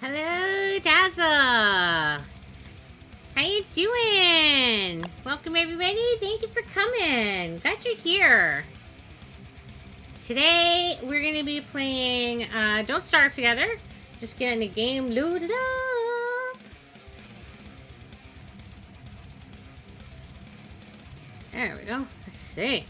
Hello, Dazzle. How you doing? Welcome, everybody. Thank you for coming. Glad you're here. Today, we're going to be playing Don't Starve Together. Just getting the game loaded up. There we go. Let's see.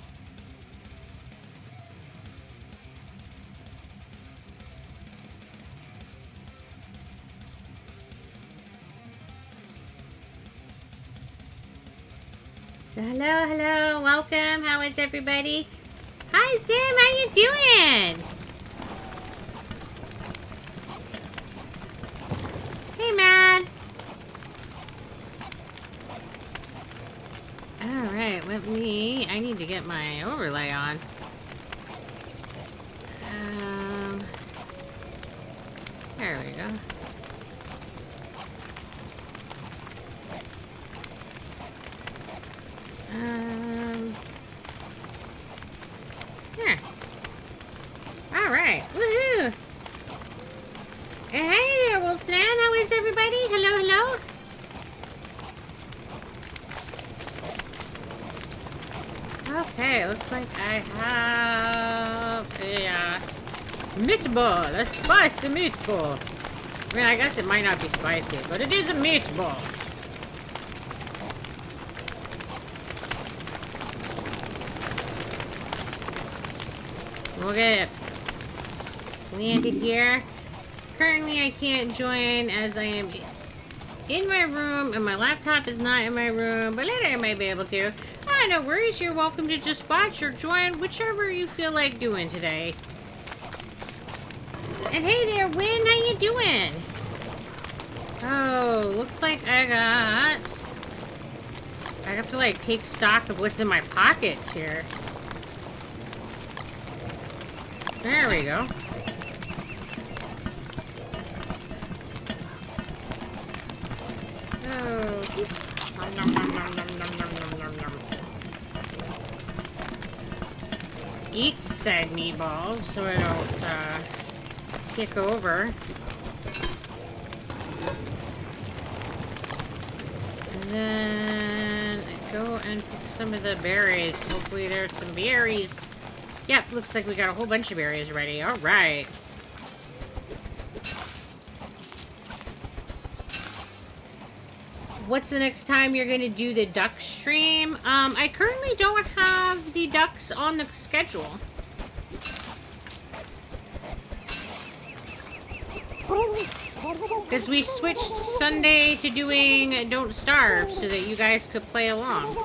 So hello, welcome. How is everybody? Hi, Sim. How you doing? Hey, man. All right, I need to get my overlay on. There we go. Here. All right. Woohoo. Hey there, Wilson. How is everybody? Hello. Okay, looks like I have a meatball, a spicy meatball. I mean, I guess it might not be spicy, but it is a meatball. We'll get landed here. Currently, I can't join as I am in my room, and my laptop is not in my room, but later I might be able to. No worries. You're welcome to just watch or join, whichever you feel like doing today. And hey there, Win. How you doing? Oh, looks like I have to, like, take stock of what's in my pockets here. There we go. Oh. Eat said meatballs so I don't kick over. And then I go and pick some of the berries. Hopefully there's some berries. Yep, looks like we got a whole bunch of berries ready. All right. What's the next time you're going to do the duck stream? I currently don't have the ducks on the schedule. Because we switched Sunday to doing Don't Starve so that you guys could play along.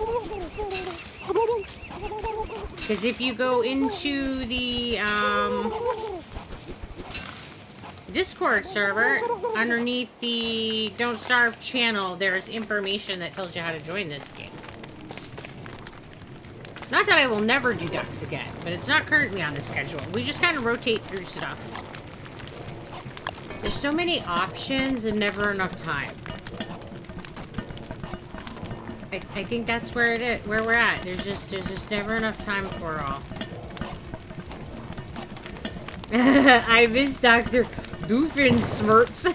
Because if you go into the Discord server, underneath the Don't Starve channel, there's information that tells you how to join this game. Not that I will never do ducks again, but it's not currently on the schedule. We just kind of rotate through stuff. There's so many options and never enough time. I think that's where it is, where we're at. There's just never enough time for it all. I miss Dr. Doofenshmirtz.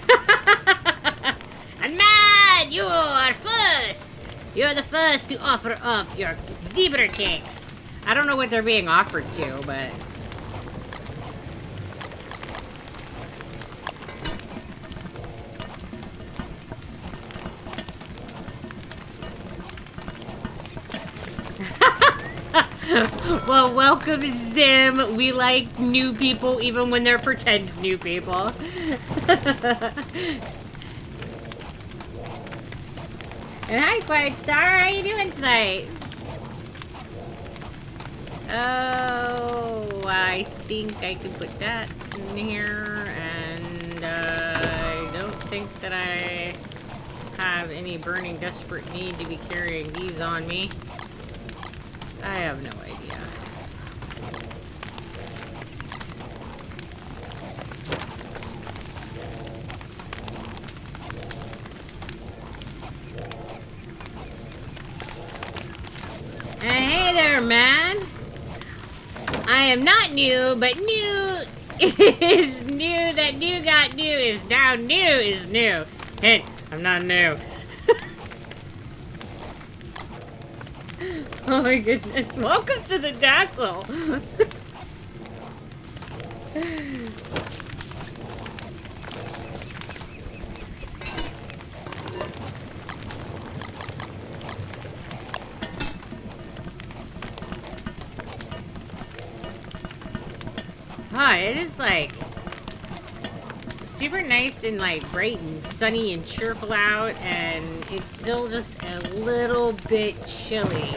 I'm mad! You are first! You're the first to offer up your zebra cakes. I don't know what they're being offered to, but... Well, welcome, Zim. We like new people even when they're pretend new people. And hi, Quiet Star. How you doing tonight? Oh, I think I can put that in here. And I don't think that I have any burning desperate need to be carrying these on me. I have no idea. Hey there, man. I am not new, but new is new. That new got new is now new is new. Hint, I'm not new. Oh my goodness. Welcome to the Dazzle. It is like super nice and like bright and sunny and cheerful out, and it's still just a little bit chilly.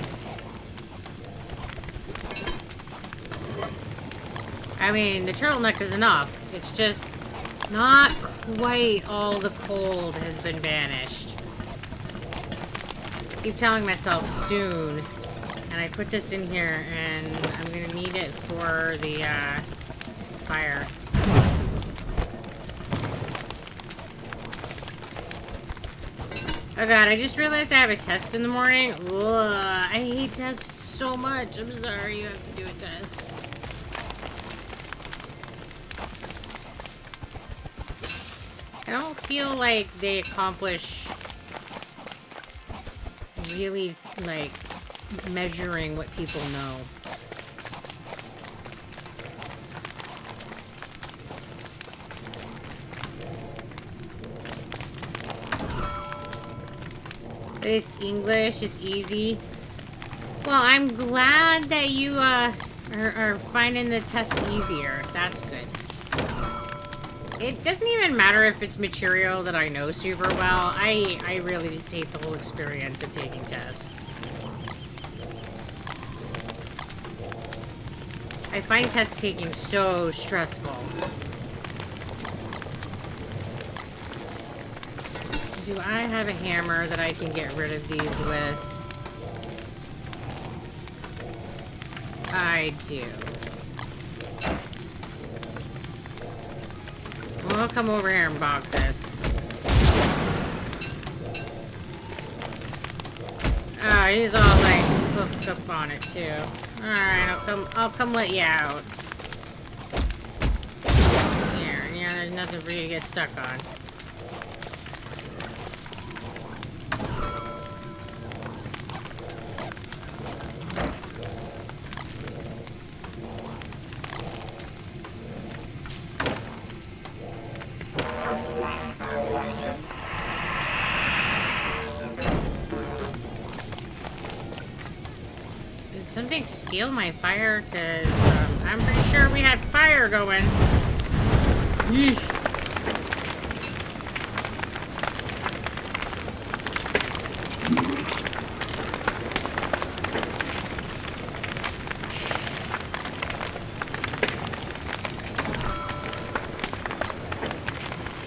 I mean, the turtleneck is enough. It's just not quite all the cold has been banished. I keep telling myself soon, and I put this in here, and I'm gonna need it for the fire. Oh god, I just realized I have a test in the morning. Ugh, I hate tests so much. I'm sorry you have to do a test. I don't feel like they accomplish really, like, measuring what people know. But it's English, it's easy. Well, I'm glad that you are finding the test easier. That's good. It doesn't even matter if it's material that I know super well. I really just hate the whole experience of taking tests. I find test taking so stressful. Do I have a hammer that I can get rid of these with? I do. Well, I'll come over here and bog this. Oh, he's all like hooked up on it too. Alright, I'll come let you out. Here, yeah, there's nothing for you to get stuck on. Something steal my fire, because I'm pretty sure we had fire going. Yeesh.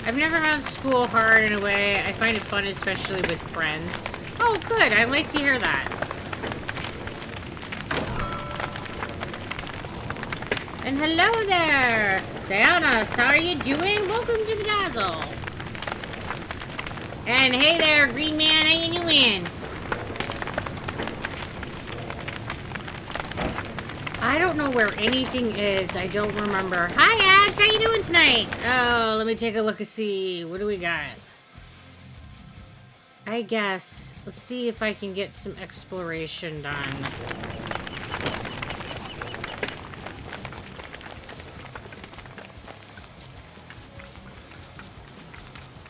I've never found school hard in a way. I find it fun, especially with friends. Oh, good. I like to hear that. And hello there, Diana. How are you doing? Welcome to the Dazzle. And hey there, Green Man. How you doing? I don't know where anything is. I don't remember. Hi, Ads. How you doing tonight? Oh, let me take a look and see. What do we got? I guess. Let's see if I can get some exploration done.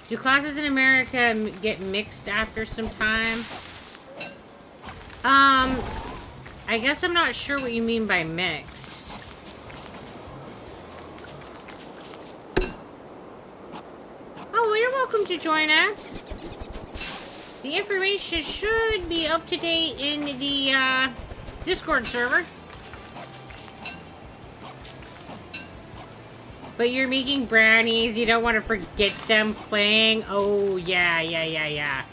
Do classes in America get mixed after some time? I guess I'm not sure what you mean by mixed. Oh, well, you're welcome to join us. The information should be up to date in the Discord server. But you're making brownies, you don't want to forget them playing. Oh, yeah.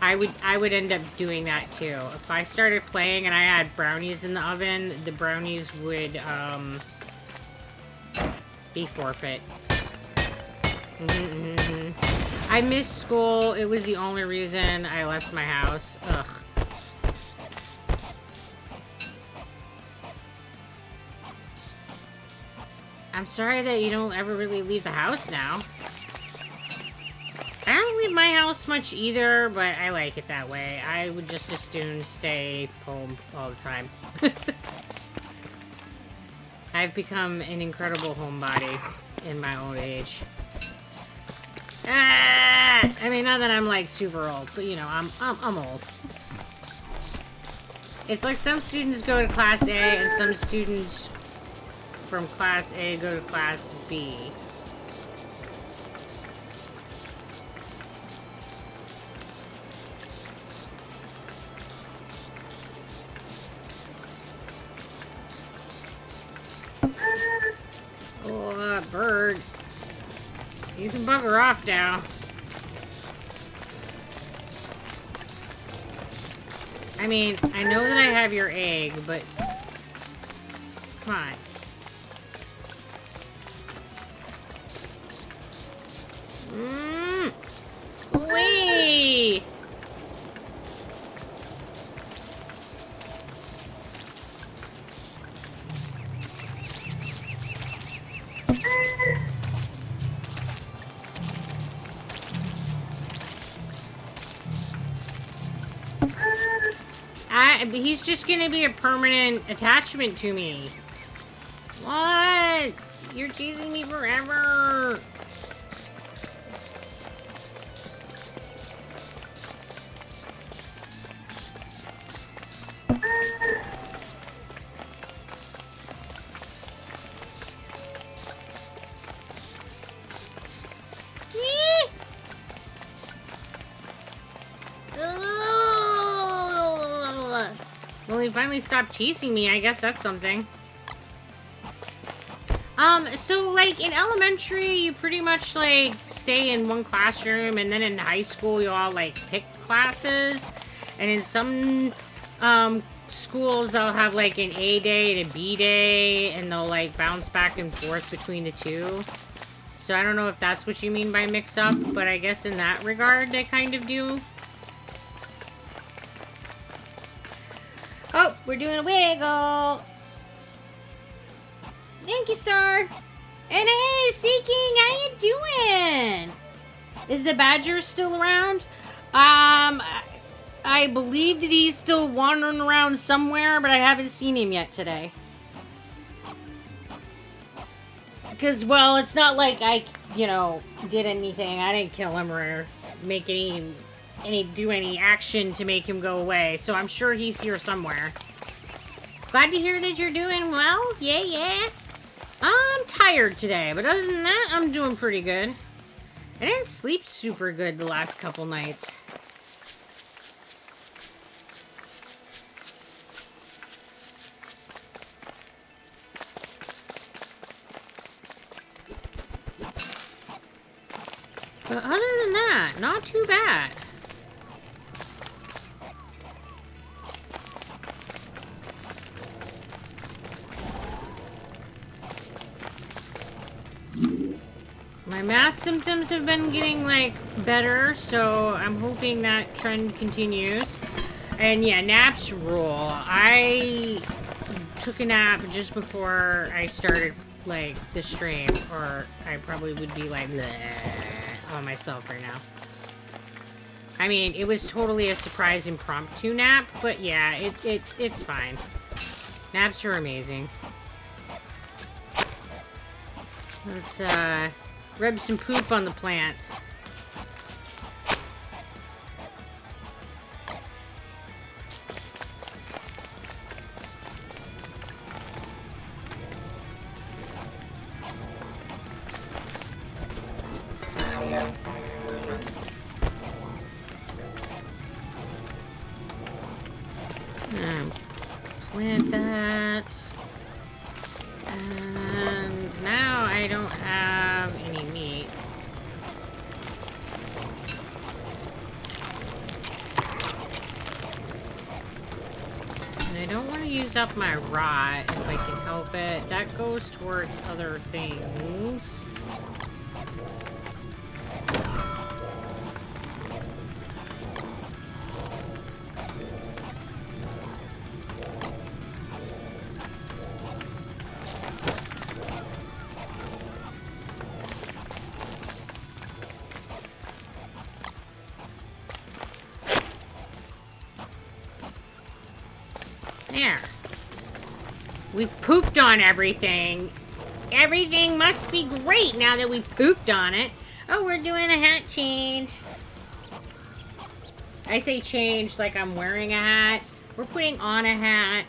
I would end up doing that too. If I started playing and I had brownies in the oven, the brownies would be forfeit. I missed school. It was the only reason I left my house. Ugh. I'm sorry that you don't ever really leave the house now. I don't leave my house much either, but I like it that way. I would just as soon stay home all the time. I've become an incredible homebody in my old age. Ah! I mean, not that I'm like super old, but you know, I'm old. It's like some students go to class A and some students from class A go to class B. Oh, bird. You can bugger off now. I mean, I know that I have your egg, but... Come on. Wee! He's just gonna be a permanent attachment to me. What? You're teasing me forever. Well, he finally stopped teasing me. I guess that's something. So, like, in elementary, you pretty much, like, stay in one classroom, and then in high school, you all, like, pick classes. And in some, schools, they'll have, like, an A day and a B day, and they'll, like, bounce back and forth between the two. So I don't know if that's what you mean by mix-up, but I guess in that regard, they kind of do. Oh, we're doing a wiggle. Thank you, Star. And hey, Seeking, how you doing? Is the badger still around? I believe that he's still wandering around somewhere, but I haven't seen him yet today. Because, well, it's not like I, you know, did anything. I didn't kill him or make do any action to make him go away. So I'm sure he's here somewhere. Glad to hear that you're doing well. Yeah. I'm tired today, but other than that, I'm doing pretty good. I didn't sleep super good the last couple nights. But other than that, not too bad. My mask symptoms have been getting, like, better, so I'm hoping that trend continues. And yeah, naps rule. I took a nap just before I started, like, the stream, or I probably would be, like, bleh on myself right now. I mean, it was totally a surprise impromptu nap, but yeah, it's fine. Naps are amazing. Let's, rub some poop on the plants. Plant that. And now I don't have any meat. And I don't want to use up my rot if I can help it. That goes towards other things. We've pooped on everything. Everything must be great now that we pooped on it. Oh, we're doing a hat change. I say change like I'm wearing a hat. We're putting on a hat.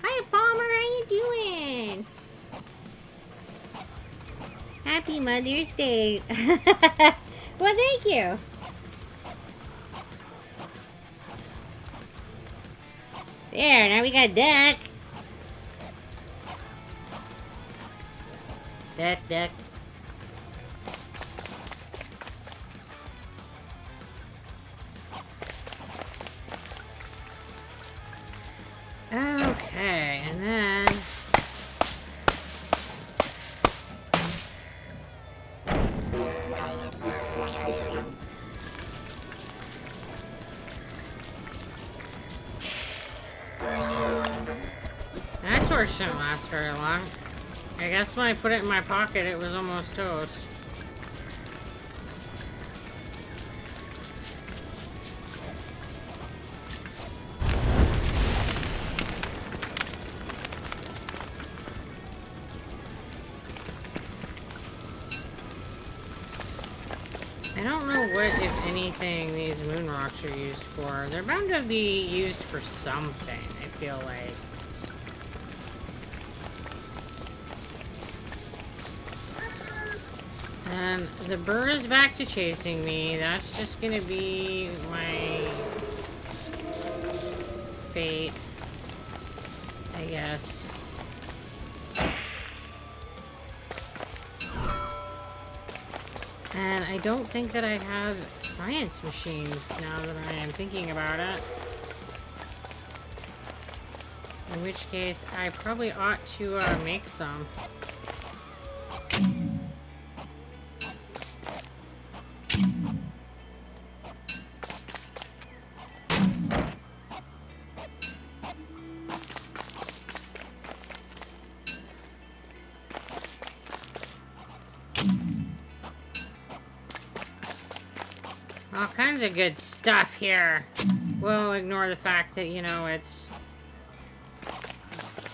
Hi, Palmer. How you doing? Happy Mother's Day. Well, thank you. There, now we got duck. Duck, duck. Okay, and then... That torch didn't last very long. I guess when I put it in my pocket, it was almost toast. I don't know what, if anything, these moon rocks are used for. They're bound to be used for something, I feel like. And the bird is back to chasing me. That's just gonna be my fate, I guess. And I don't think that I have science machines now that I am thinking about it. In which case, I probably ought to make some. All kinds of good stuff here. We'll ignore the fact that, you know, it's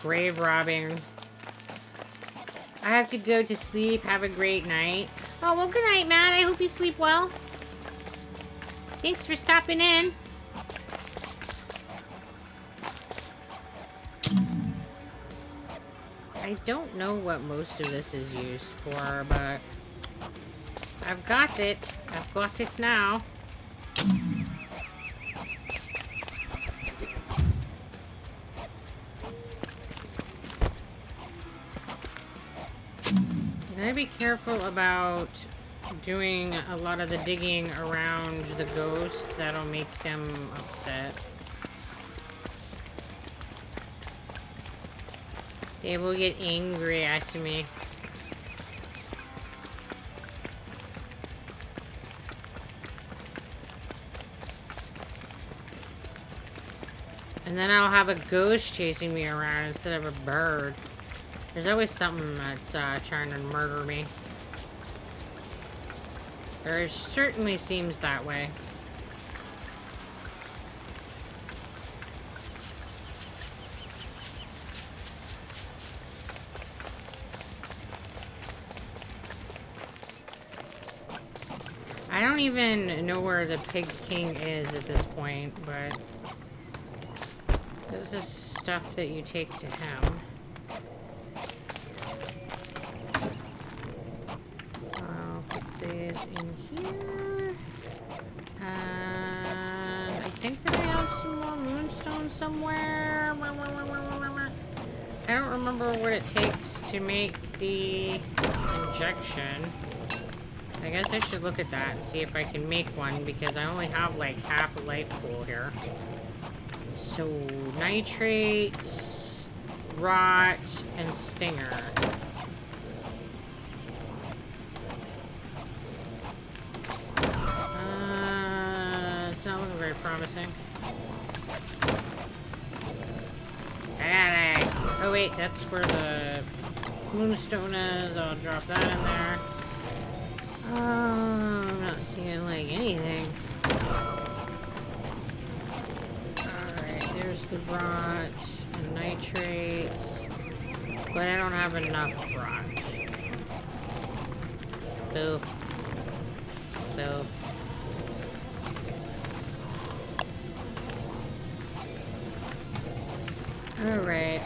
grave robbing. I have to go to sleep. Have a great night. Oh, well, good night, Matt. I hope you sleep well. Thanks for stopping in. I don't know what most of this is used for, but I've got it. I've got it now. I'm gonna be careful about doing a lot of the digging around the ghost. That'll make them upset. They will get angry at me. And then I'll have a ghost chasing me around instead of a bird. There's always something that's trying to murder me. Or it certainly seems that way. I don't even know where the Pig King is at this point, but this is stuff that you take to him. I'll put these in here. And I think that I have some more moonstone somewhere. I don't remember what it takes to make the injection. I guess I should look at that and see if I can make one, because I only have like half a life pool here. So, nitrates, rot, and stinger. It's not looking very promising. Oh wait, that's where the moonstone is. I'll drop that in there. I'm not seeing like anything. Alright, there's the rot and nitrate. But I don't have enough rock. Boo. Boo. Alright,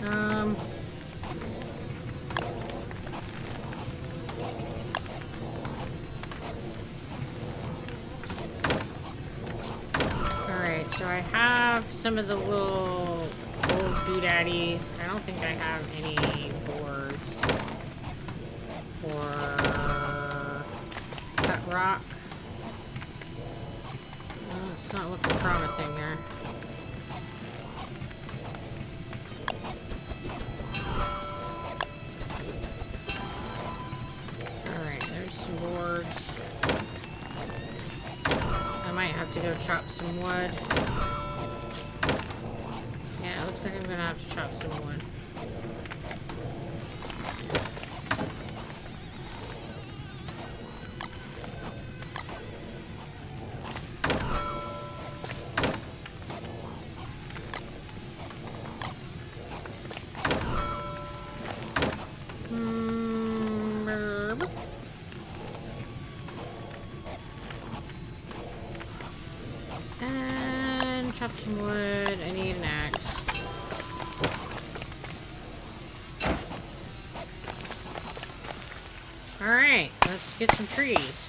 Alright, so I have some of the little old doodaddies. I don't think I have any boards. Or cut rock. Oh, it's not looking promising there. Boards. I might have to go chop some wood. Yeah, it looks like I'm gonna have to chop some wood. Chop some wood. I need an axe. Alright, let's get some trees.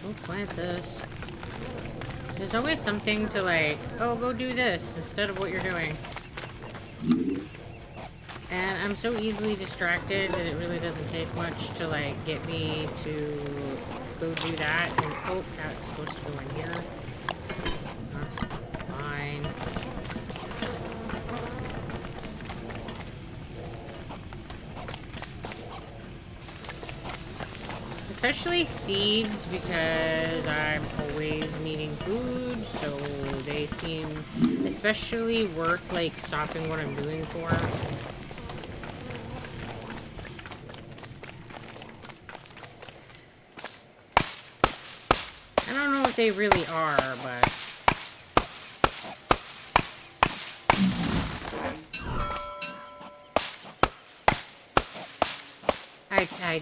Go plant this. There's always something to like, oh, go do this instead of what you're doing. And I'm so easily distracted that it really doesn't take much to like get me to go do that. And oh, that's supposed to go in here. That's fine. Especially seeds, because I'm always needing food, so they seem especially worth like stopping what I'm doing for. I don't know what they really are, but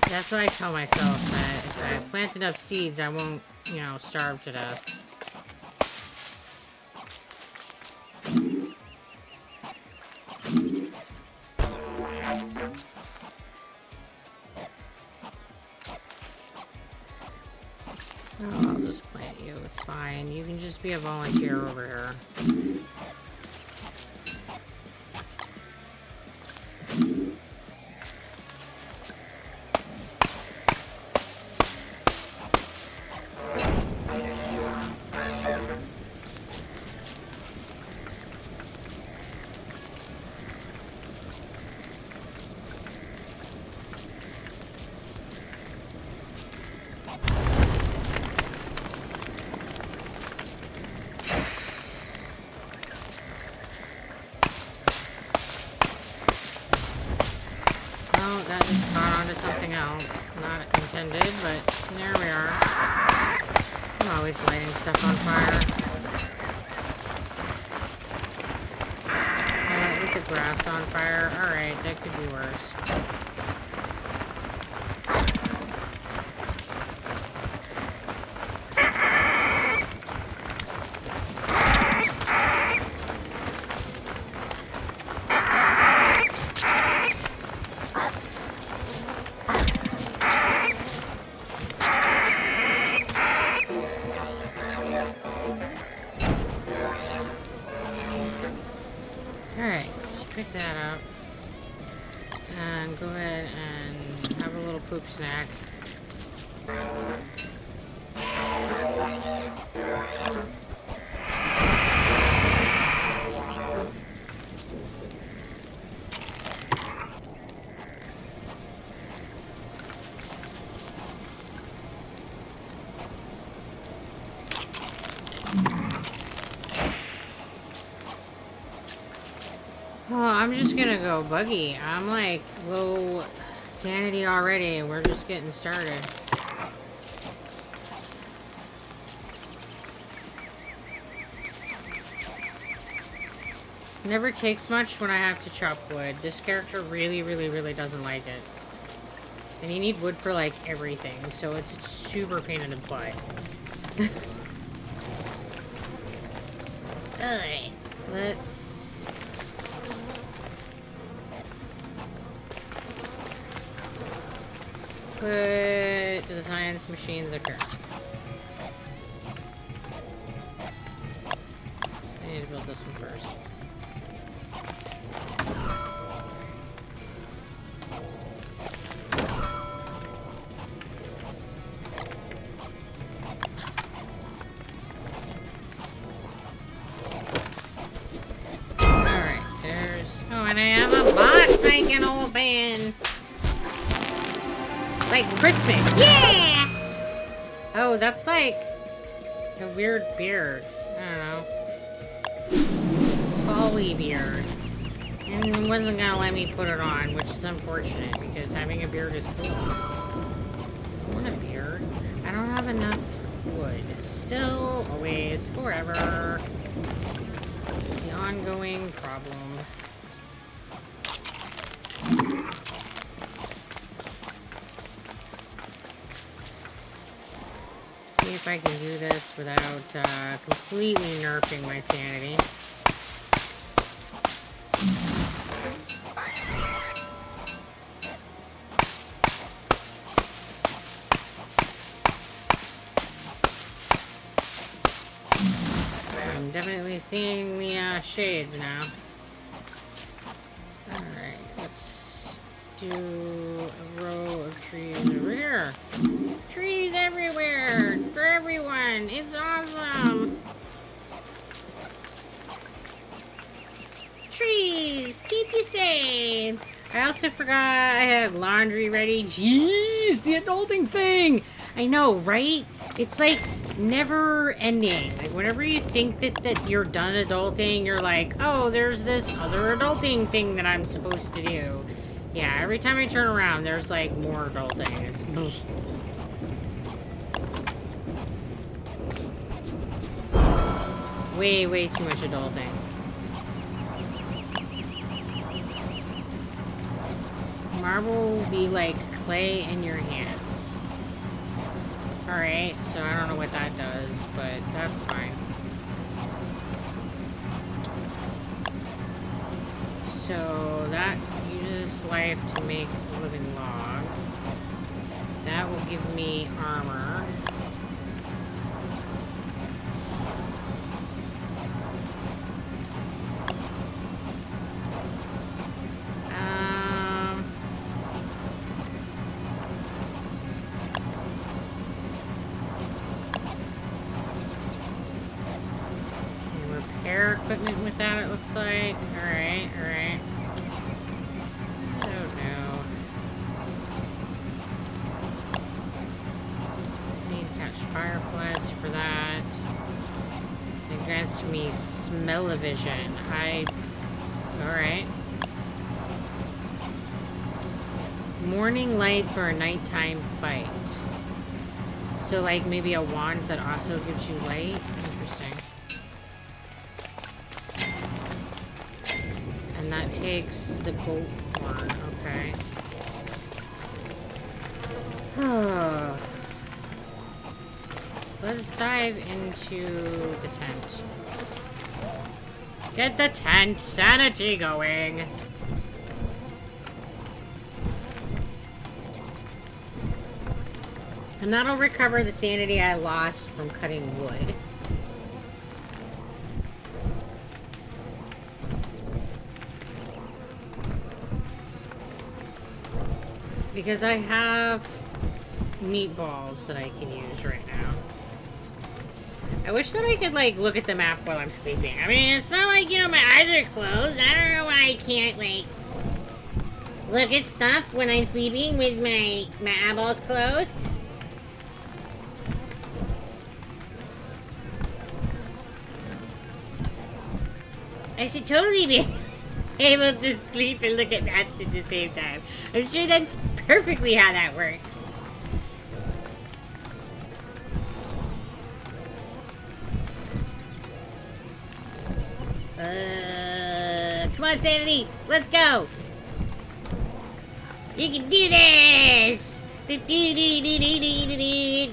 that's what I tell myself, that if I plant enough seeds, I won't, you know, starve to death. Oh, I'll just plant you, it's fine. You can just be a volunteer over here. That just caught onto something else. Not intended, but there we are. I'm always lighting stuff on fire. I lit the grass on fire. Alright, that could be worse. Pick that up and go ahead and have a little poop snack. Oh, I'm just gonna go buggy. I'm like low Sanity already, and we're just getting started. Never takes much when I have to chop wood. This character really, really, really doesn't like it. And you need wood for, like, everything, so it's a super pain in the butt. Alright, let's... put to the science machines occur. I need to build this one first. Like Christmas. Yeah! Oh, that's like a weird beard. I don't know. Folly beard. And it wasn't gonna let me put it on, which is unfortunate because having a beard is cool. I want a beard. I don't have enough wood. Still, always, forever. The ongoing problem. See if I can do this without completely nerfing my sanity. I'm definitely seeing the shades now. Alright, let's do a row of trees over here. Trees everywhere! For everyone! It's awesome! Trees! Keep you safe! I also forgot I had laundry ready. Jeez! The adulting thing! I know, right? It's like never ending. Like whenever you think that you're done adulting, you're like, oh, there's this other adulting thing that I'm supposed to do. Yeah, every time I turn around, there's like more adulting. It's... way, way too much adulting. Marble will be like clay in your hands. Alright, so I don't know what that does, but that's fine. So that uses life to make a living log. That will give me armor. Equipment with that, it looks like. Alright, alright. Oh no. Need to catch fireflies for that. It grants me smell-o-vision. Alright. Morning light for a nighttime fight. So like maybe a wand that also gives you light? Interesting. And that takes the gold horn, okay. Let's dive into the tent. Get the tent sanity going. And that'll recover the sanity I lost from cutting wood. Because I have meatballs that I can use right now. I wish that I could, like, look at the map while I'm sleeping. I mean, it's not like, you know, my eyes are closed. I don't know why I can't, like, look at stuff when I'm sleeping with my eyeballs closed. I should totally be... able to sleep and look at maps at the same time. I'm sure that's perfectly how that works. Come on, Sanity, let's go. You can do this. It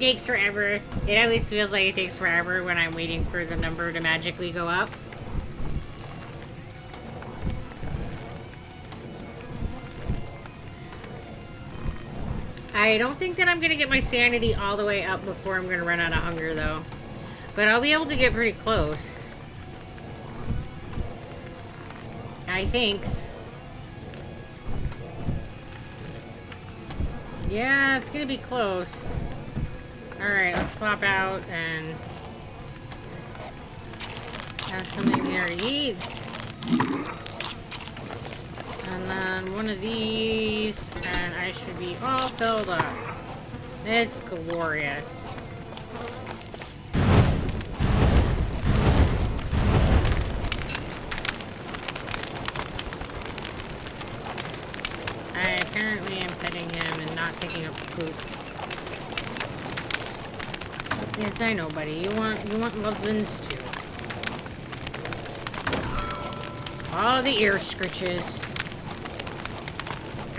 takes forever. It always feels like it takes forever when I'm waiting for the number to magically go up. I don't think that I'm gonna get my sanity all the way up before I'm gonna run out of hunger, though. But I'll be able to get pretty close. I think. Yeah, it's gonna be close. Alright, let's pop out and have something here to eat. And then one of these, and I should be all filled up. It's glorious. I apparently am petting him and not picking up poop. Yes, I know, buddy. You want lovelin's too. All the ear scritches.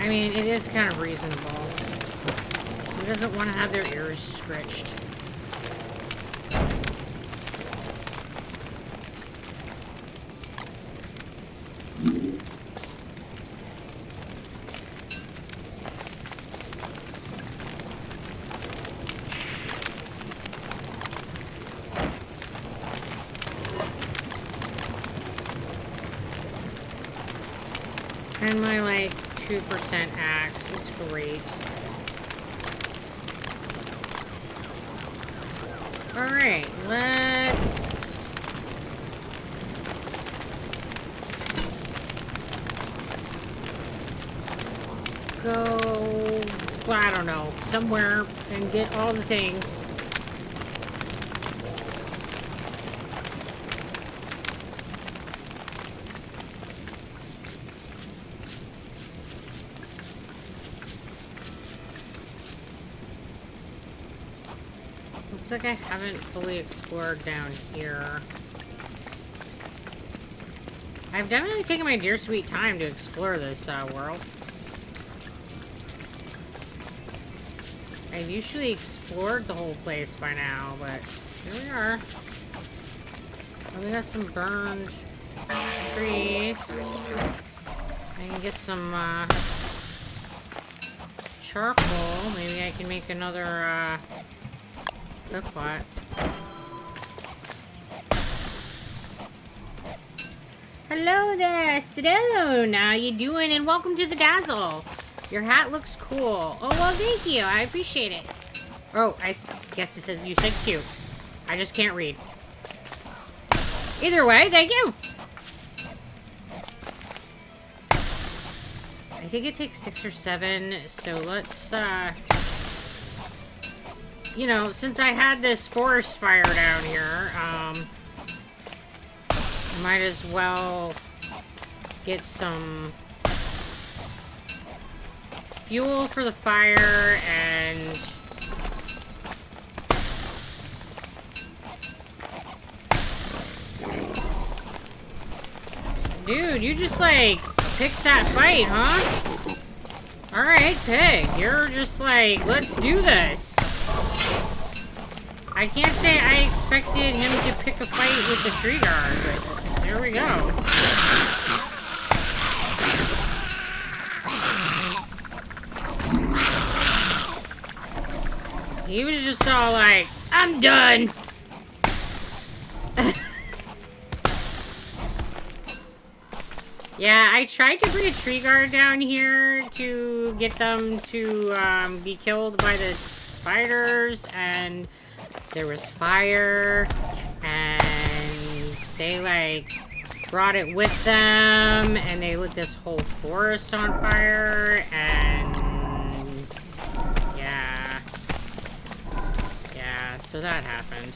I mean, it is kind of reasonable. Who doesn't want to have their ears scritched? And my, like, 2% axe. It's great. Alright, let's... go... well, I don't know. Somewhere and get all the things. Looks like I haven't fully explored down here. I've definitely taken my dear sweet time to explore this world. I've usually explored the whole place by now, but here we are. Oh, we got some burned trees. I can get some charcoal. Maybe I can make another cookpot. Hello there, Stone. How you doing? And welcome to the Dazzle. Your hat looks cool. Oh, well, thank you. I appreciate it. Oh, I guess it says you said cute. I just can't read. Either way, thank you. I think it takes 6 or 7, so let's, you know, since I had this forest fire down here, I might as well get some fuel for the fire and dude, you just like picked that fight, huh? Alright, Pig, you're just like, let's do this. I can't say I expected him to pick a fight with the tree guard, but there we go. He was just all like, I'm done. Yeah, I tried to bring a tree guard down here to get them to be killed by the spiders, and there was fire, and they like brought it with them, and they lit this whole forest on fire, and yeah, so that happened.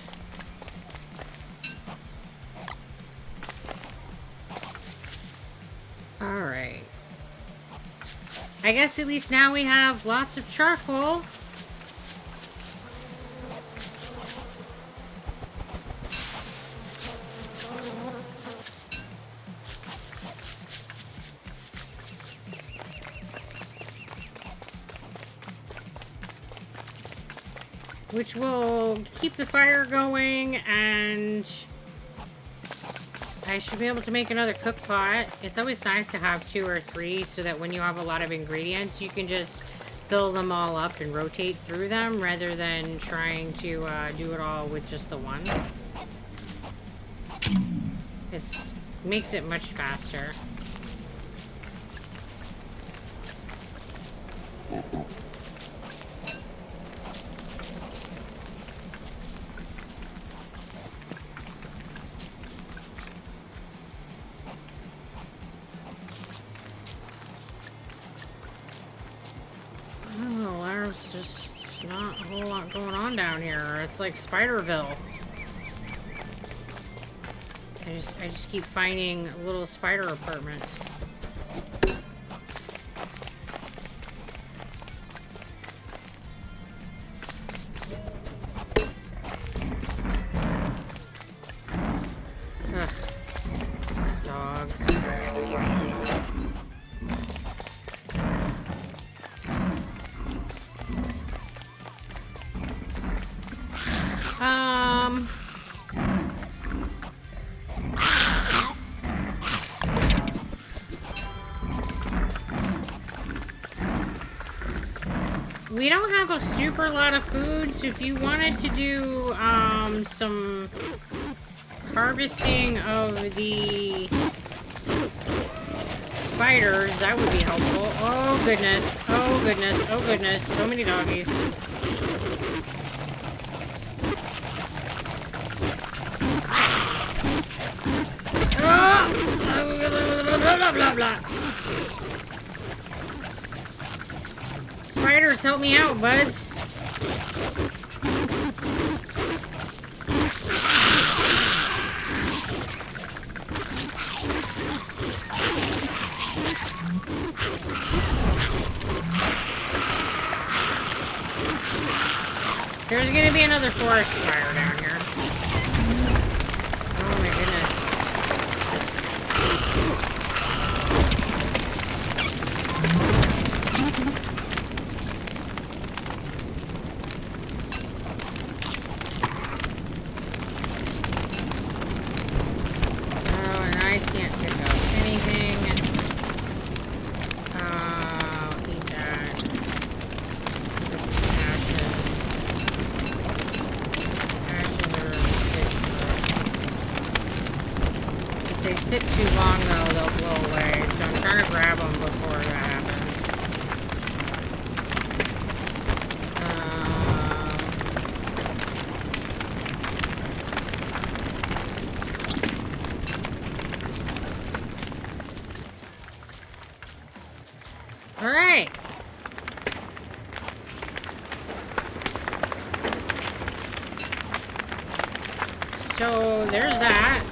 I guess at least now we have lots of charcoal. Which will keep the fire going, and I should be able to make another cook pot. It's always nice to have 2 or 3 so that when you have a lot of ingredients, you can just fill them all up and rotate through them rather than trying to do it all with just the one. It makes it much faster. Not a whole lot going on down here. It's like Spiderville. I just keep finding little spider apartments. Ugh. Dogs. We don't have a super lot of food, so if you wanted to do some harvesting of the spiders, that would be helpful. Oh goodness, oh goodness, oh goodness, so many doggies. Blah, blah, blah. Spiders, help me out, buds. There's gonna be another forest fire down here. Oh my goodness. Sit too long though, they'll blow away, so I'm trying to grab them before that happens. Alright. So there's that.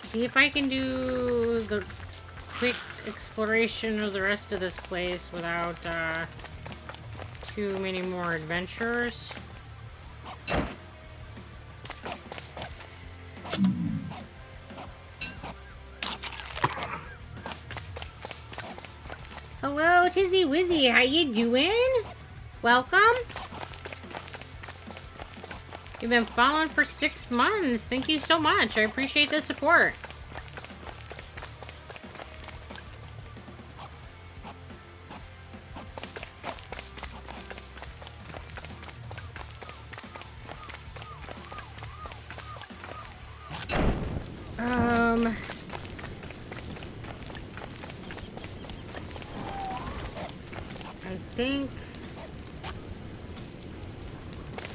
See if I can do the quick exploration of the rest of this place without too many more adventures. Hello, Tizzy Wizzy, how you doing? Welcome. You've been following for 6 months. Thank you so much. I appreciate the support. I think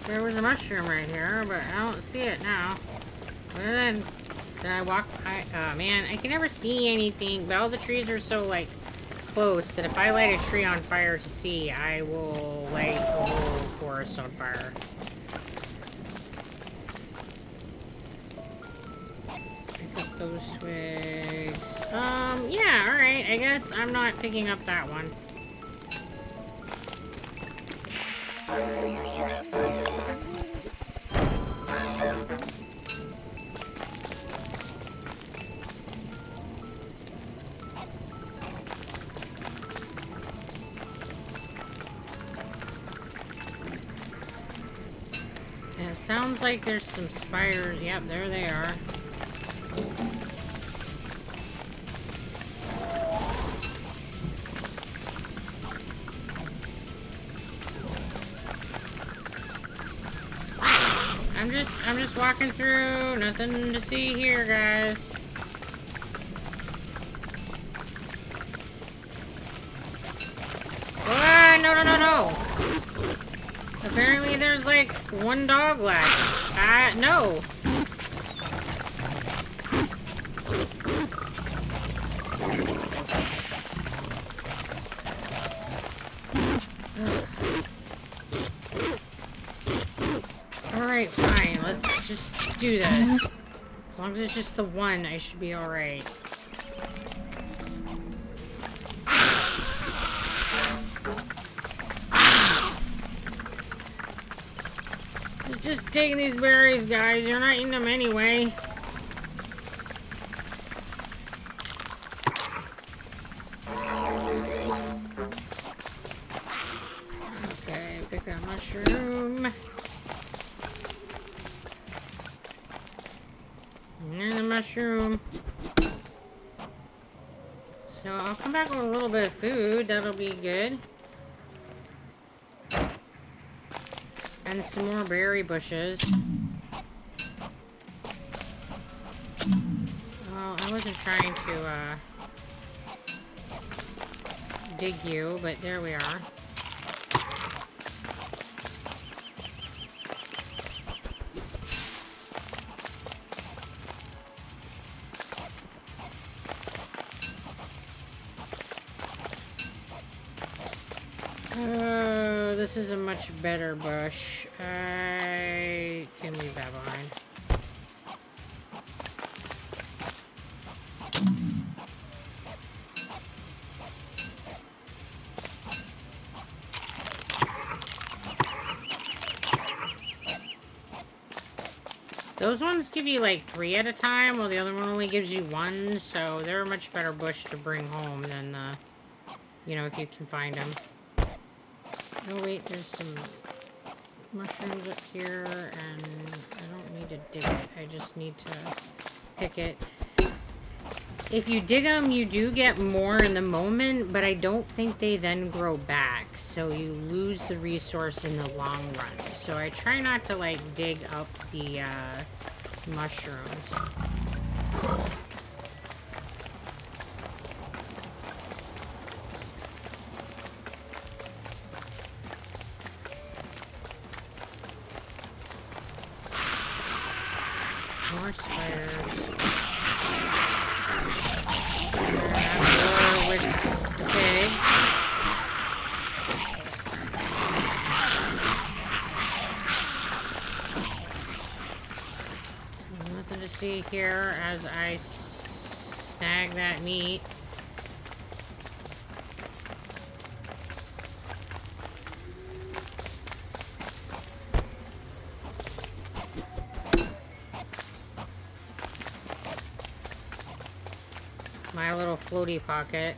there was a mushroom right here, but I don't see it now. Where then did I walk by? Oh man, I can never see anything, but all the trees are so like close that if I light a tree on fire to see, I will light the whole forest on fire. those twigs. Yeah, alright. I guess I'm not picking up that one. And it sounds like there's some spiders. Yep, there they are. I'm just walking through. Nothing to see here, guys. Ah, no, no, no, no. Apparently there's like one dog left. No. Alright, fine. Let's just do this. As long as it's just the one, I should be alright. Just taking these berries, guys. You're not eating them anyway. Okay, pick that mushroom. And the mushroom. So I'll come back with a little bit of food. That'll be good. And some more berry bushes. Well, I wasn't trying to dig you, but there we are. Oh, this is a much better bush. I can leave that behind. Those ones give you like 3 at a time, while the other one only gives you 1, so they're a much better bush to bring home than the, you know, if you can find them. Oh wait, there's some mushrooms up here, and I don't need to dig it. I just need to pick it. If you dig them, you do get more in the moment, but I don't think they then grow back, so you lose the resource in the long run. So I try not to, like, dig up the mushrooms. More spiders. More with the pigs. Nothing to see here as I snag that meat. My little floaty pocket.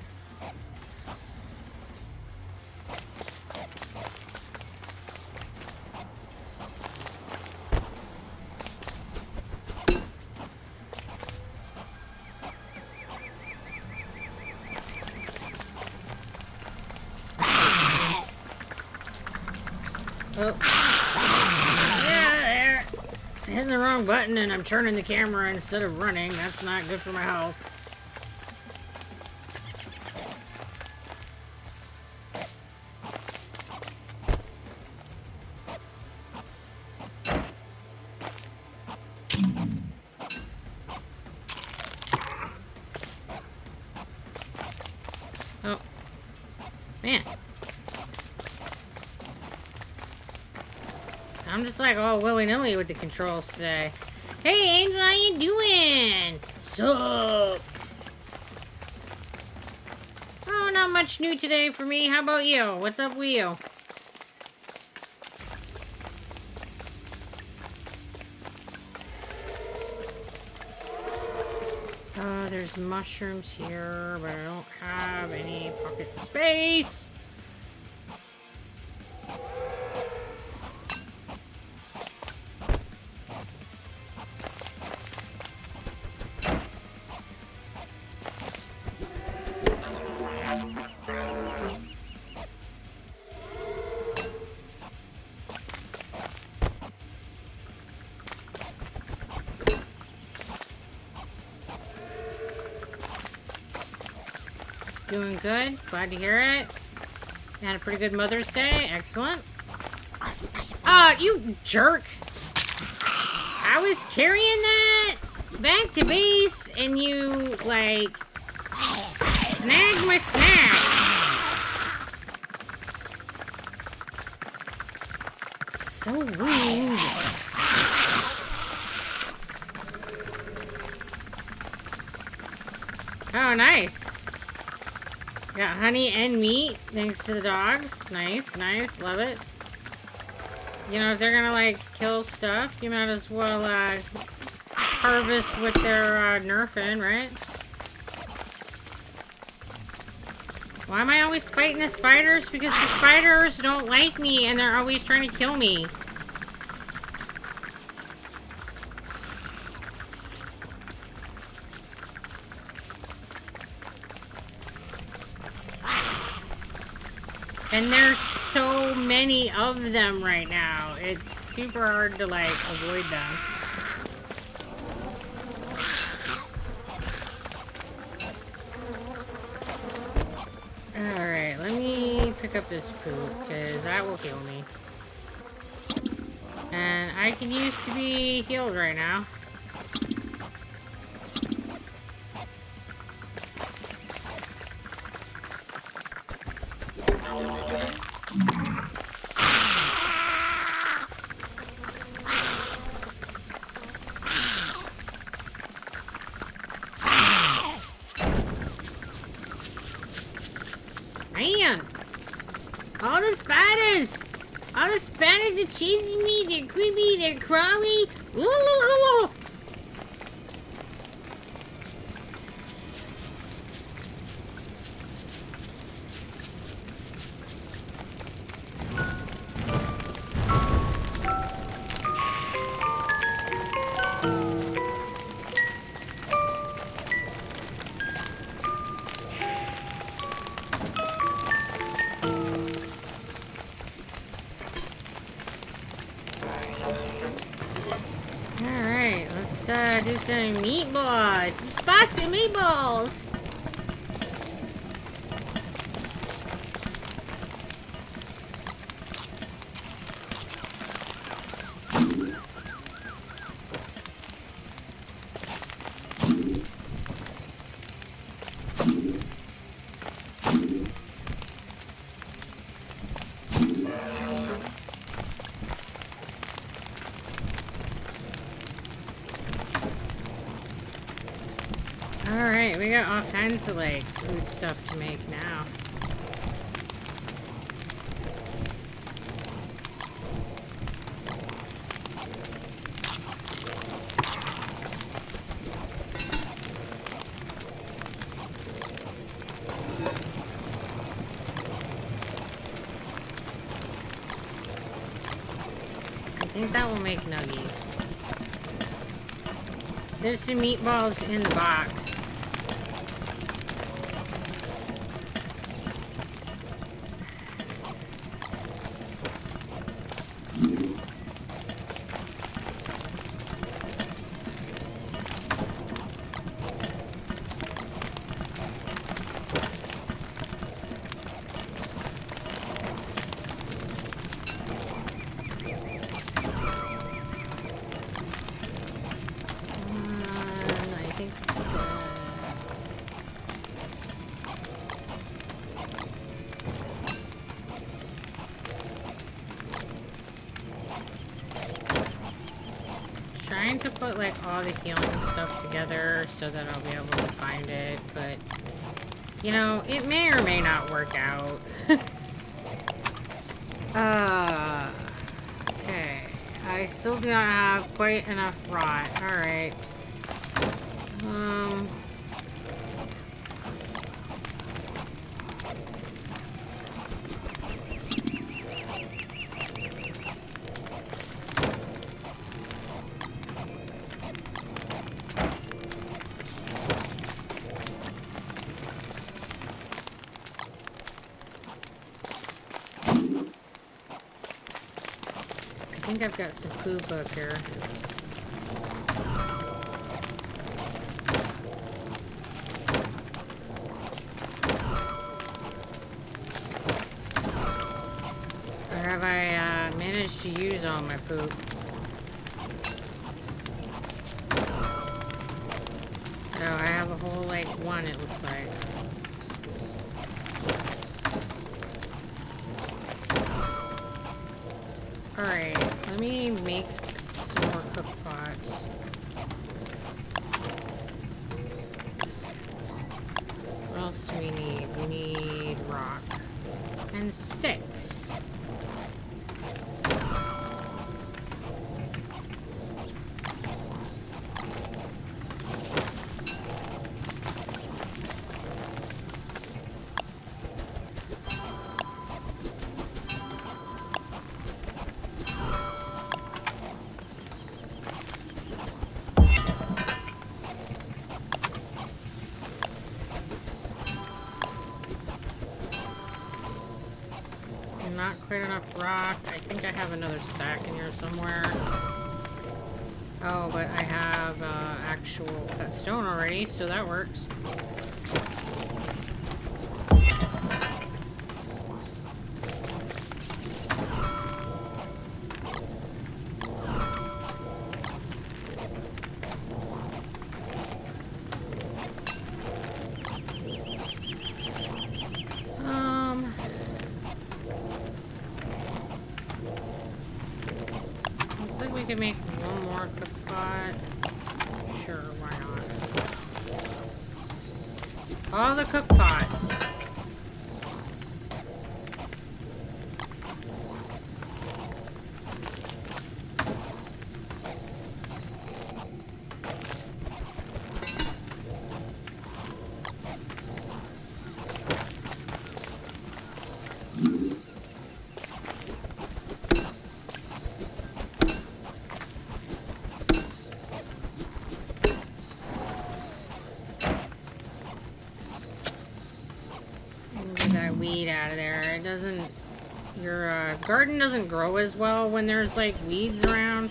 Oh. Yeah, there. Hitting the wrong button and I'm turning the camera instead of running. That's not good for my health. Oh. Man. I'm just like all willy-nilly with the controls today. Hey, Angel, how you doing? What's up? Oh, not much new today for me. How about you? What's up with you? Oh, there's mushrooms here, but I don't have any pocket space. Doing good. Glad to hear it. Had a pretty good Mother's Day. Excellent. You jerk. I was carrying that back to base and you, like, snagged my snack. So rude. Oh, nice. Got honey and meat, thanks to the dogs. Nice, nice, love it. You know, if they're gonna, like, kill stuff, you might as well, harvest what they're, nerfing, right? Why am I always fighting the spiders? Because the spiders don't like me, and they're always trying to kill me. And there's so many of them right now. It's super hard to, like, avoid them. Alright, let me pick up this poop, because that will heal me. And I can use to be healed right now. Man! All the spiders! All the spiders are chasing me! They're creepy, they're crawly! Woo! Do some meatballs, some spicy meatballs. Alright, we got all kinds of, like, food stuff to make now. I think that will make nuggies. There's some meatballs in the box. I think to put like all the healing stuff together so that I'll be able to find it, but you know, it may or may not work out. Okay. I still do not have quite enough rot. Alright. I think I've got some poop up here. Or have I managed to use all my poop? Oh, I have a whole, like, one, it looks like. Alright, let me make some more cook pots. What else do we need? We need rock and sticks. Not quite enough rock. I think I have another stack in here somewhere. Oh, but I have actual cut stone already, so that works. Looks like we could make one more cook pot. Sure, why not? All the cook pots. Weed out of there. It doesn't, your garden doesn't grow as well when there's like weeds around.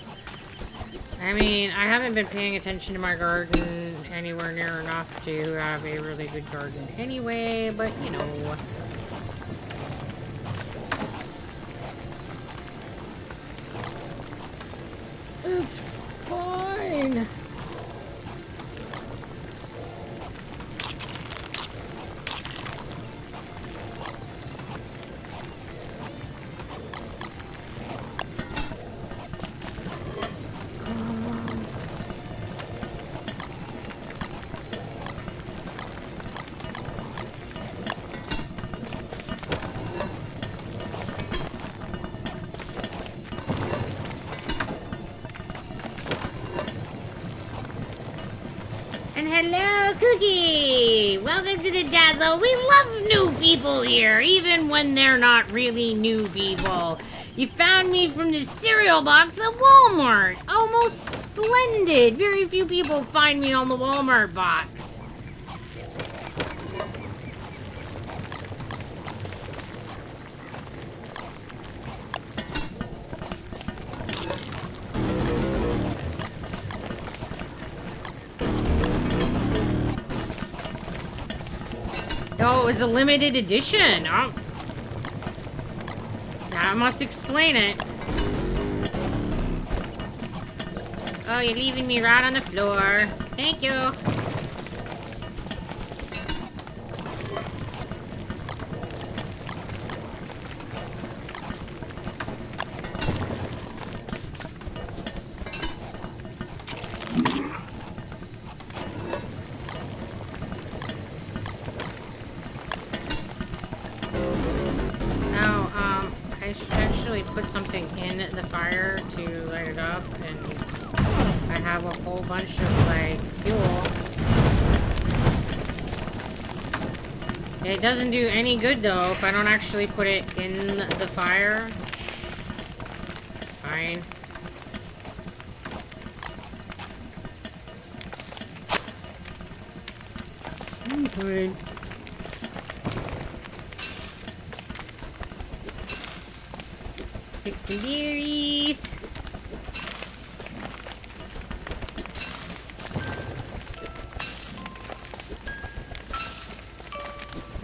I mean, I haven't been paying attention to my garden anywhere near enough to have a really good garden anyway, but you know. It's fine. Hello, Cookie! Welcome to the Dazzle. We love new people here, even when they're not really new people. You found me from the cereal box at Walmart. Almost splendid. Very few people find me on the Walmart box. Oh, it was a limited edition. Oh. That must explain it. Oh, you're leaving me right on the floor. Thank you. put something in the fire to light it up, and I have a whole bunch of, like, fuel. It doesn't do any good, though, if I don't actually put it in the fire. Fine. Fine. Pick some berries.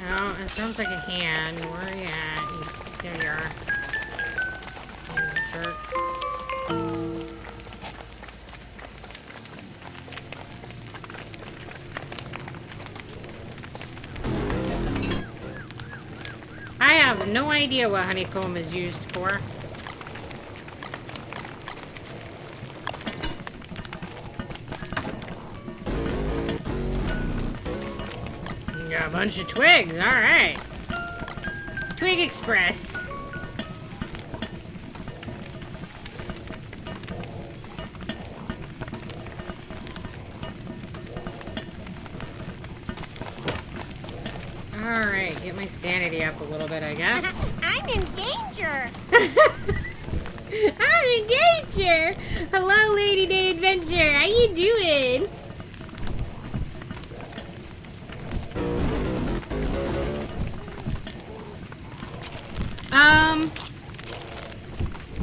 Oh, it sounds like a hand. Where are you at? There you are. You jerk. I have no idea what honeycomb is used for. Got a bunch of twigs, alright. Twig Express. Alright, get my sanity up a little bit, I guess. I'm in danger. I'm in danger! Hello, Lady Day Adventure. How you doing?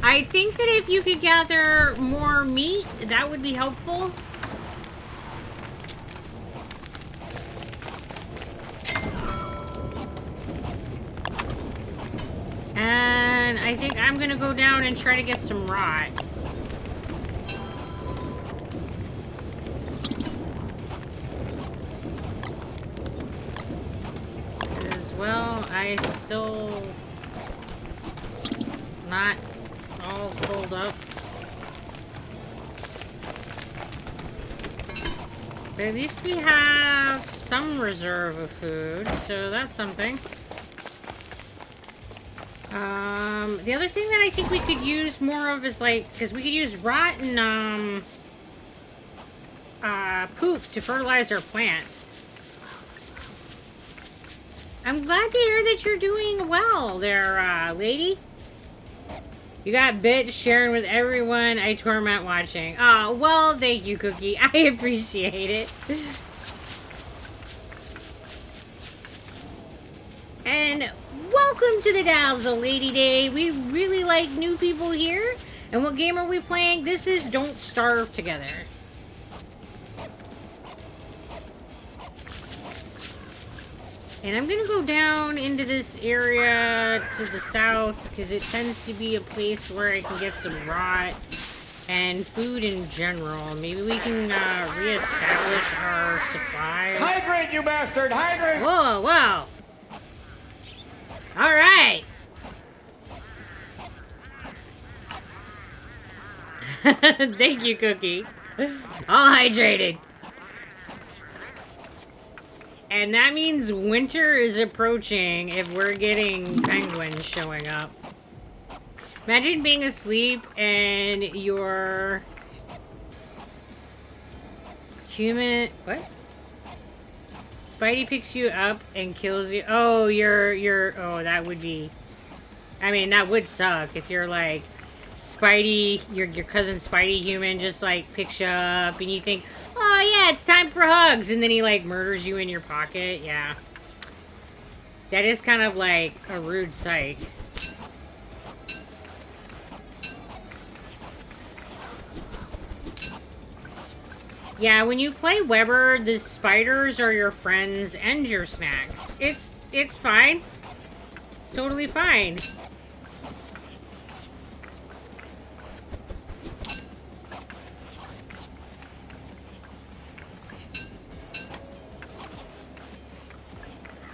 I think that if you could gather more meat, that would be helpful. And I think I'm gonna go down and try to get some rot. As well, I still not all filled up. But at least we have some reserve of food, so that's something. The other thing that I think we could use more of is like, because we could use rotten poop to fertilize our plants. I'm glad to hear that you're doing well there, lady. You got bits sharing with everyone I torment watching. Oh, well, thank you, Cookie. I appreciate it. And welcome to the Dazzle, Lady Day. We really like new people here. And what game are we playing? This is Don't Starve Together. And I'm gonna go down into this area to the south because it tends to be a place where I can get some rot and food in general. Maybe we can reestablish our supplies. Hydrate, you bastard! Hydrate! Whoa, whoa! All right. Thank you, Cookie. All hydrated. And that means winter is approaching if we're getting penguins showing up. Imagine being asleep and your human... What? Spidey picks you up and kills you. Oh, oh, that would be... I mean, that would suck if you're like... Spidey, your cousin Spidey human just like picks you up and you think, oh yeah, it's time for hugs, and then he like murders you in your pocket. Yeah. That is kind of like a rude sight. Yeah, when you play Weber, the spiders are your friends and your snacks. It's fine. It's totally fine.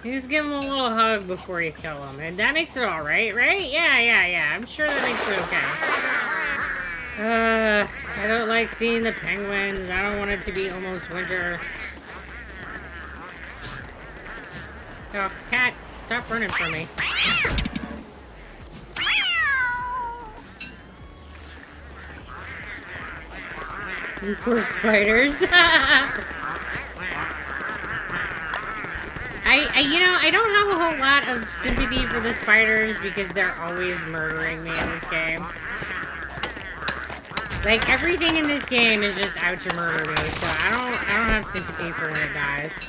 You just give him a little hug before you kill him. And that makes it alright, right? Yeah. I'm sure that makes it okay. I don't like seeing the penguins. I don't want it to be almost winter. Oh, cat, stop running from me. You poor spiders. I don't have a whole lot of sympathy for the spiders because they're always murdering me in this game. Like, everything in this game is just out to murder me, so I don't have sympathy for when it dies.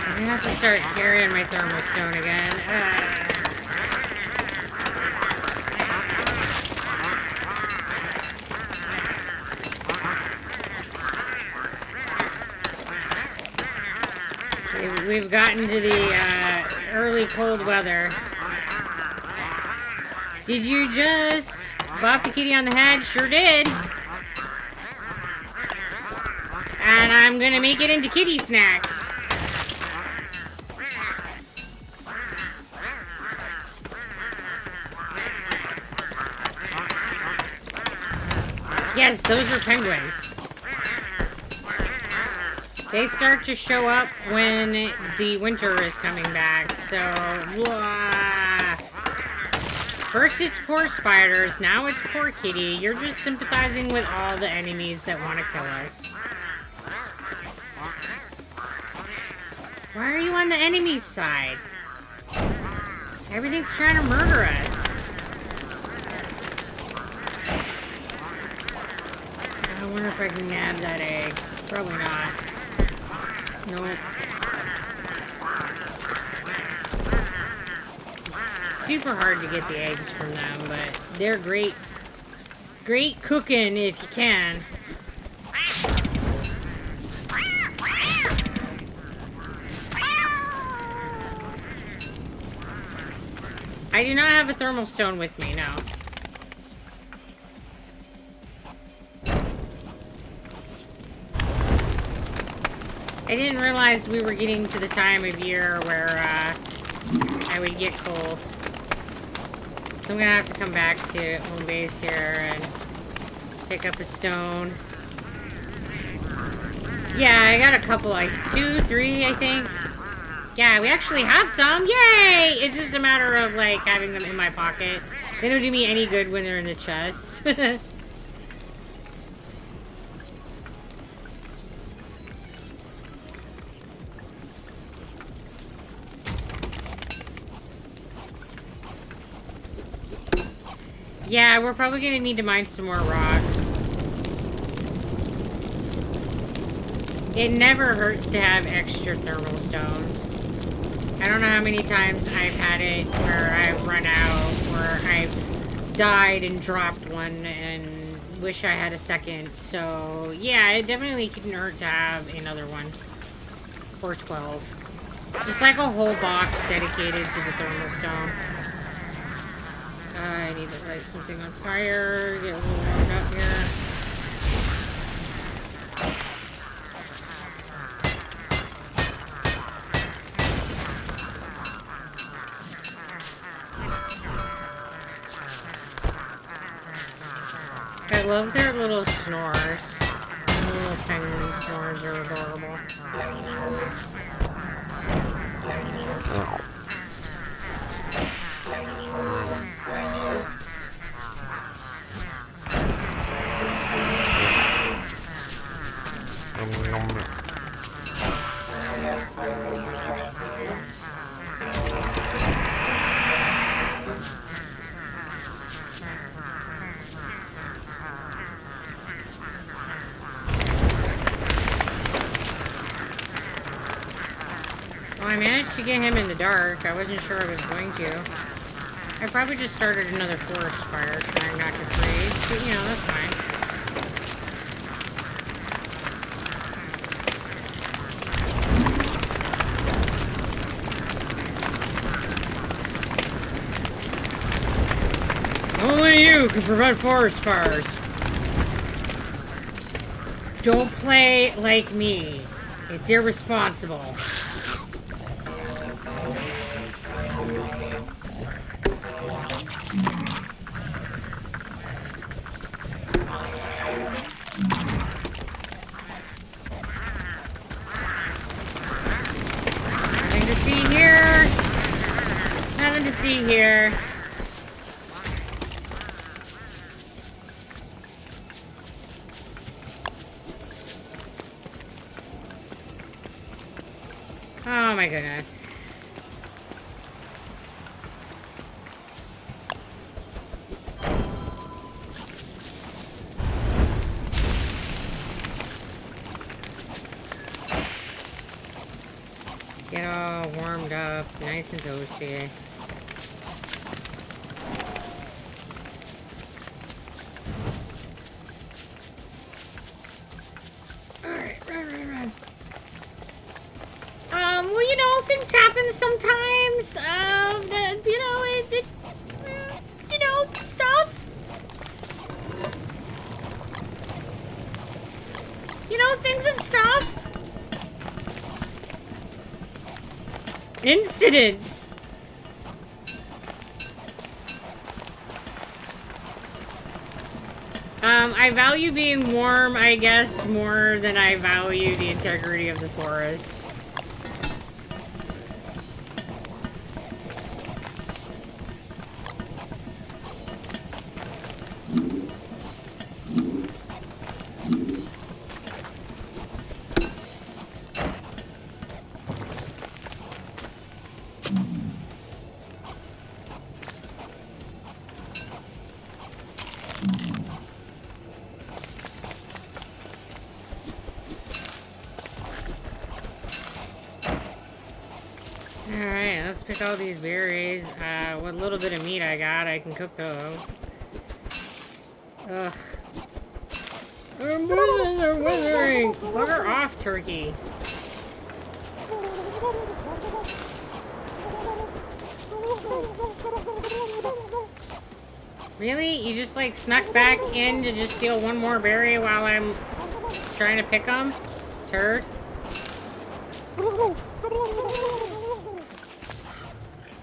I'm gonna have to start carrying my thermal stone again. We've gotten to the early cold weather. Did you just bop the kitty on the head? Sure did. And I'm gonna make it into kitty snacks. Yes, those are penguins. They start to show up when the winter is coming back, so... First it's poor spiders, now it's poor kitty. You're just sympathizing with all the enemies that want to kill us. Why are you on the enemy's side? Everything's trying to murder us. I wonder if I can nab that egg. Probably not. Nope. Super hard to get the eggs from them, but they're great cooking if you can. I do not have a thermal stone with me, no. I didn't realize we were getting to the time of year where I would get cold. So I'm gonna have to come back to home base here and pick up a stone. Yeah, I got a couple, like 2, 3, I think. Yeah, we actually have some. Yay! It's just a matter of, like, having them in my pocket. They don't do me any good when they're in the chest. Yeah, we're probably gonna need to mine some more rocks. It never hurts to have extra thermal stones. I don't know how many times I've had it where I've run out, or I've died and dropped one and wish I had a second. So, yeah, it definitely couldn't hurt to have another one. Or 12. Just like a whole box dedicated to the thermal stone. I need to light something on fire, get a little warmed up here. I love their little snores. The little penguin snores are adorable. Well, I managed to get him in the dark. I wasn't sure I was going to. I probably just started another forest fire trying not to freeze, but you know, that's fine. Only you can prevent forest fires. Don't play like me. It's irresponsible. Nothing to see here. Nothing to see here. Oh my goodness. Get all warmed up, nice and toasty. Alright, run. Well, you know, things happen sometimes. That, you know, you know, stuff. You know, things and stuff. Incidents. I value being warm, I guess, more than I value the integrity of the forest. Alright, let's pick all these berries. What little bit of meat I got, I can cook those. Ugh. Our bosoms are withering! Bugger off, turkey. Really? You just, like, snuck back in to just steal one more berry while I'm trying to pick them? Turd?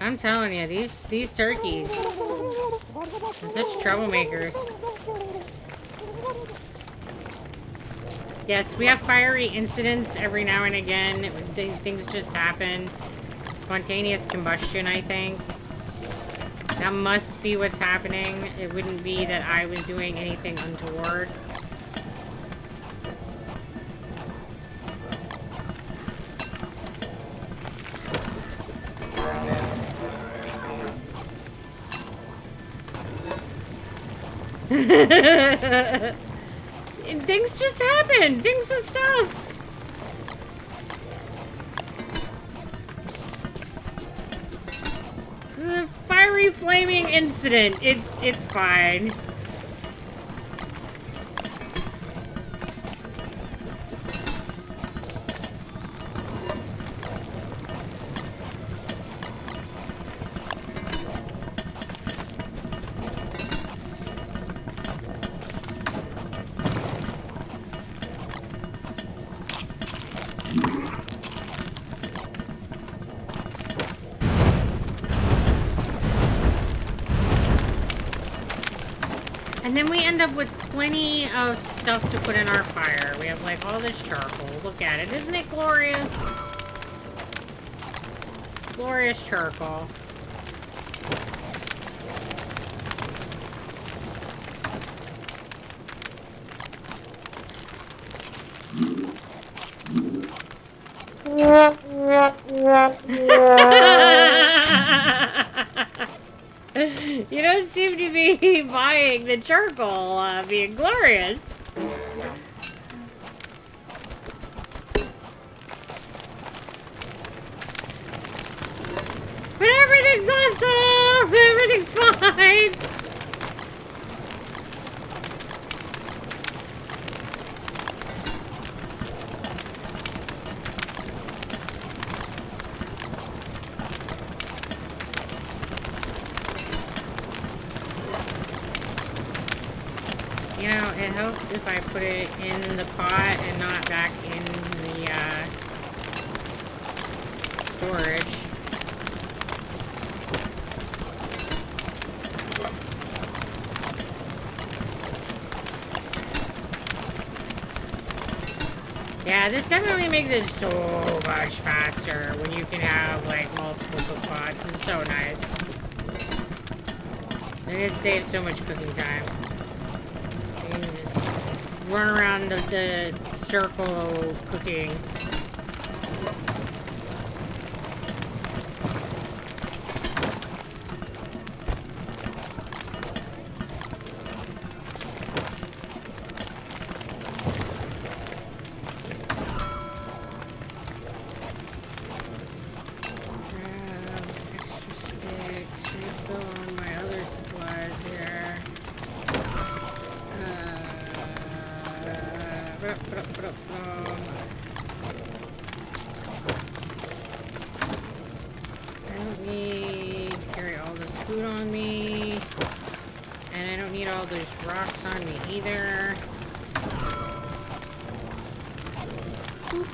I'm telling you, these turkeys are such troublemakers. Yes, we have fiery incidents every now and again. Things just happen. Spontaneous combustion, I think. That must be what's happening. It wouldn't be that I was doing anything untoward. Things just happen. Things and stuff. The fiery flaming incident. It's fine. And then we end up with plenty of stuff to put in our fire. We have like all this charcoal. Look at it. Isn't it glorious? Glorious charcoal. You don't seem to be buying the charcoal being glorious. But everything's awesome! Everything's fine! You know, it helps if I put it in the pot and not back in the storage. Yeah, this definitely makes it so much faster when you can have like multiple cook pots. It's so nice. And it saves so much cooking time. You can just run around the circle cooking. I don't need to carry all this food on me. And I don't need all those rocks on me either. Boop.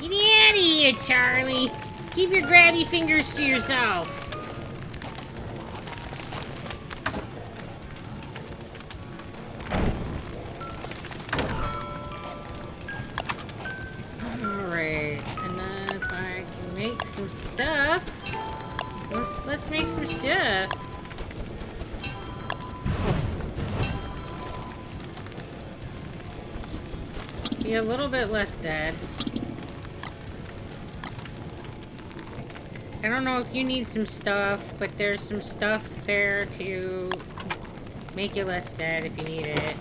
Get out of here, Charlie. Keep your grabby fingers to yourself. Some stuff. Let's make some stuff. Be a little bit less dead. I don't know if you need some stuff, but there's some stuff there to make you less dead if you need it.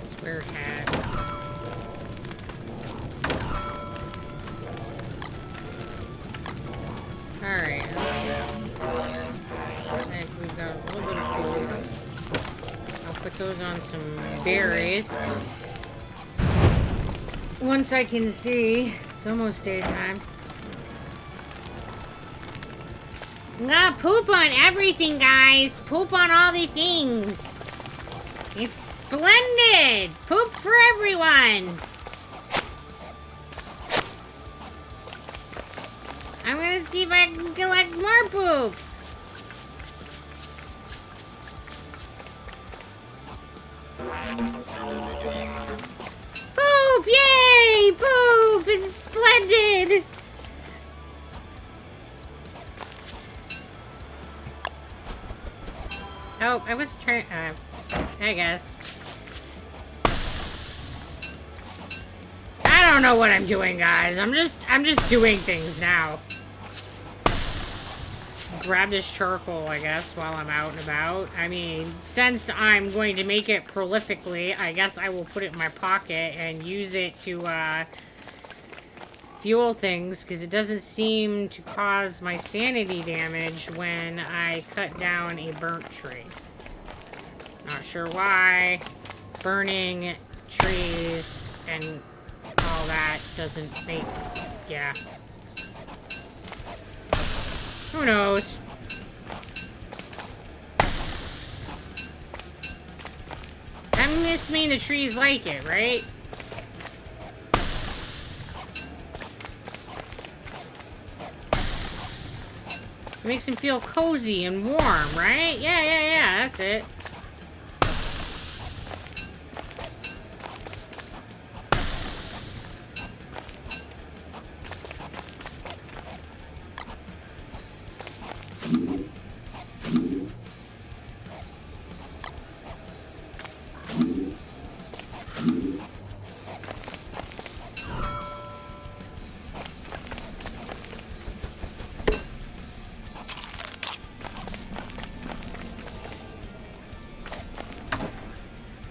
Square hat. Alright. We've got a little bit of food. I'll put those on some berries. Once I can see. It's almost daytime. I'm gonna poop on everything, guys. Poop on all the things. It's splendid! Poop for everyone! I'm gonna see if I can collect more poop. Poop! Yay! Poop! It's splendid! Oh, I was trying... I guess. I don't know what I'm doing, guys. I'm just doing things now. Grab this charcoal, I guess, while I'm out and about. I mean, since I'm going to make it prolifically, I guess I will put it in my pocket and use it to, fuel things, because it doesn't seem to cause my sanity damage when I cut down a burnt tree. Not sure why. Burning trees and all that doesn't make... Yeah. Who knows? That must mean the trees like it, right? It makes them feel cozy and warm, right? Yeah, that's it.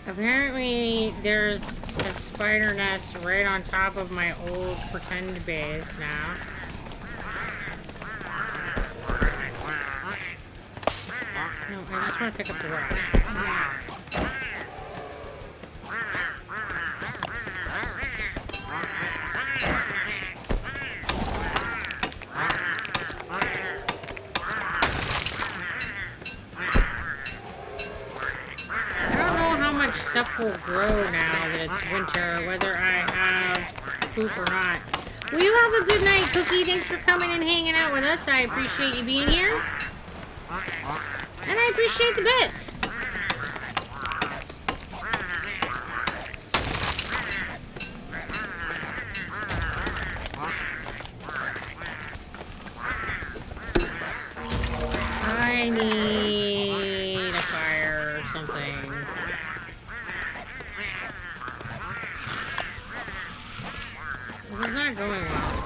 Apparently, there's a spider nest right on top of my old pretend base now. No, I just want to pick up the rock. Stuff will grow now that it's winter, whether I have poop or not. Well, you have a good night, Cookie. Thanks for coming and hanging out with us. I appreciate you being here. And I appreciate the bits. This is not going well.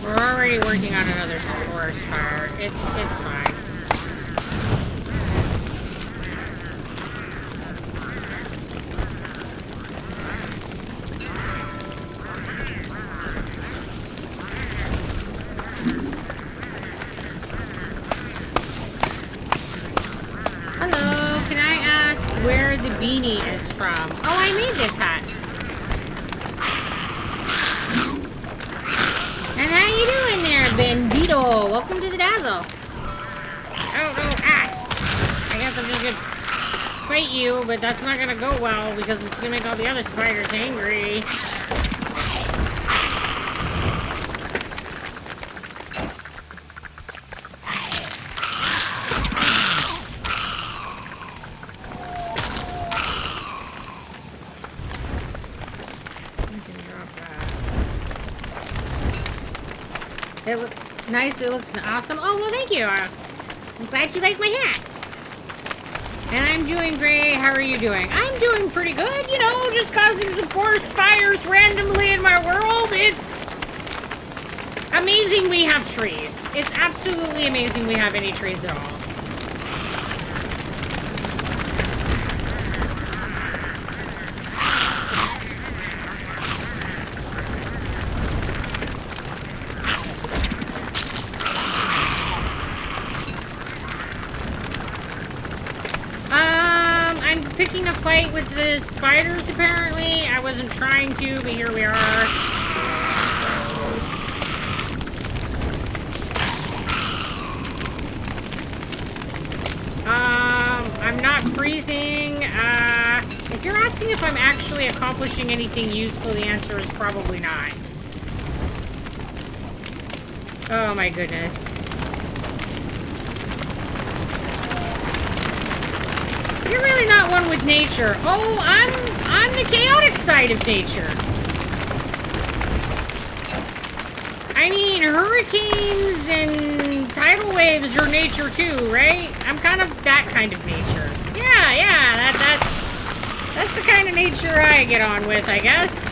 We're already working on another forest fire. It's fine. Hello, can I ask where the beanie is from? Oh, I made this hat. And how you doing there, Bandito? Welcome to the Dazzle. I guess I'm just gonna fight you, but that's not gonna go well because it's gonna make all the other spiders angry. It looks nice. It looks awesome. Oh, well, thank you. I'm glad you like my hat. And I'm doing great. How are you doing? I'm doing pretty good. You know, just causing some forest fires randomly in my world. It's amazing we have trees. It's absolutely amazing we have any trees at all. Picking a fight with the spiders, apparently. I wasn't trying to, but here we are. I'm not freezing. If you're asking if I'm actually accomplishing anything useful, the answer is probably not. Oh my goodness. You're really not one with nature. Oh, I'm the chaotic side of nature. I mean, hurricanes and tidal waves are nature too, right? I'm kind of that kind of nature. Yeah, that's the kind of nature I get on with, I guess.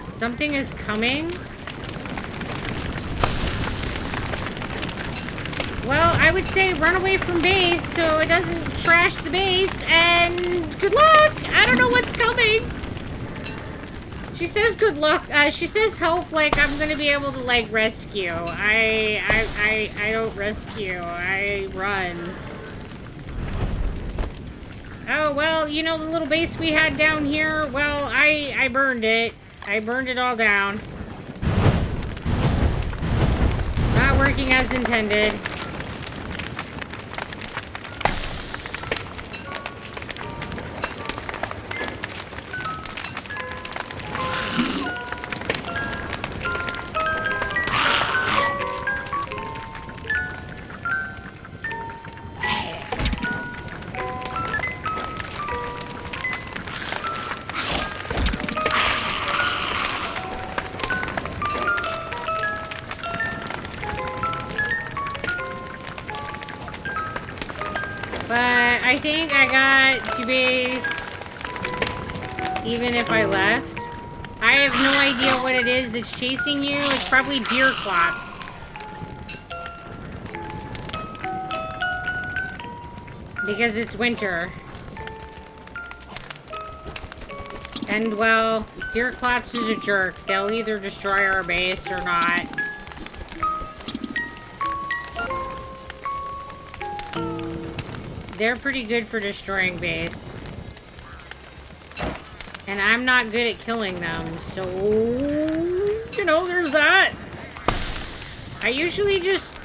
Something is coming. Well, I would say run away from base so it doesn't trash the base, and good luck! I don't know what's coming. She says good luck. She says help like I'm gonna be able to like rescue. I don't rescue. I run. Oh, well, you know the little base we had down here? Well, I burned it. I burned it all down. Not working as intended. But I think I got to base even if I left. I have no idea what it is that's chasing you. It's probably deer clops. Because it's winter. And, well, deer clops is a jerk. They'll either destroy our base or not. they're pretty good for destroying base. And I'm not good at killing them, so, you know, there's that. I usually just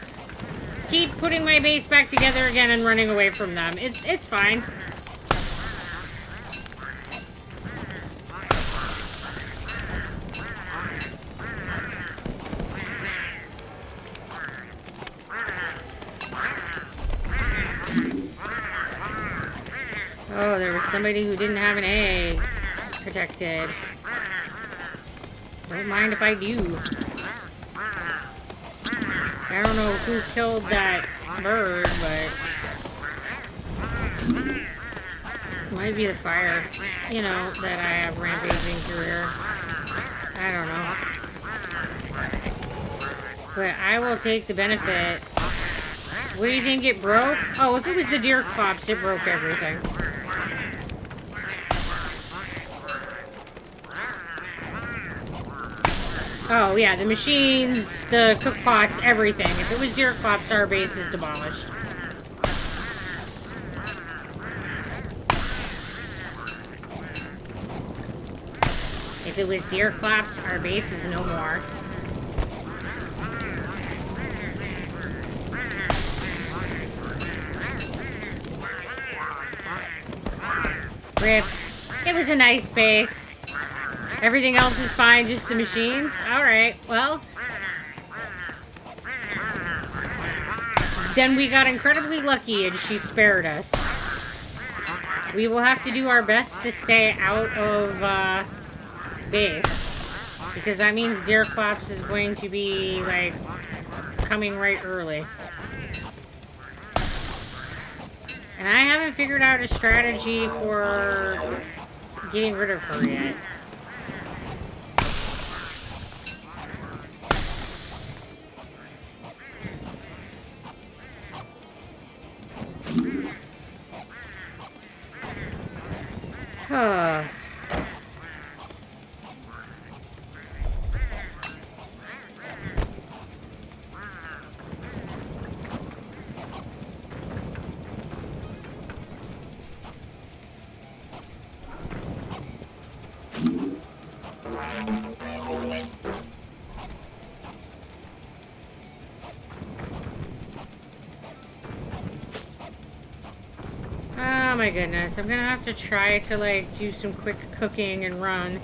keep putting my base back together again and running away from them. It's fine. Oh, there was somebody who didn't have an egg protected. Don't mind if I do. I don't know who killed that bird, but might be the fire, you know, that I have rampaging through here. I don't know. But I will take the benefit. What do you think it broke? Oh, if it was the deer clops, it broke everything. Oh, yeah, the machines, the cook pots, everything. If it was deer clops, our base is demolished. If it was deer clops, our base is no more. RIP. It was a nice base. Everything else is fine, just the machines? Alright, well. Then we got incredibly lucky and she spared us. We will have to do our best to stay out of base. Because that means deer clops is going to be, like, coming right early. And I haven't figured out a strategy for getting rid of her yet. Huh. Oh my goodness, I'm gonna have to try to like do some quick cooking and run.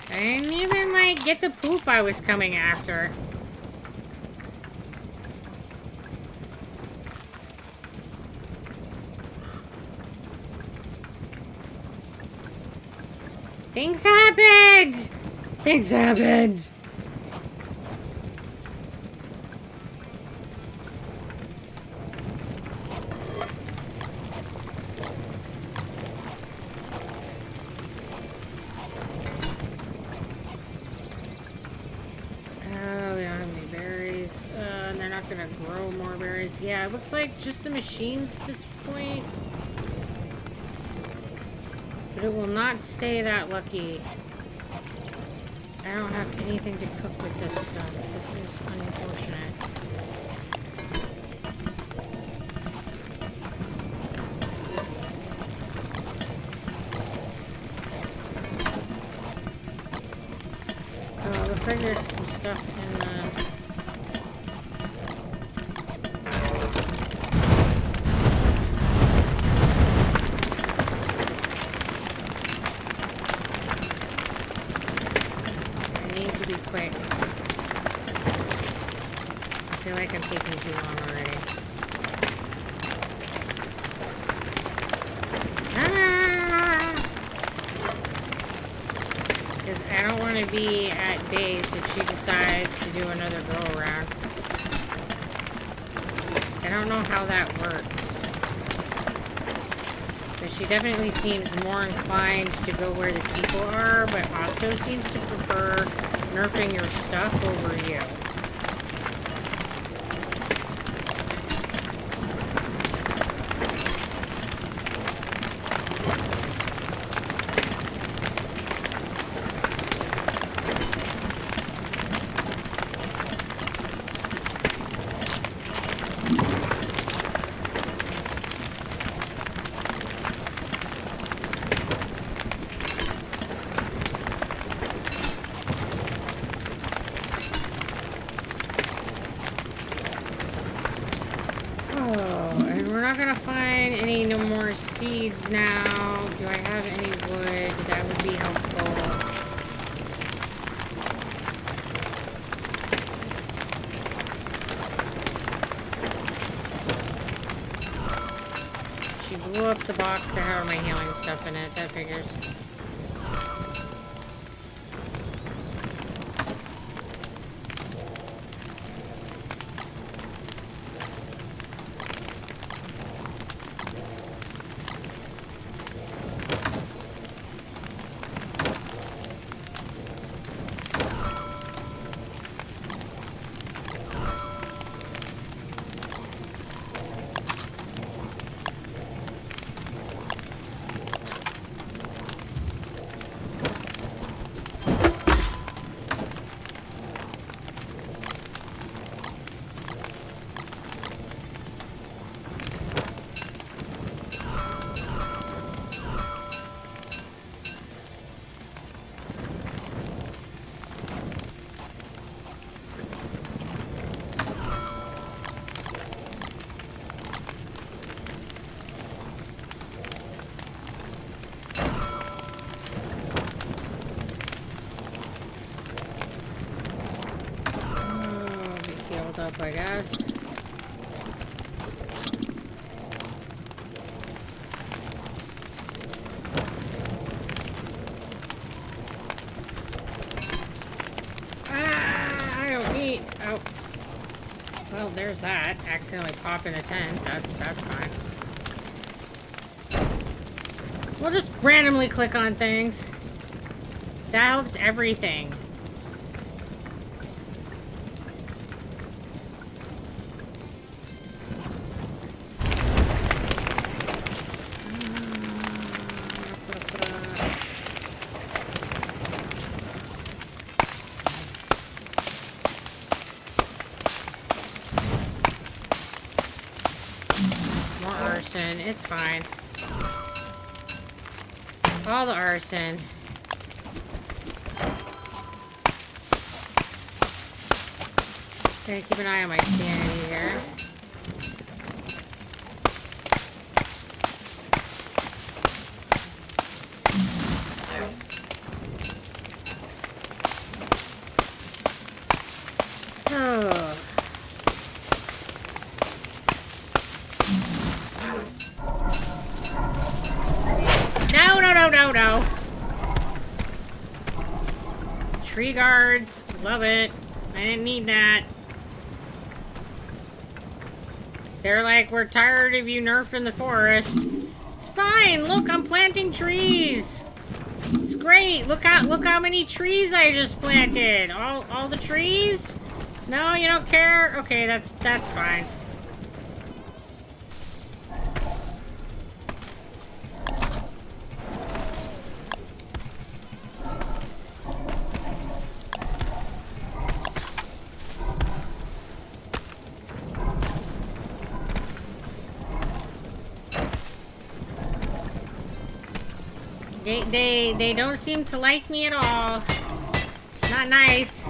I didn't even like get the poop I was coming after. Things happened! Things happened! Yeah, it looks like just the machines at this point. But it will not stay that lucky. I don't have anything to cook with this stuff. This is unfortunate. Oh, it looks like there's some stuff in the... I'm taking too long already. Because I don't want to be at base if she decides to do another go around. I don't know how that works. But she definitely seems more inclined to go where the people are, but also seems to prefer nerfing your stuff over you. not gonna find any no more seeds now. Do I have any wood? That would be helpful. She blew up the box that had my healing stuff in it. That figures. Up, I guess. I don't need. Oh, well, there's that. Accidentally pop in a tent. That's fine. We'll just randomly click on things. That helps everything. It's fine. All the arson. Gotta keep an eye on my sanity here. Oh. No. Tree guards. Love it. I didn't need that. They're like, we're tired of you nerfing the forest. It's fine. Look, I'm planting trees. It's great. Look how many trees I just planted. All the trees? No, you don't care? Okay, that's fine. They don't seem to like me at all. It's not nice.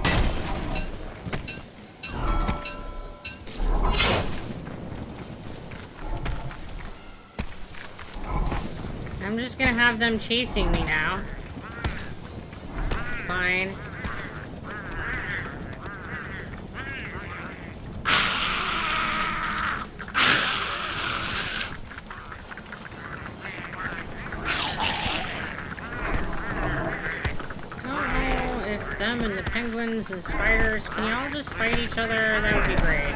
I'm just gonna have them chasing me now. It's fine. And the penguins and spiders, can y'all just fight each other? That would be great.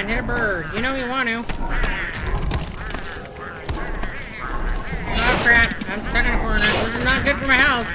Hit a bird. You know you want to. Oh crap. I'm stuck in a corner. This is not good for my health.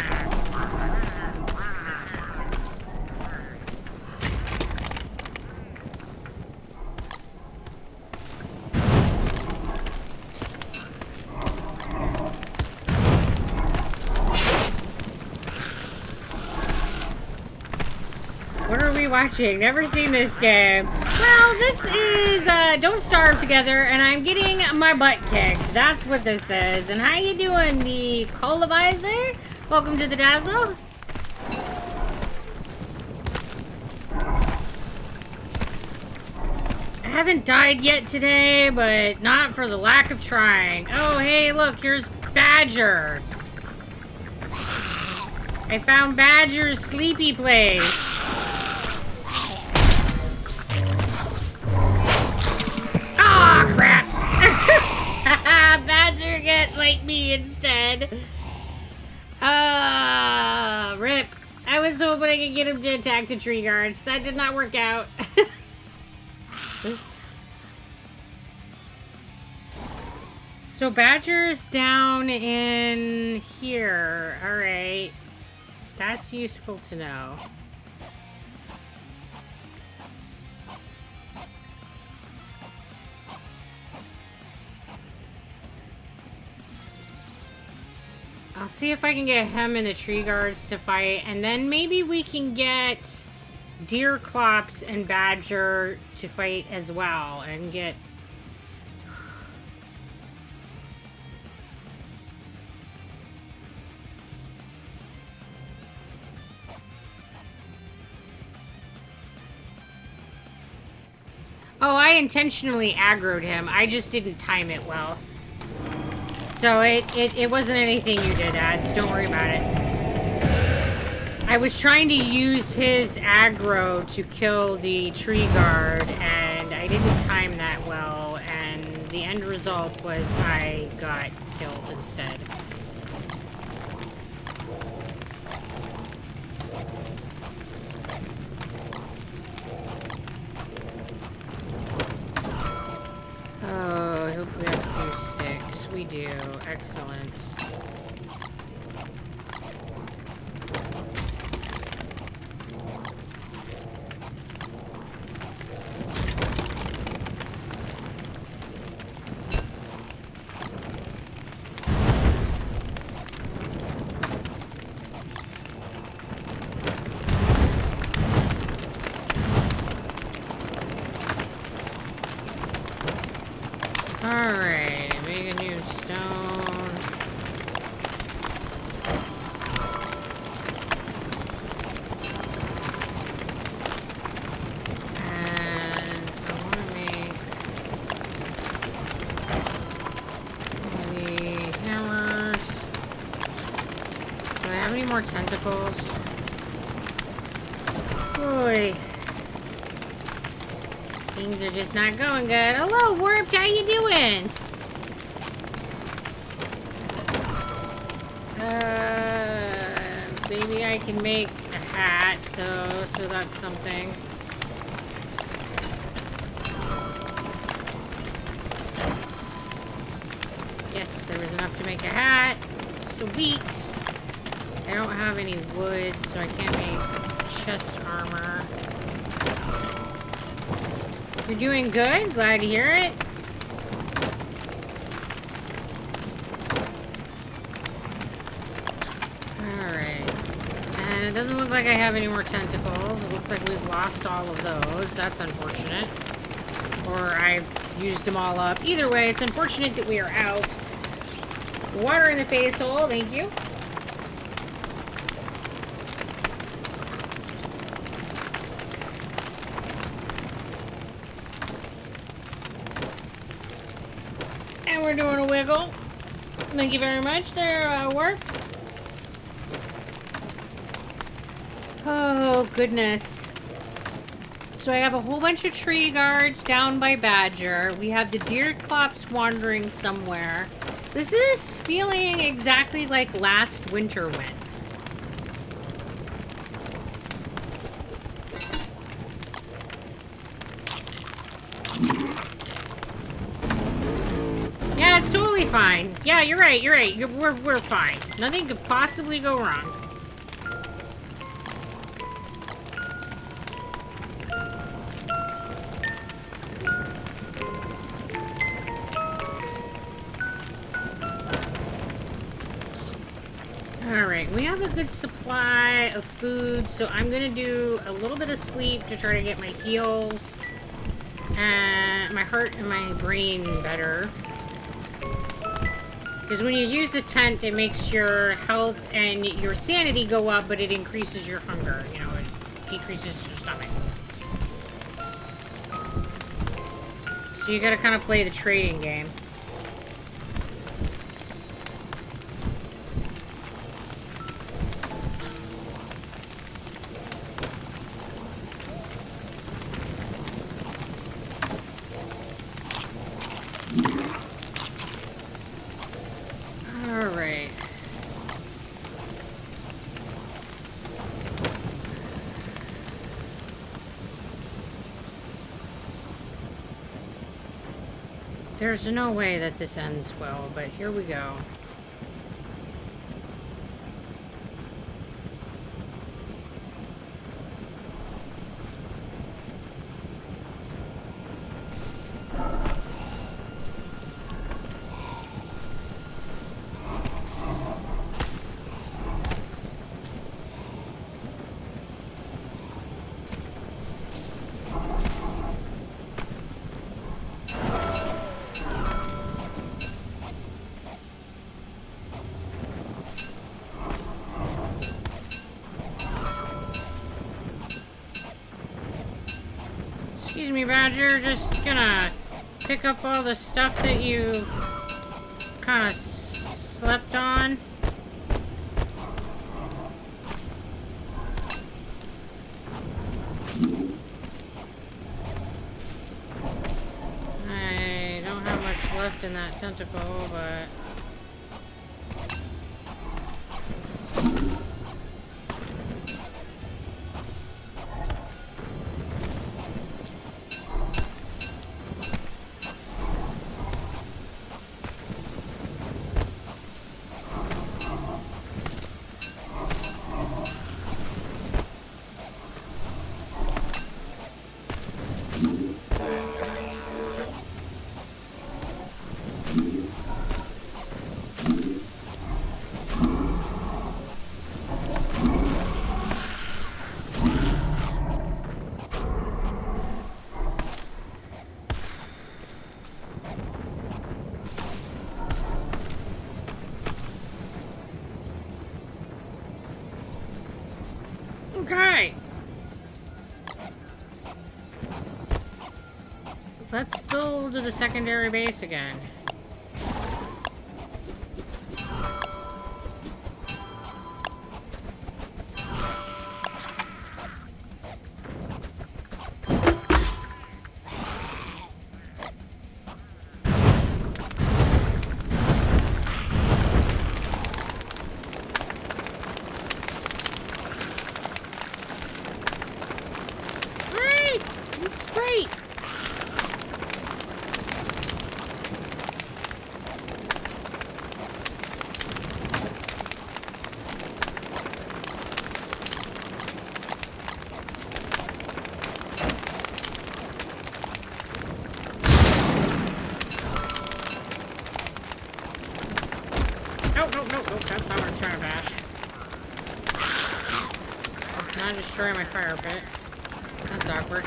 What are we watching? Never seen this game. Well, this is Don't Starve Together, and I'm getting my butt kicked. That's what this is. And how you doing, the Colavisor? Welcome to the Dazzle. I haven't died yet today, but not for the lack of trying. Oh, hey, look, here's Badger. I found Badger's sleepy place. Oh, crap. Badger gets like me instead. Rip. I was hoping I could get him to attack the tree guards. That did not work out. So Badger's down in here. Alright. That's useful to know. I'll see if I can get him and the tree guards to fight, and then maybe we can get Deerclops and Badger to fight as well, and get... Oh, I intentionally aggroed him. I just didn't time it well. So it wasn't anything you did, Ads. Don't worry about it. I was trying to use his aggro to kill the tree guard, and I didn't time that well, and the end result was I got killed instead. Oh, I hope we have a few sticks. We do. Excellent. Alright, make a new stone. And I want to make the hammers. Do I have any more tentacles? Boy. Things are just not going good. Hello, Warped. How you doing? Maybe I can make a hat, though, so that's something. Yes, there was enough to make a hat. Sweet. I don't have any wood, so I can't make chest armor. You're doing good. Glad to hear it. Alright. And it doesn't look like I have any more tentacles. It looks like we've lost all of those. That's unfortunate. Or I've used them all up. Either way, it's unfortunate that we are out. Water in the face hole. Thank you. We're doing a wiggle. Thank you very much there, Work. Oh, goodness. So I have a whole bunch of tree guards down by Badger. We have the Deerclops wandering somewhere. This is feeling exactly like last winter went. Yeah, it's totally fine. Yeah, you're right. You're right. We're fine. Nothing could possibly go wrong. All right. Alright, we have a good supply of food, so I'm gonna do a little bit of sleep to try to get my heals and my heart and my brain better. Because when you use a tent, it makes your health and your sanity go up, but it increases your hunger. You know, it decreases your stomach. So you gotta kind of play the trading game. Alright. There's no way that this ends well, but here we go. Excuse me, Badger, just gonna pick up all the stuff that you kind of slept on. I don't have much left in that tentacle, but... Okay. Let's build the secondary base again. This is great. No, that's not what I'm trying to bash. Let's not destroy my fire pit. That's awkward.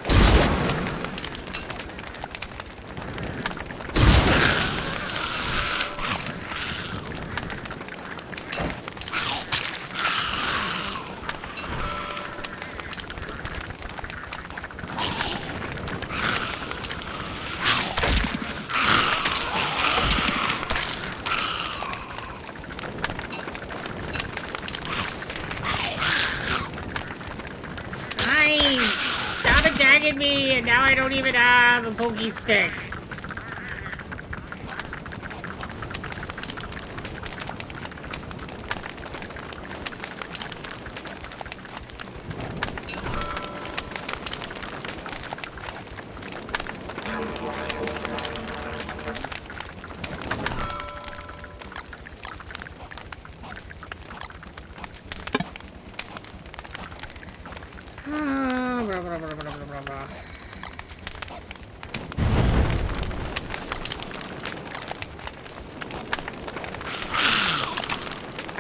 Me, and now I don't even have a pokey stick.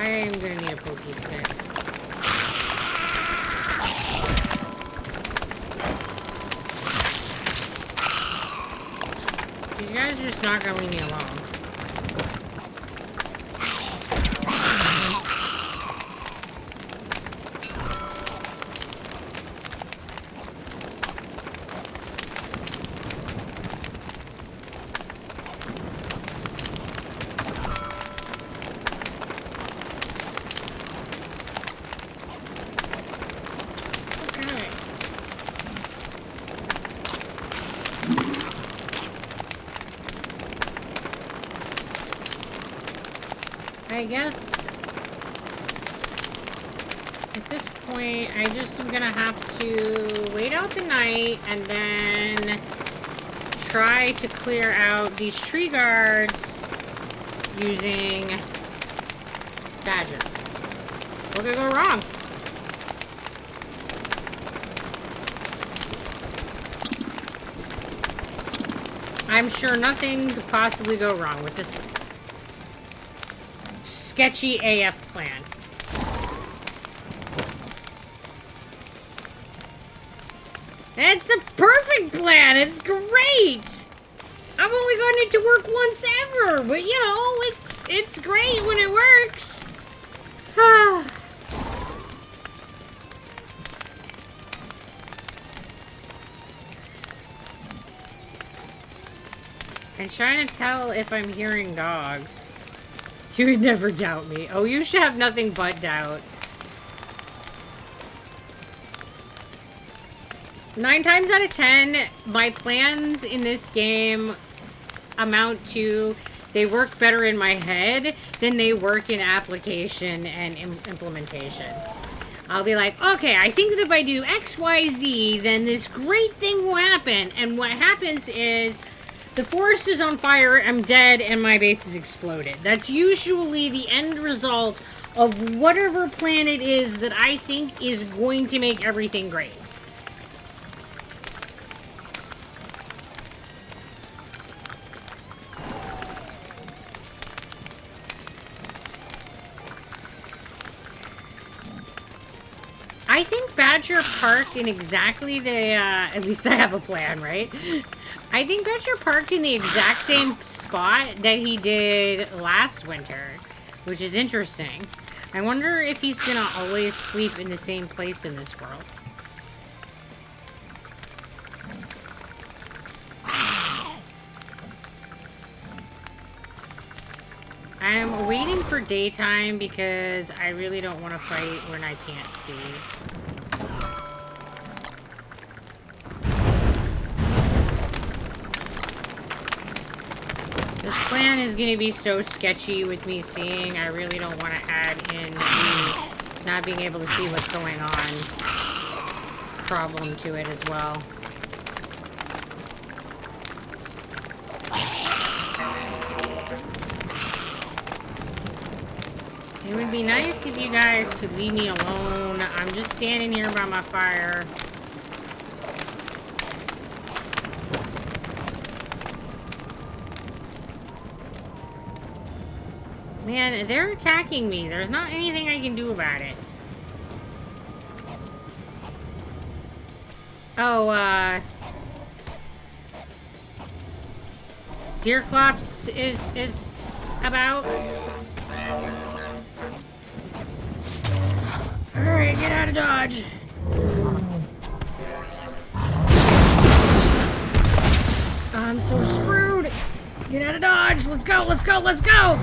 I I'm gonna need a pokey stick. You guys are just not gonna leave me alone. I guess at this point, I just am gonna have to wait out the night and then try to clear out these tree guards using Badger. What could go wrong? I'm sure nothing could possibly go wrong with this sketchy AF plan. It's a perfect plan. It's great. I've only gotten it to work once ever, but you know, it's great when it works. I'm trying to tell if I'm hearing dogs. You would never doubt me. Oh, you should have nothing but doubt. 9 times out of 10, my plans in this game amount to they work better in my head than they work in application and implementation. I'll be like, okay, I think that if I do X, Y, Z, then this great thing will happen. And what happens is the forest is on fire, I'm dead, and my base is exploded. That's usually the end result of whatever plan it is that I think is going to make everything great. I think Badger parked in exactly the, at least I have a plan, right? I think Badger parked in the exact same spot that he did last winter, which is interesting. I wonder if he's gonna always sleep in the same place in this world. I'm waiting for daytime because I really don't want to fight when I can't see. This plan is going to be so sketchy with me seeing. I really don't want to add in the not being able to see what's going on problem to it as well. It would be nice if you guys could leave me alone. I'm just standing here by my fire. Man, they're attacking me. There's not anything I can do about it. Oh, Deerclops is about. Alright, get out of Dodge. I'm so screwed. Get out of Dodge. Let's go, let's go, let's go.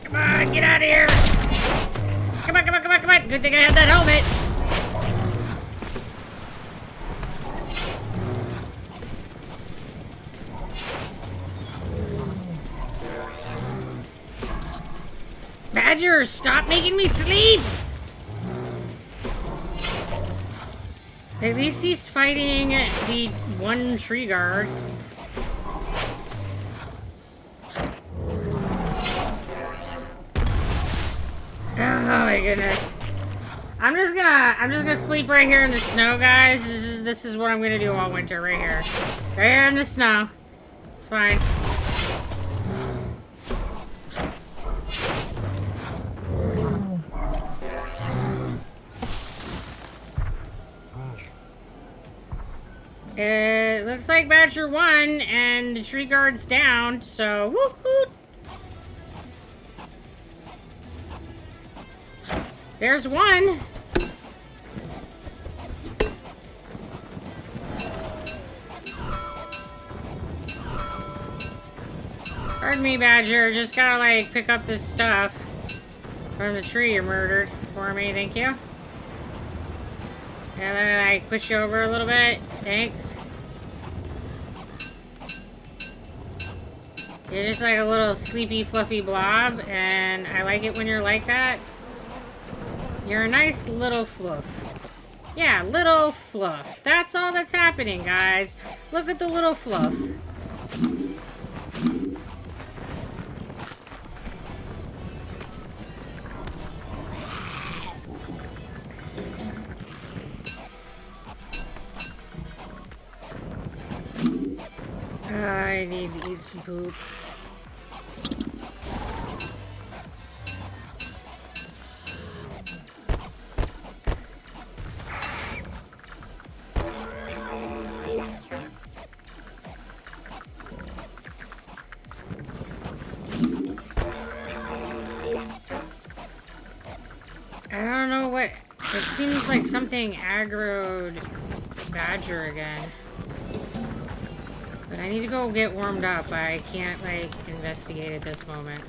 Come on, get out of here. Come on, come on, come on, come on. Good thing I had that helmet. Badger, stop making me sleep! At least he's fighting the one tree guard. Oh my goodness. I'm just gonna sleep right here in the snow, guys. This is what I'm gonna do all winter, right here. Right here in the snow. It's fine. It looks like Badger won, and the tree guard's down, so woo-hoo! There's one! Pardon me, Badger. Just gotta, like, pick up this stuff from the tree you murdered for me, thank you. And then, like, push you over a little bit. Thanks. You're just like a little sleepy, fluffy blob, and I like it when you're like that. You're a nice little fluff. Yeah, little fluff. That's all that's happening, guys. Look at the little fluff. I need to eat some poop. I don't know what... It seems like something aggroed Badger again. But I need to go get warmed up. I can't, like, investigate at this moment.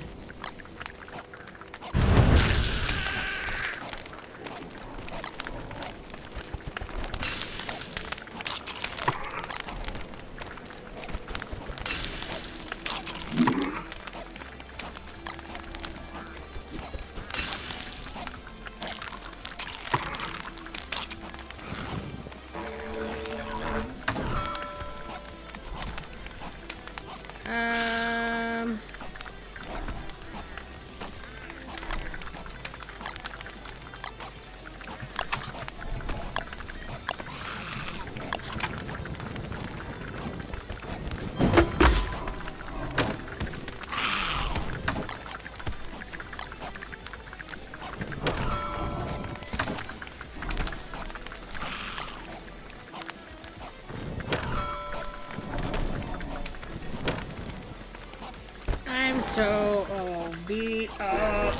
So, beat up.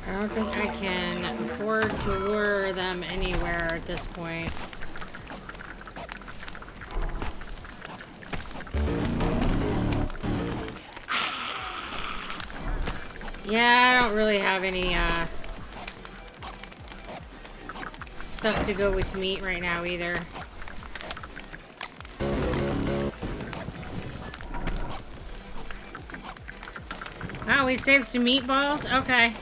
I don't think I can afford to lure them anywhere at this point. Yeah, I don't really have any, stuff to go with meat right now either. Oh, we saved some meatballs? Okay.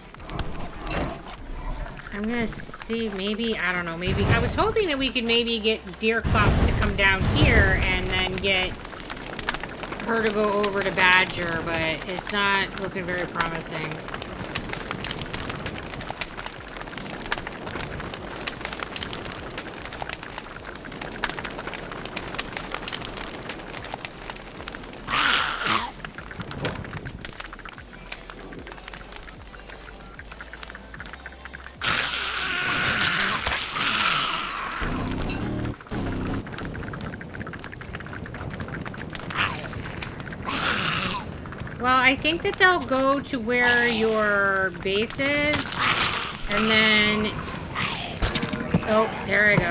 I'm gonna see, maybe, I don't know, maybe, I was hoping that we could maybe get Deer Clops to come down here and then get her to go over to Badger, but it's not looking very promising. Well, I think that they'll go to where your base is, and then... Oh, there I go.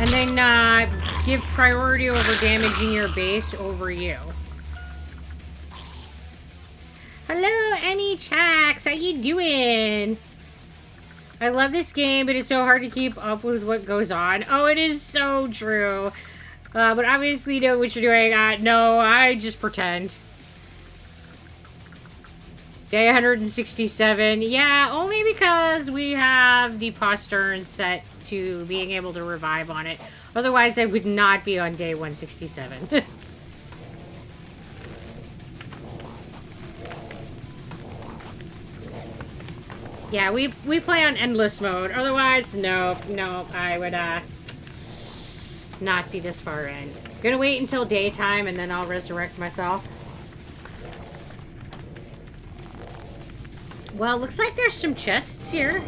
And then, give priority over damaging your base over you. Hello, Annie Chax! How you doing? I love this game, but it's so hard to keep up with what goes on. Oh, it is so true. But obviously you know what you're doing. No, I just pretend. Day 167. Yeah, only because we have the postern set to being able to revive on it. Otherwise, I would not be on day 167. Yeah, we play on endless mode. Otherwise, no, I would not be this far in. Gonna wait until daytime and then I'll resurrect myself. Well, looks like there's some chests here.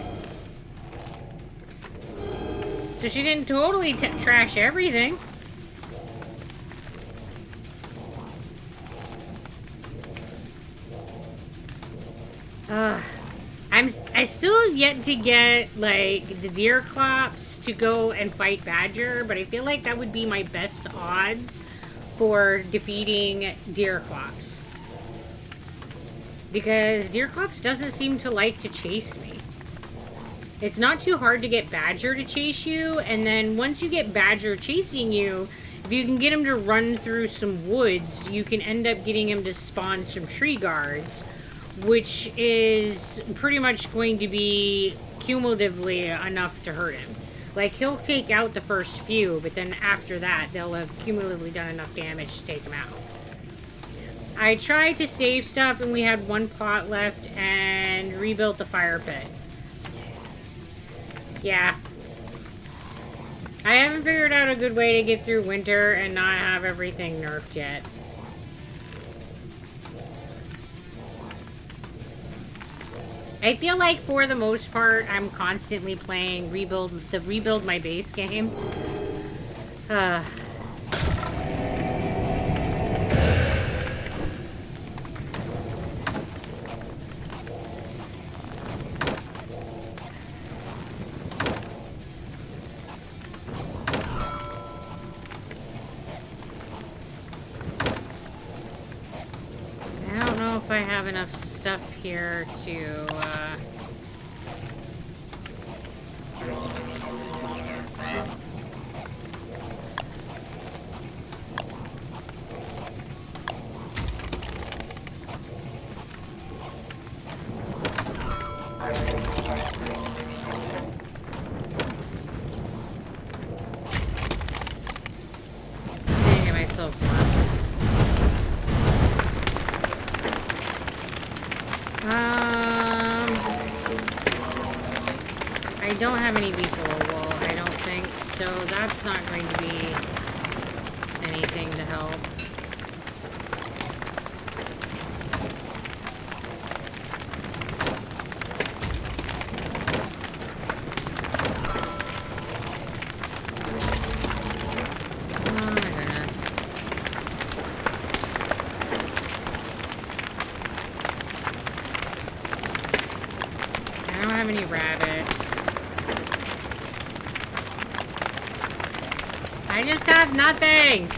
So she didn't totally trash everything. I still have yet to get, like, the Deerclops to go and fight Badger, but I feel like that would be my best odds for defeating Deerclops. Because Deerclops doesn't seem to like to chase me. It's not too hard to get Badger to chase you, and then once you get Badger chasing you, if you can get him to run through some woods, you can end up getting him to spawn some tree guards, which is pretty much going to be cumulatively enough to hurt him. Like, he'll take out the first few, but then after that, they'll have cumulatively done enough damage to take him out. I tried to save stuff, and we had one pot left, and rebuilt the fire pit. Yeah. I haven't figured out a good way to get through winter and not have everything nerfed yet. I feel like for the most part, I'm constantly playing rebuild my base game. I don't know if I have enough stuff here to, get myself one. I don't have any beefalo wool, I don't think, so that's not going to be anything to help. Oh my goodness. I don't have any rabbits. I just have nothing!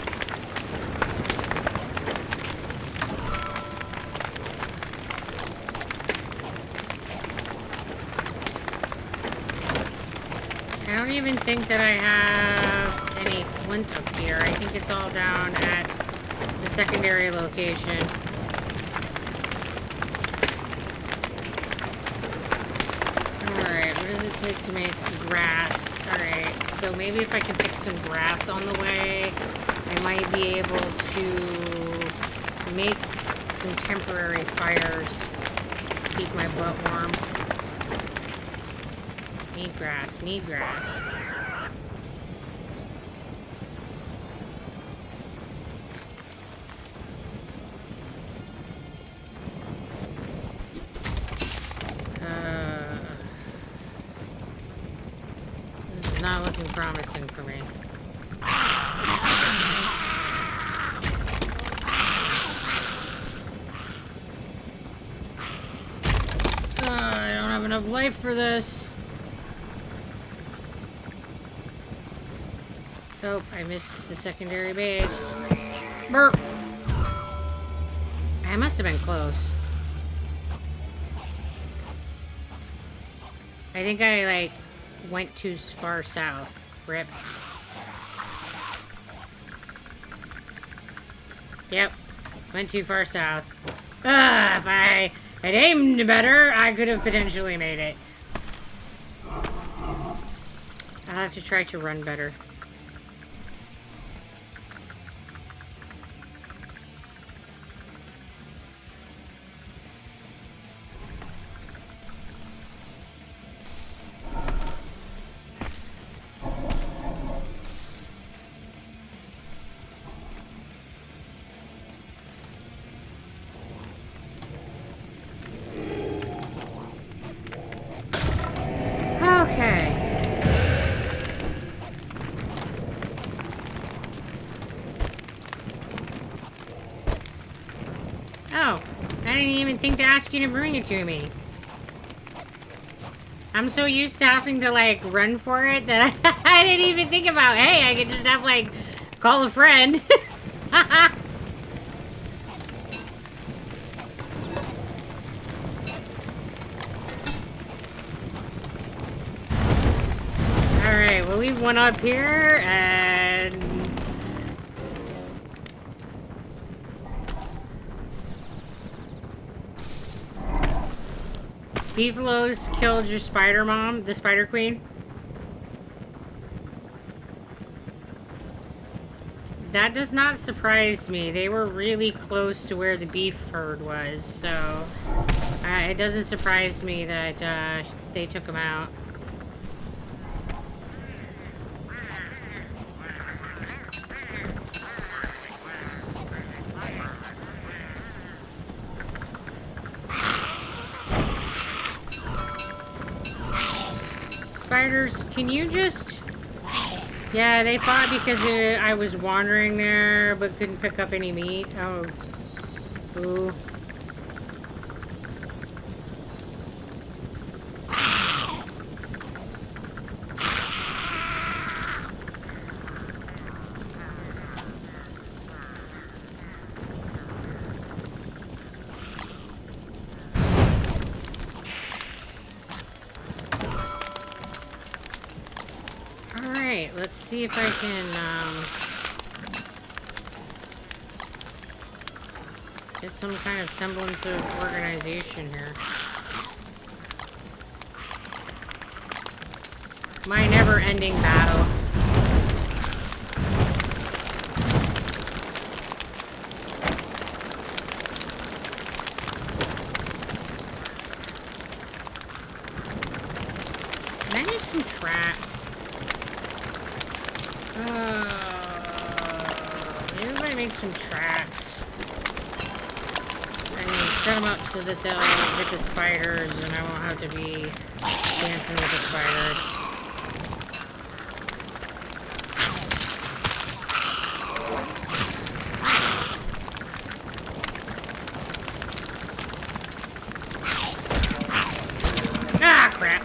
I don't even think that I have any flint up here. I think it's all down at the secondary location. Alright, what does it take to make grass? Alright, so maybe if I can pick some grass on the way, I might be able to make some temporary fires. Keep my butt warm. Need grass, need grass. This is not looking promising for me. I don't have enough life for this. Oh, I missed the secondary base. Burp! I must have been close. I think I, like, went too far south. Rip. Yep. Went too far south. If I had aimed better, I could have potentially made it. I'll have to try to run better. even think to ask you to bring it to me. I'm so used to having to, like, run for it that I didn't even think about, hey, I could just have, like, call a friend. Alright, we'll leave one up here, and... Beefalo's killed your spider mom, the spider queen. That does not surprise me. They were really close to where the beef herd was, so... it doesn't surprise me that they took him out. Spiders, can you just... Yeah, they fought because I was wandering there, but couldn't pick up any meat. Oh. Ooh. Let's see if I can, get some kind of semblance of organization here. My never-ending battle. Can I make some traps? Everybody make some traps. And set them up so that they'll hit the spiders and I won't have to be dancing with the spiders. Ah, crap.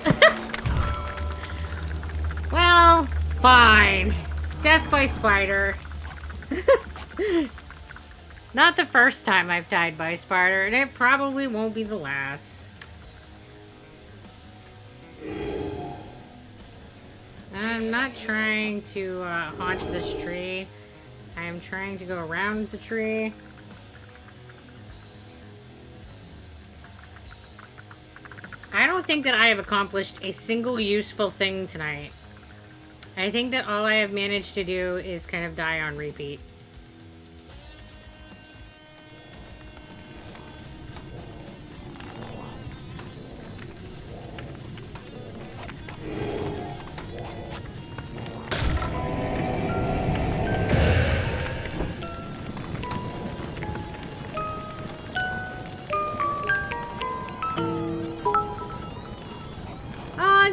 Well, fine. Death by spider. Not the first time I've died by a spider, and it probably won't be the last. I'm not trying to haunt this tree. I'm trying to go around the tree. I don't think that I have accomplished a single useful thing tonight. I think that all I have managed to do is kind of die on repeat.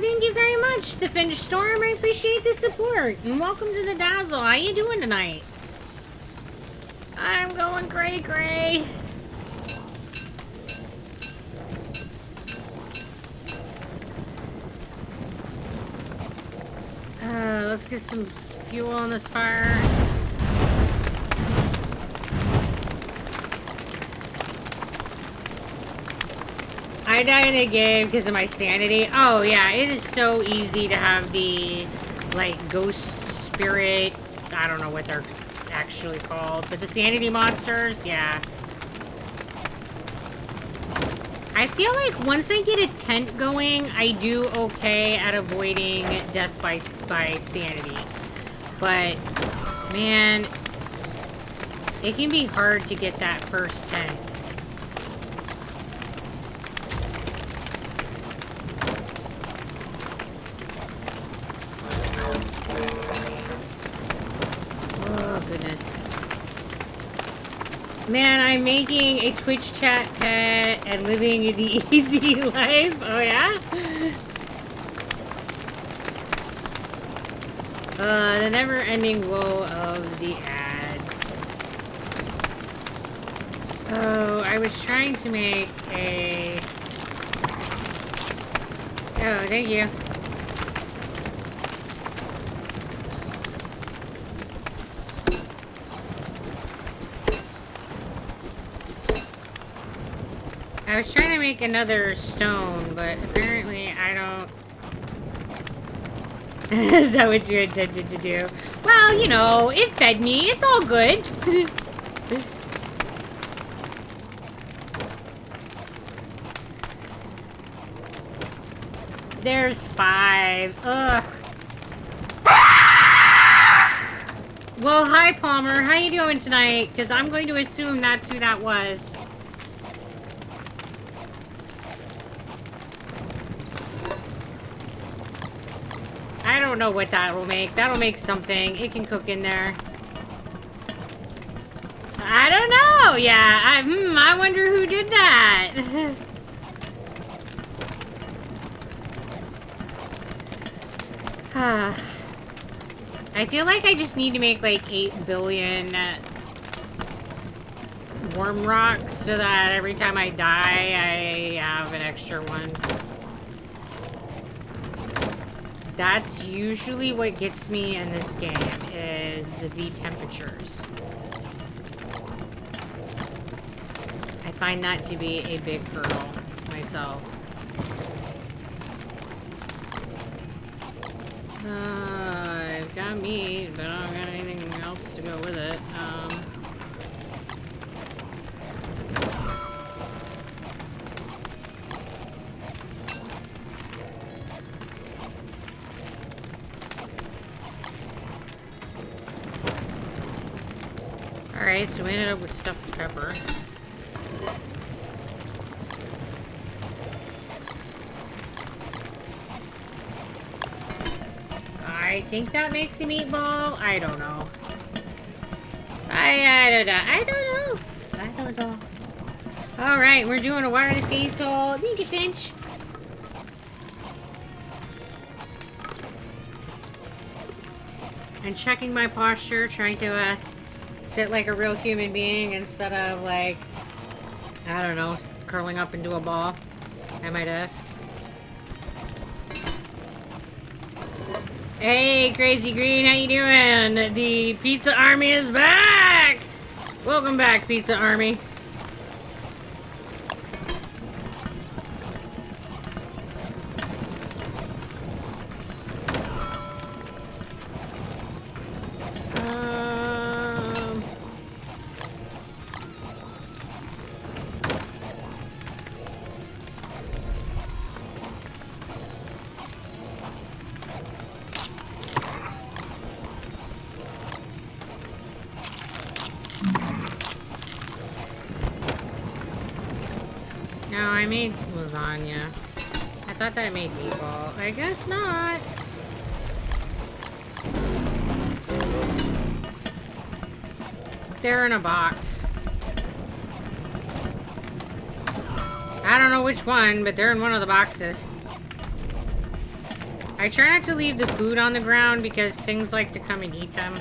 Thank you very much, The Finished Storm. I appreciate the support. And welcome to the Dazzle. How you doing tonight? I'm going cray-cray. Let's get some fuel on this fire. I died in a game because of my sanity. Oh, yeah, it is so easy to have the, like, ghost spirit. I don't know what they're actually called, but the sanity monsters, yeah. I feel like once I get a tent going, I do okay at avoiding death by sanity. But, man, it can be hard to get that first tent. Man, I'm making a Twitch chat pet and living the easy life. Oh, yeah? The never-ending woe of the ads. Oh, I was trying to make a... Oh, thank you. I was trying to make another stone, but apparently I don't... Is that what you intended to do? Well, you know, it fed me. It's all good. There's 5. Ugh. Well, hi, Palmer. How you doing tonight? Because I'm going to assume that's who that was. I don't know what that'll make. That'll make something. It can cook in there. I don't know. Yeah. I wonder who did that. I feel like I just need to make like 8 billion worm rocks so that every time I die, I have an extra one. That's usually what gets me in this game, is the temperatures. I find that to be a big hurdle myself. I've got meat, but I don't got anything else to go with it. Alright, so we ended up with stuffed pepper. I think that makes a meatball. I don't know. I don't know. Alright, we're doing a water face hole. Thank you, Finch. And checking my posture, trying to sit like a real human being instead of like, I don't know, curling up into a ball at my desk. Hey, Crazy Green, how you doing? The Pizza Army is back! Welcome back, Pizza Army. No, I made lasagna. I thought that made meatball. I guess not. They're in a box. I don't know which one, but they're in one of the boxes. I try not to leave the food on the ground because things like to come and eat them.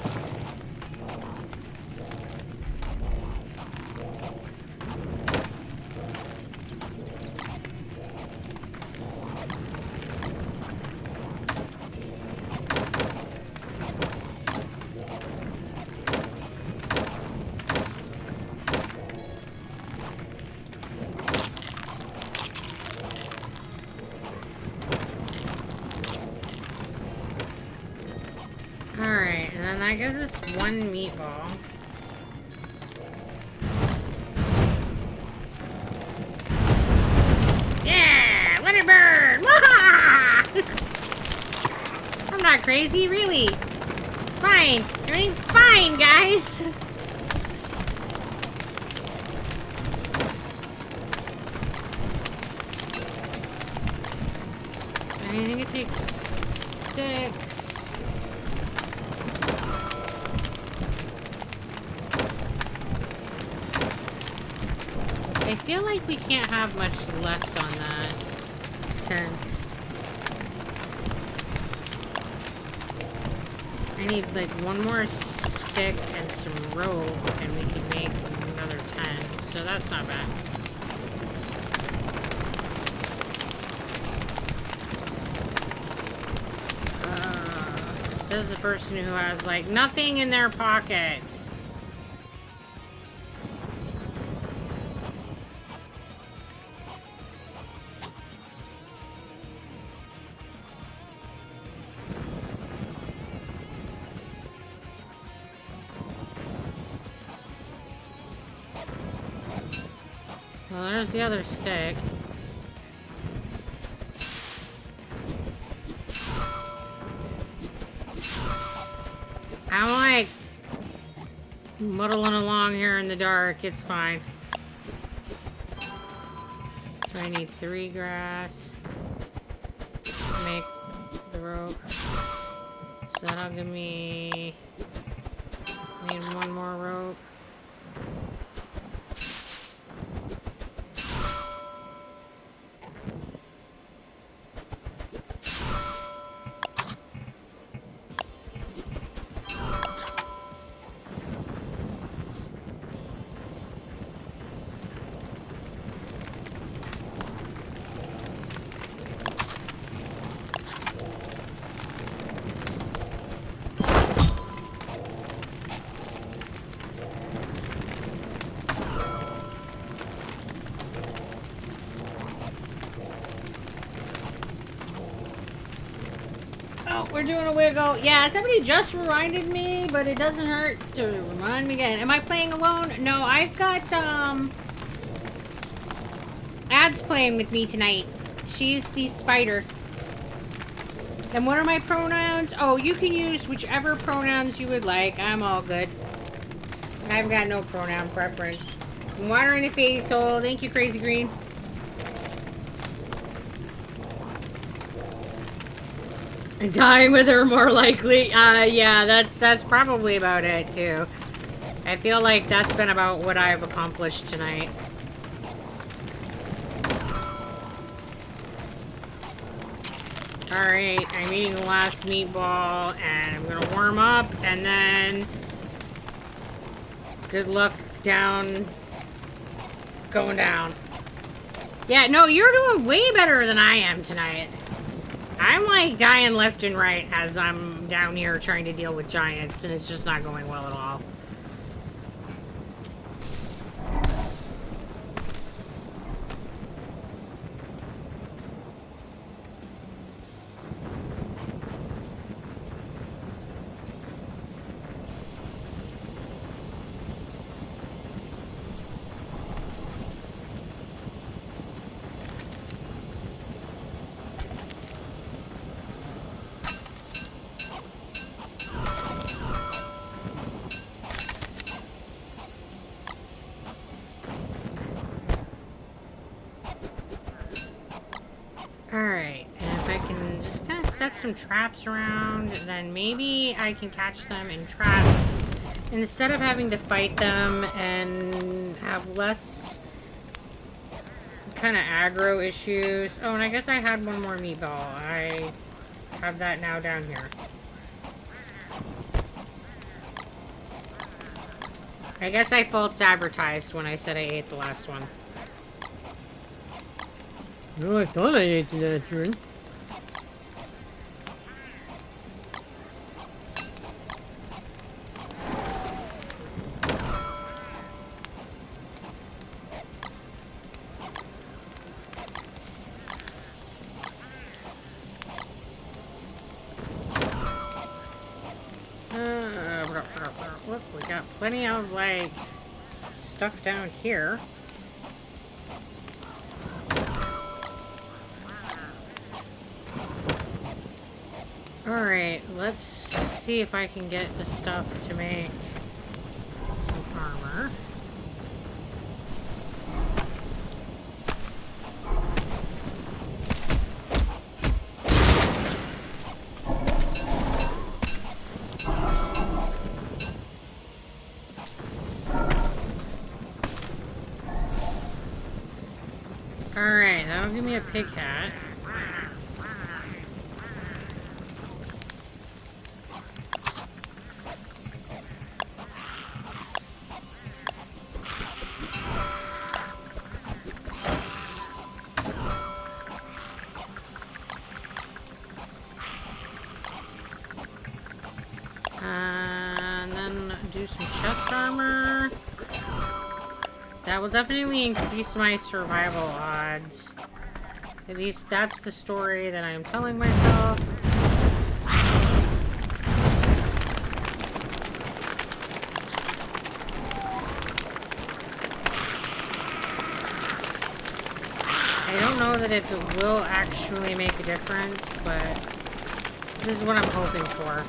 Alright, and then that gives us 1 meatball. Yeah! Let it burn! I'm not crazy, really. It's fine. Everything's fine, guys. I think it takes sticks. I feel like we can't have much left on that. 10. I need like 1 more stick and some rope, and we can make another 10. so that's not bad. Says the person who has, like, nothing in their pockets. Well, there's the other stick. I'm like muddling along here in the dark. It's fine. So I need 3 grass to make the rope. So that'll give me... I need 1 more rope. We're doing a wiggle. Yeah, somebody just reminded me, but it doesn't hurt to remind me again. Am I playing alone? No, I've got, Ad's playing with me tonight. She's the spider. And what are my pronouns? Oh, you can use whichever pronouns you would like. I'm all good. I've got no pronoun preference. Water in the face hole. Thank you, Crazy Green. Dying with her more likely. Yeah, that's probably about it too. I feel like that's been about what I've accomplished tonight. Alright, I'm eating the last meatball and I'm gonna warm up and then good luck down going down. Yeah, no, you're doing way better than I am tonight. I'm like dying left and right as I'm down here trying to deal with giants, and it's just not going well at all. Alright, and if I can just kind of set some traps around, then maybe I can catch them in traps instead of having to fight them and have less kind of aggro issues. Oh, and I guess I had 1 more meatball. I have that now down here. I guess I false advertised when I said I ate the last one. No, I thought I ate the last one. Look, we got plenty of, like, stuff down here. Alright, let's see if I can get the stuff to make some armor. Alright, that'll give me a pig hat. And then do some chest armor. That will definitely increase my survival odds. At least that's the story that I'm telling myself. I don't know that if it will actually make a difference, but this is what I'm hoping for.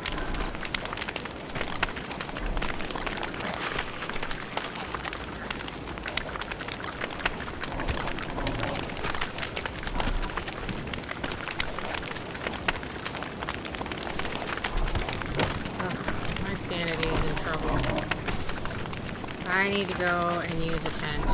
Ugh, my sanity is in trouble. I need to go and use a tent.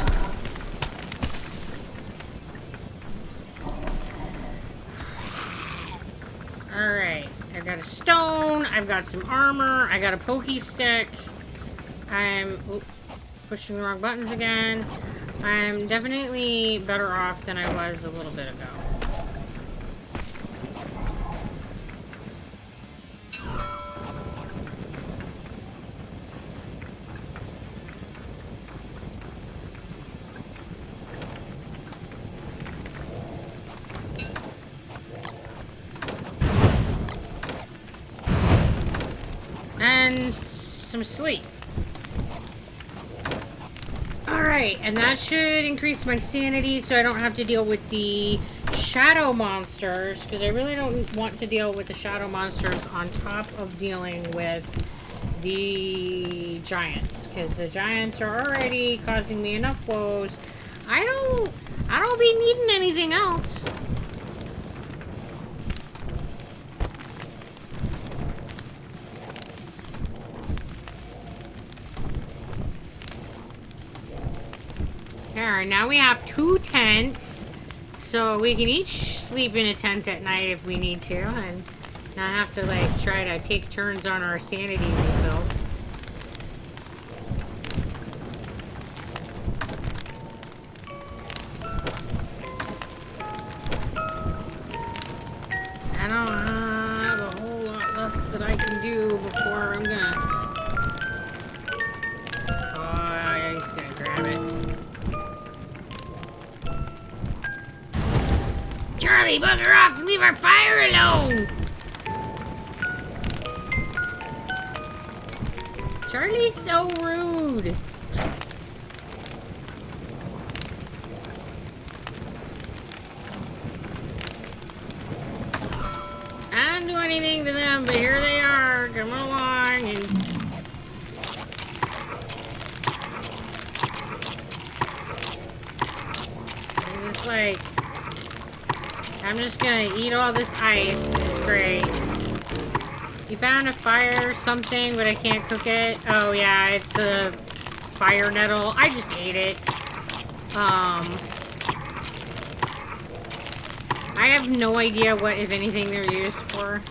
Alright, I've got a stone, I've got some armor, I got a pokey stick. I'm pushing the wrong buttons again. I'm definitely better off than I was a little bit ago. And some sleep. Alright, and that should increase my sanity so I don't have to deal with the shadow monsters, because I really don't want to deal with the shadow monsters on top of dealing with the giants, because the giants are already causing me enough woes. I don't be needing anything else. Alright, now we have 2 tents, so we can each sleep in a tent at night if we need to, and not have to, like, try to take turns on our sanity refills. I don't have a whole lot left that I can do before I'm gonna... Oh, he's gonna grab it. Charlie, bugger off and leave our fire alone! Charlie's so rude. I don't do anything to them, but here they are, coming along and... I'm just like... I'm just gonna eat all this ice. It's great. You found a fire or something, but I can't cook it. Oh yeah, it's a fire nettle. I just ate it. I have no idea what, if anything, they're used for.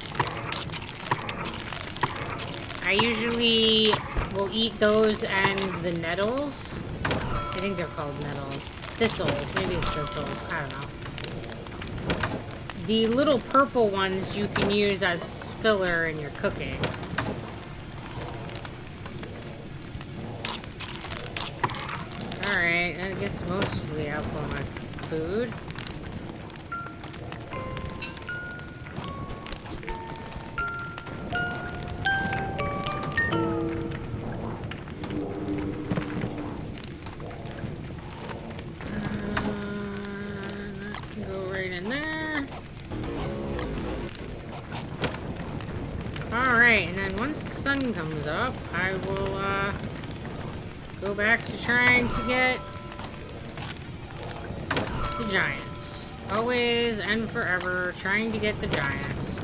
I usually will eat those and the nettles. I think they're called nettles. Thistles. Maybe it's thistles. I don't know. The little purple ones you can use as filler in your cooking. Alright, I guess mostly out for my food. Go right in there. Alright, and then once the sun comes up, I will, go back to trying to get the giants. Always and forever trying to get the giants.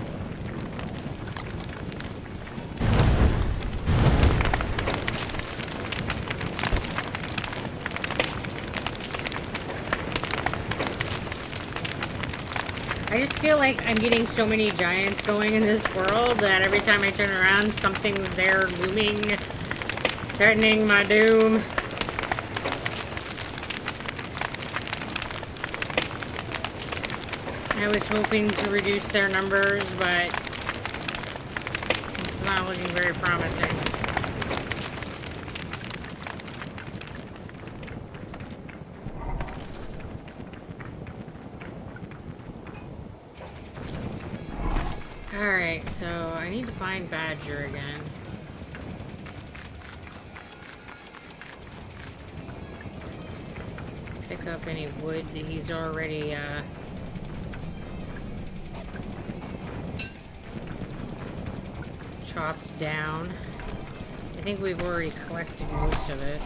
I just feel like I'm getting so many giants going in this world that every time I turn around, something's there looming, threatening my doom. I was hoping to reduce their numbers, but it's not looking very promising. Alright, so I need to find Badger again. Pick up any wood that he's already, chopped down. I think we've already collected most of it.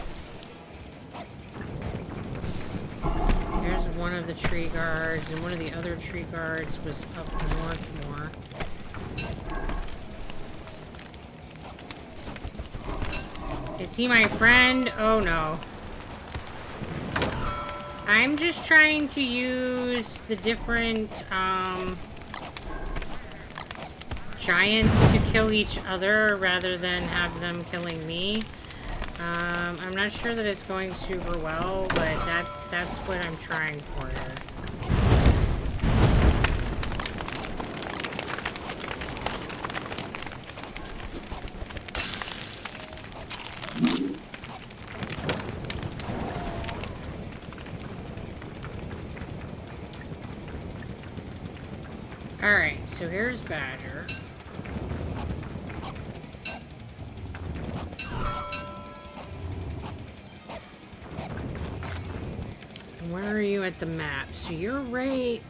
Here's one of the tree guards, and one of the other tree guards was up north more. Is he my friend? Oh no. I'm just trying to use the different, giants to kill each other rather than have them killing me. I'm not sure that it's going super well, but that's what I'm trying for here. Alright, so here's Badger. Where are you at the map? So you're right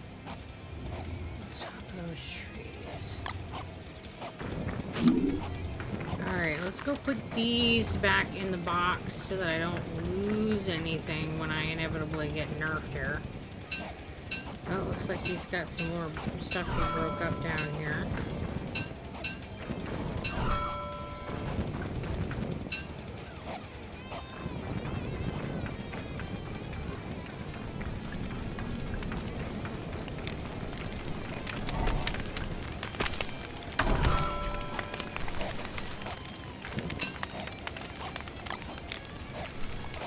top of those trees. Alright, let's go put these back in the box so that I don't lose anything when I inevitably get nerfed here. Oh, looks like he's got some more stuff he broke up down here.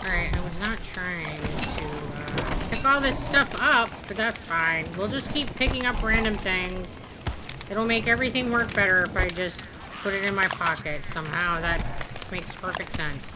Alright, I was not trying to pick all this stuff up, but that's fine. We'll just keep picking up random things. It'll make everything work better if I just put it in my pocket. Somehow that makes perfect sense.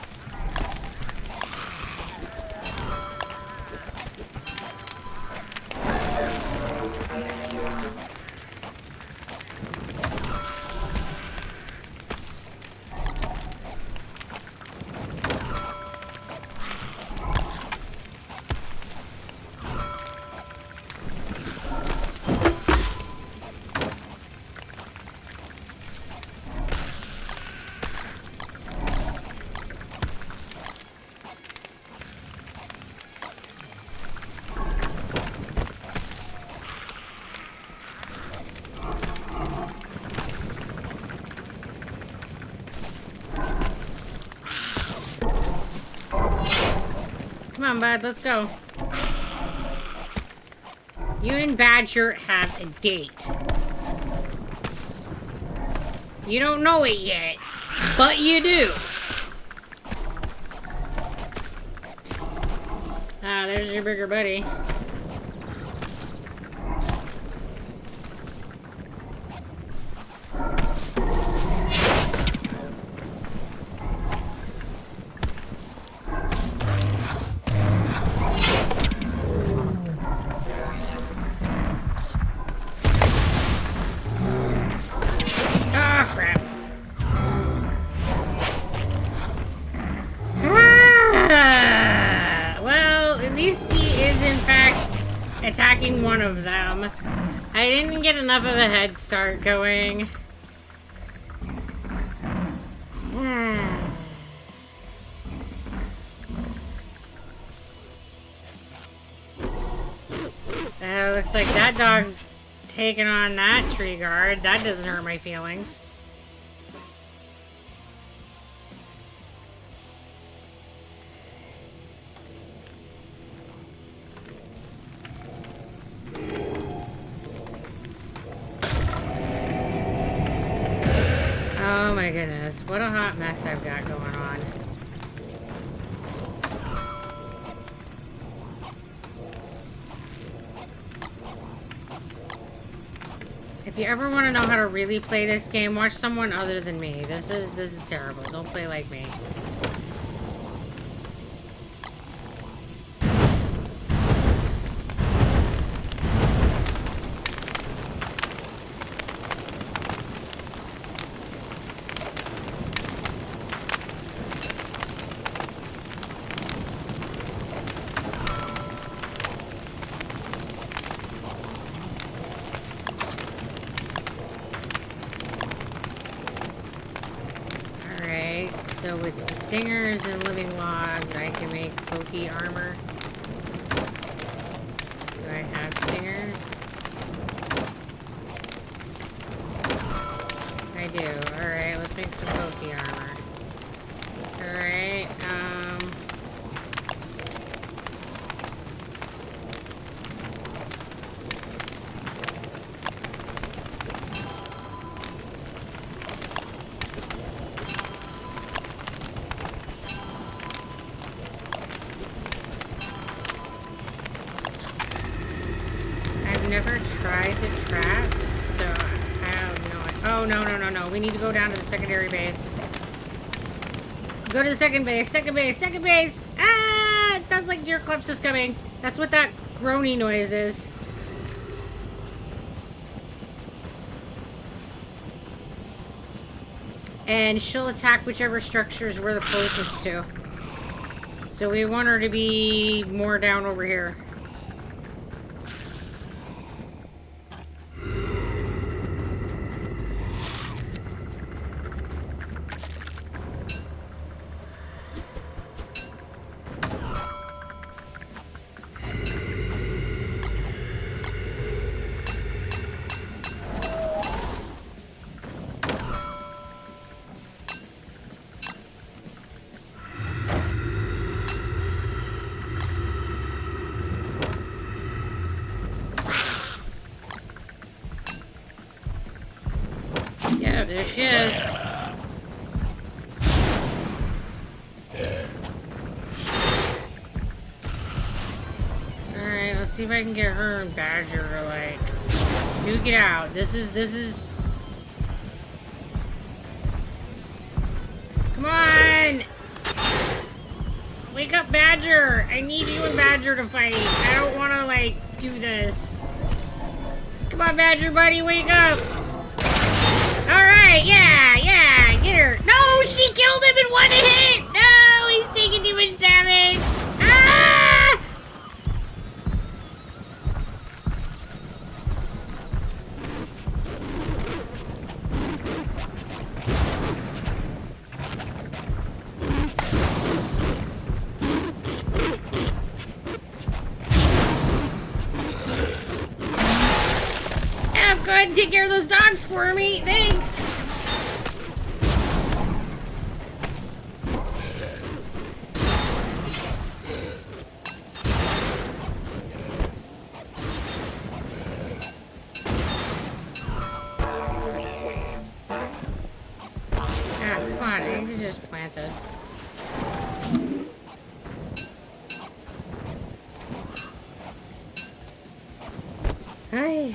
Come on, bud, let's go. You and Badger have a date. You don't know it yet, but you do. Ah, there's your bigger buddy. Attacking one of them. I didn't get enough of a head start going. Looks like that dog's taking on that tree guard. That doesn't hurt my feelings. Oh my goodness, what a hot mess I've got going on. If you ever want to know how to really play this game, watch someone other than me. This is terrible. Don't play like me. So with stingers and living logs, I can make pokey armor. Do I have stingers? I do. Alright, let's make some pokey armor. Alright, never tried the traps, so I have no idea. Oh, no. We need to go down to the secondary base. Go to the second base. Second base. Ah! It sounds like Deerclops is coming. That's what that groany noise is. And she'll attack whichever structures we're the closest to. So we want her to be more down over here. Yeah, there she is. Alright, let's see if I can get her and Badger to, like, duke it out. This is... Come on! Wake up, Badger! I need you and Badger to fight. I don't want to, like, do this. Come on, Badger buddy, wake up! Alright, yeah, get her. No, she killed him in one hit! No, he's taking too much damage! Ah! Go ahead and take care of those dogs for me. Thanks. Ah, come on. I need to just plant this. Hi.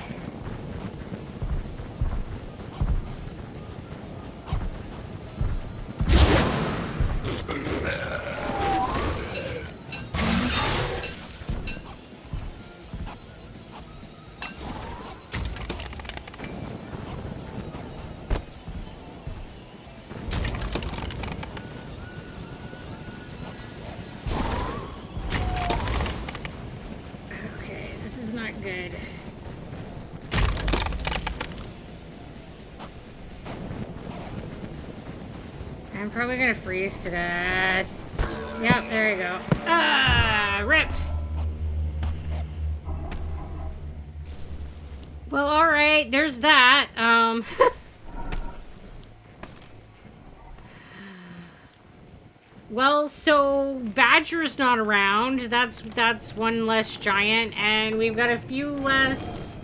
This is not good. I'm probably gonna freeze to death. Yep, there you go. Ah, rip! Well, alright, there's that. Well, so Badger's not around. That's one less giant, and we've got a few less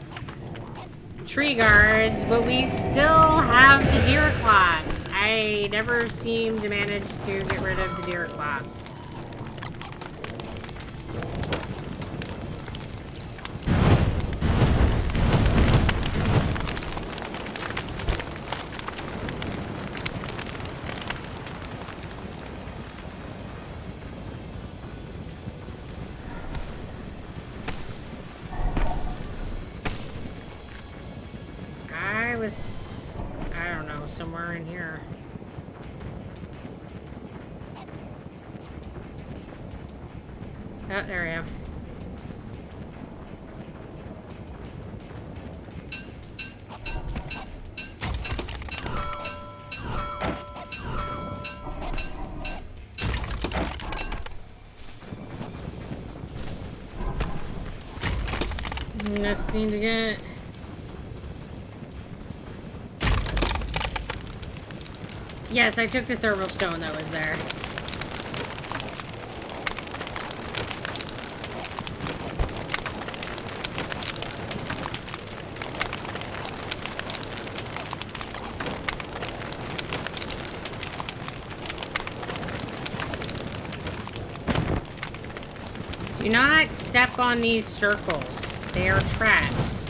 tree guards, but we still have the Deerclops. I never seem to manage to get rid of the Deerclops. was, I don't know, somewhere in here. Oh, there I am. Nesting to get. Yes, I took the thermal stone that was there. Do not step on these circles. They are traps.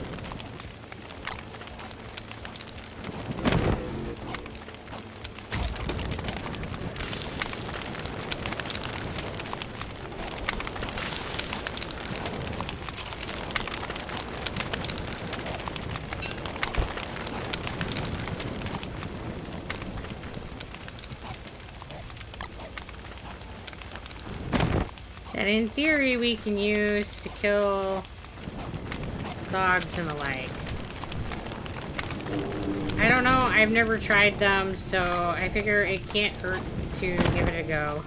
That in theory we can use to kill dogs and the like. I don't know, I've never tried them, so I figure it can't hurt to give it a go.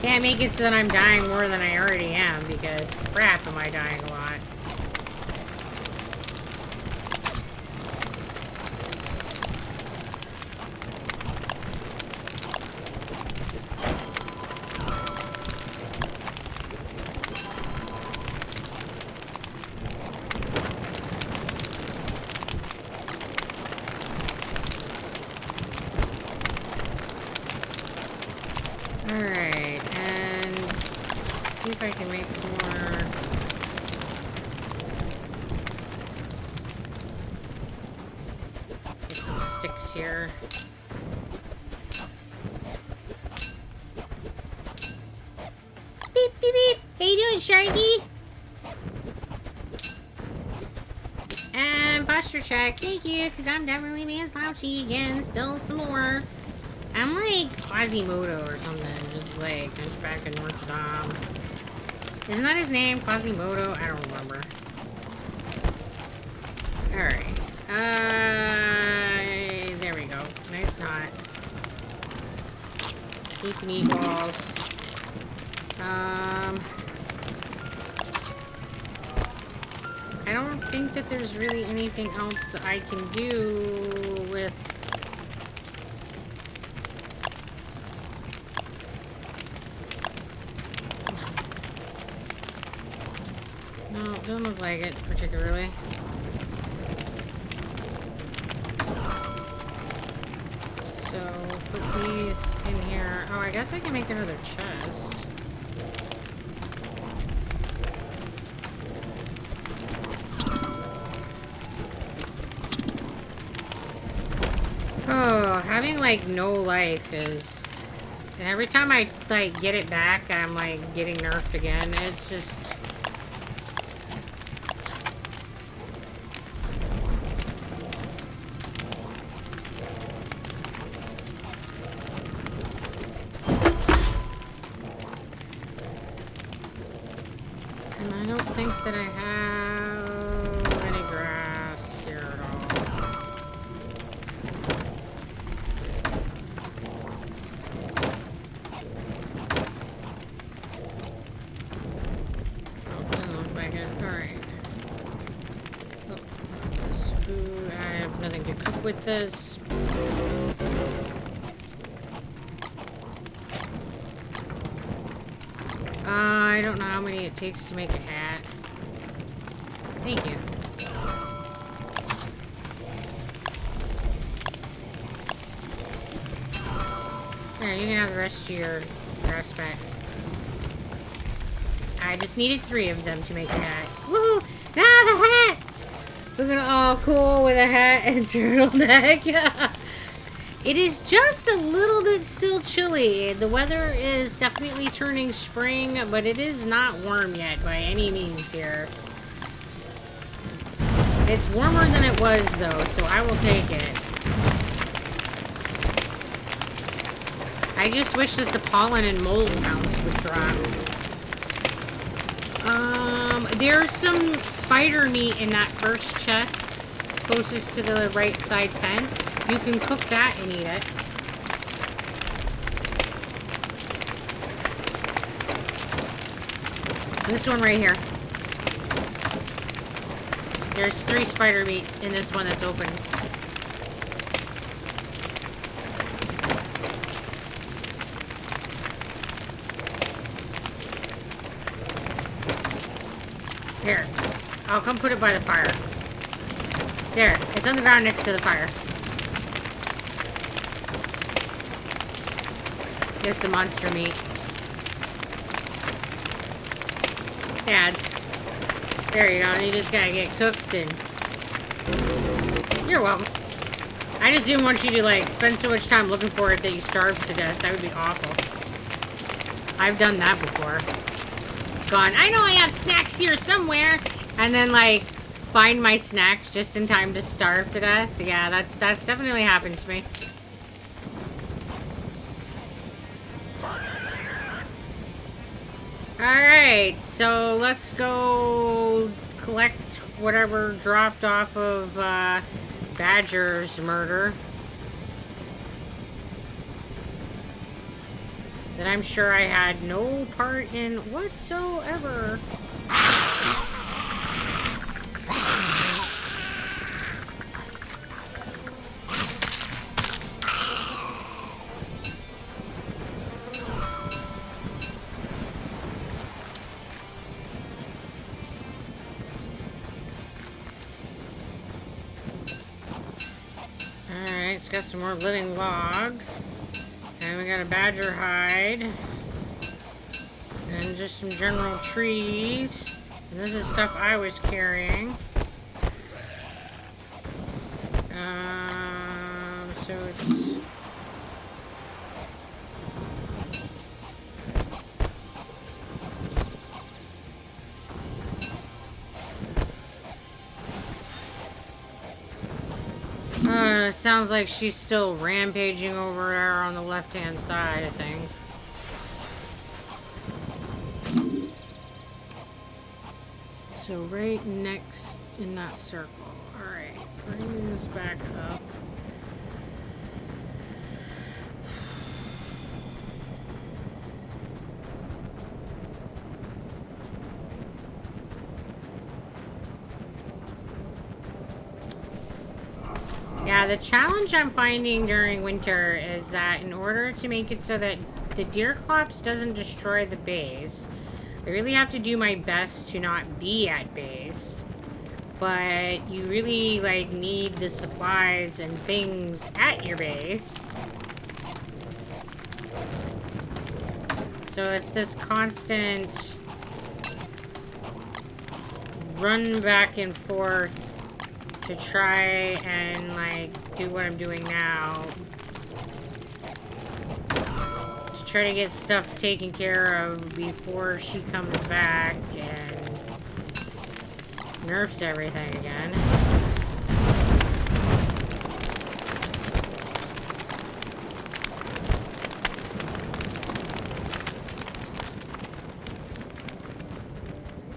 Can't make it so that I'm dying more than I already am, because crap am I dying a lot. Alright, and let's see if I can make some more. Get some sticks here. Beep, beep, beep. How you doing, Sharky? And posture check. Thank you, because I'm definitely being slouchy again. Still some more. I'm like Quasimodo or something, just like Hunchback of Notre Dame. Isn't that his name? Quasimodo? I don't remember. Alright. There we go. Nice knot. Keep meatballs. I don't think that there's really anything else that I can do with... No, doesn't look like it particularly. So, put these in here. Oh, I guess I can make another chest. Oh, having like no life is... And every time I like get it back, I'm like getting nerfed again. It's just... And I don't think that I have any grass here at all. Oh, doesn't look like it. Alright. Oh, this food. I have nothing to cook with this. I don't know how many it takes to make a hat. Thank you. There, you can have the rest of your grass back. I just needed 3 of them to make a hat. Woohoo! Now I have a hat! Looking all cool with a hat and turtleneck. It is just a little bit still chilly. The weather is definitely turning spring, but it is not warm yet by any means here. It's warmer than it was, though, so I will take it. I just wish that the pollen and mold counts would drop. There's some spider meat in that first chest, closest to the right side tent. You can cook that and eat it. This one right here. There's 3 spider meat in this one that's open. Here. I'll come put it by the fire. There. It's on the ground next to the fire. This is the monster meat. Yeah, it's... There you go. You just gotta get cooked and... You're welcome. I just didn't want you to, like, spend so much time looking for it that you starve to death. That would be awful. I've done that before. Gone, I know I have snacks here somewhere! And then, like, find my snacks just in time to starve to death. Yeah, that's definitely happened to me. Alright, so let's go collect whatever dropped off of Badger's murder. That I'm sure I had no part in whatsoever. Alright, it's got some more living logs. And we got a badger hide. And just some general trees. And this is stuff I was carrying. So it's... sounds like she's still rampaging over there on the left-hand side of things. So right next in that circle. Alright, bring this back up. Yeah, the challenge I'm finding during winter is that in order to make it so that the Deerclops doesn't destroy the base, I really have to do my best to not be at base. But you really, like, need the supplies and things at your base. So it's this constant run back and forth to try and, like, do what I'm doing now. To try to get stuff taken care of before she comes back and nerfs everything again.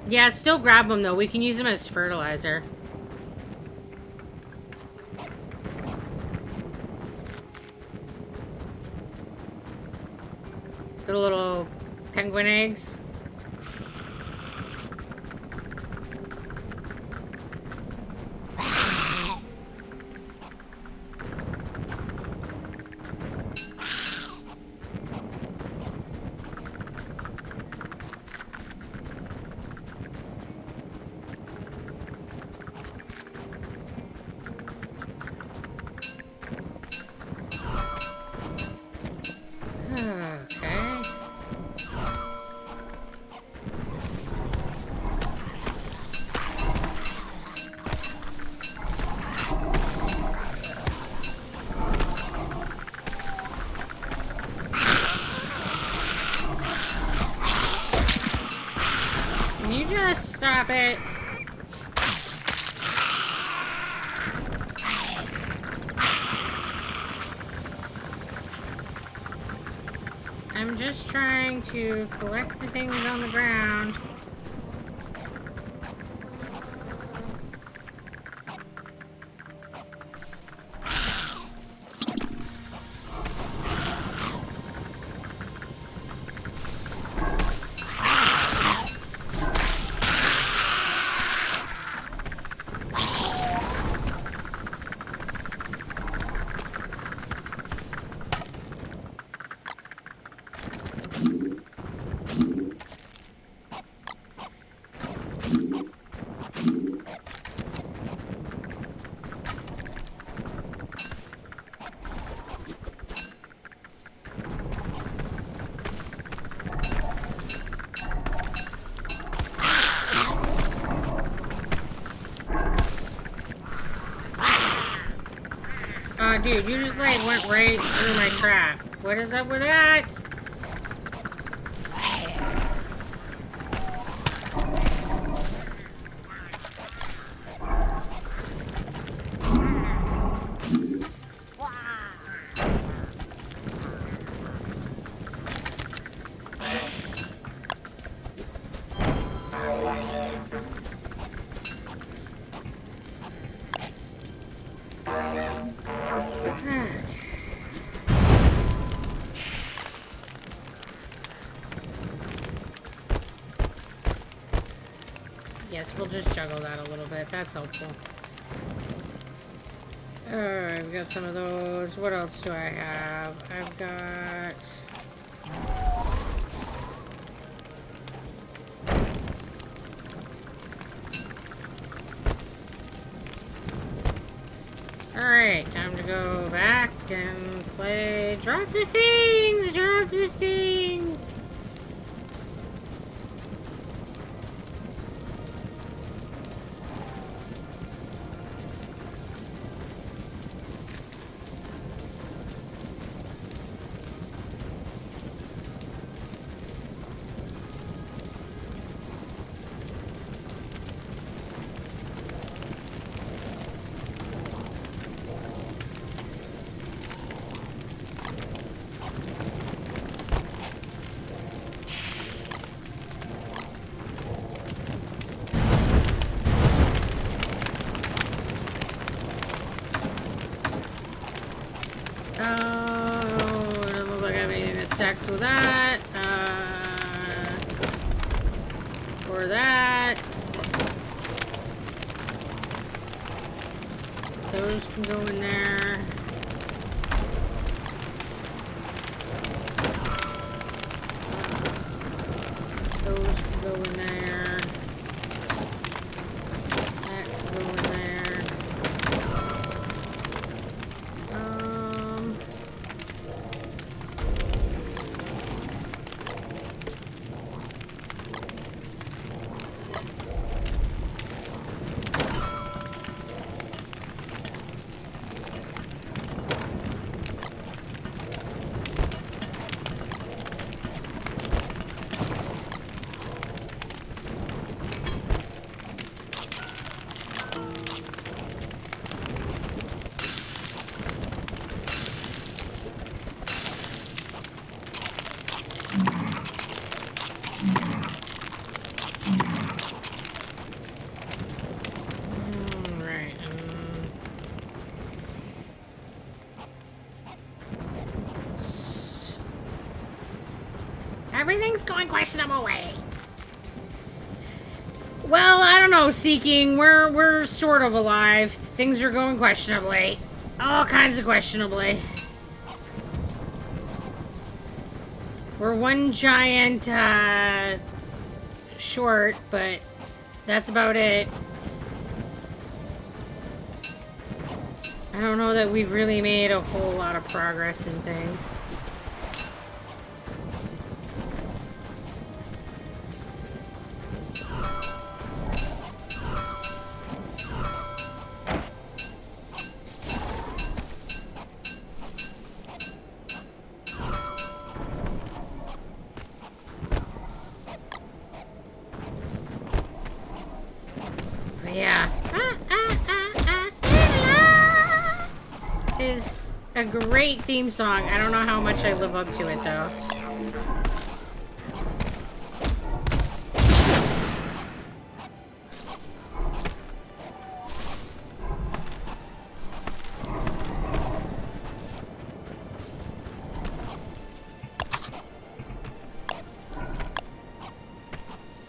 Yeah, still grab them, though. We can use them as fertilizer. The little penguin eggs. stop it. I'm just trying to collect the things on the ground. Oh, dude, you just like went right through my trap. What is up with that? Yes, we'll just juggle that a little bit. That's helpful. Alright, I've got some of those. What else do I have? I've got... Alright, time to go back and play Drop the Things! Drop the Things! Oh, it doesn't look like I have anything that stacks with that. Or that. Those can go in there. Those can go in there. That can go in there. Everything's going questionable way. Well, I don't know, Seeking. We're sort of alive. Things are going questionably. All kinds of questionably. We're one giant, short, but that's about it. I don't know that we've really made a whole lot of progress in things. But yeah. Stay alive is a great theme song. I don't know how much I live up to it though.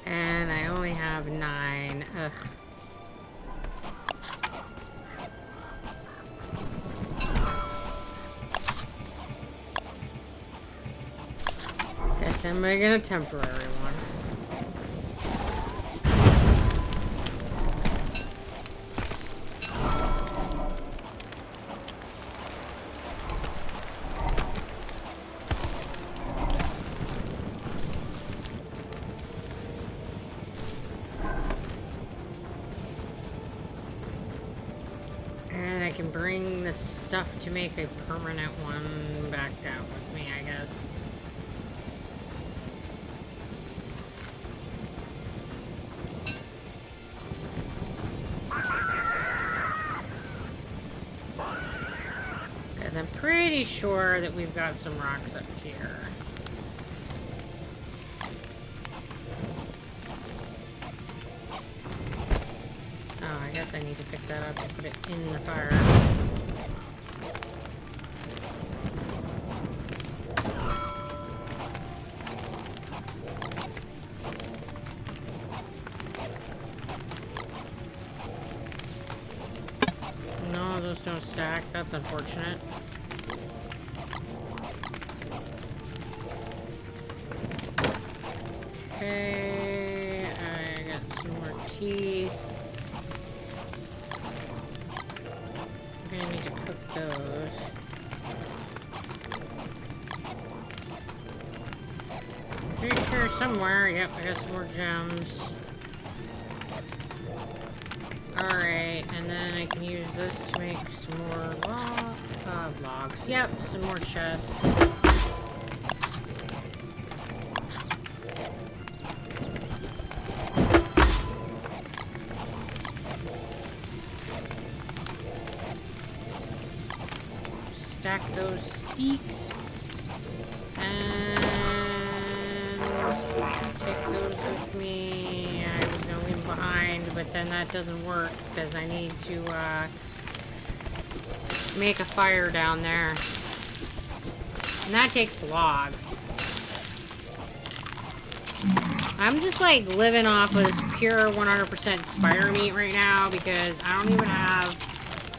And I only have 9. Ugh. Guess I'm making a temporary one. And I can bring this stuff to make a permanent one back down with me, I guess. Because I'm pretty sure that we've got some rocks up here. Oh, I guess I need to pick that up and put it in the fire. No, those don't stack. That's unfortunate. Okay, I got some more teeth. I'm gonna need to cook those. Pretty sure somewhere. Yep, I got some more gems. Alright, and then I can use this to make some more logs. Yep, some more chests. Stack those steaks. And take those with me. I was gonna leave them behind, but then that doesn't work because I need to make a fire down there. And that takes logs. I'm just like living off of this pure 100% spider meat right now because I don't even have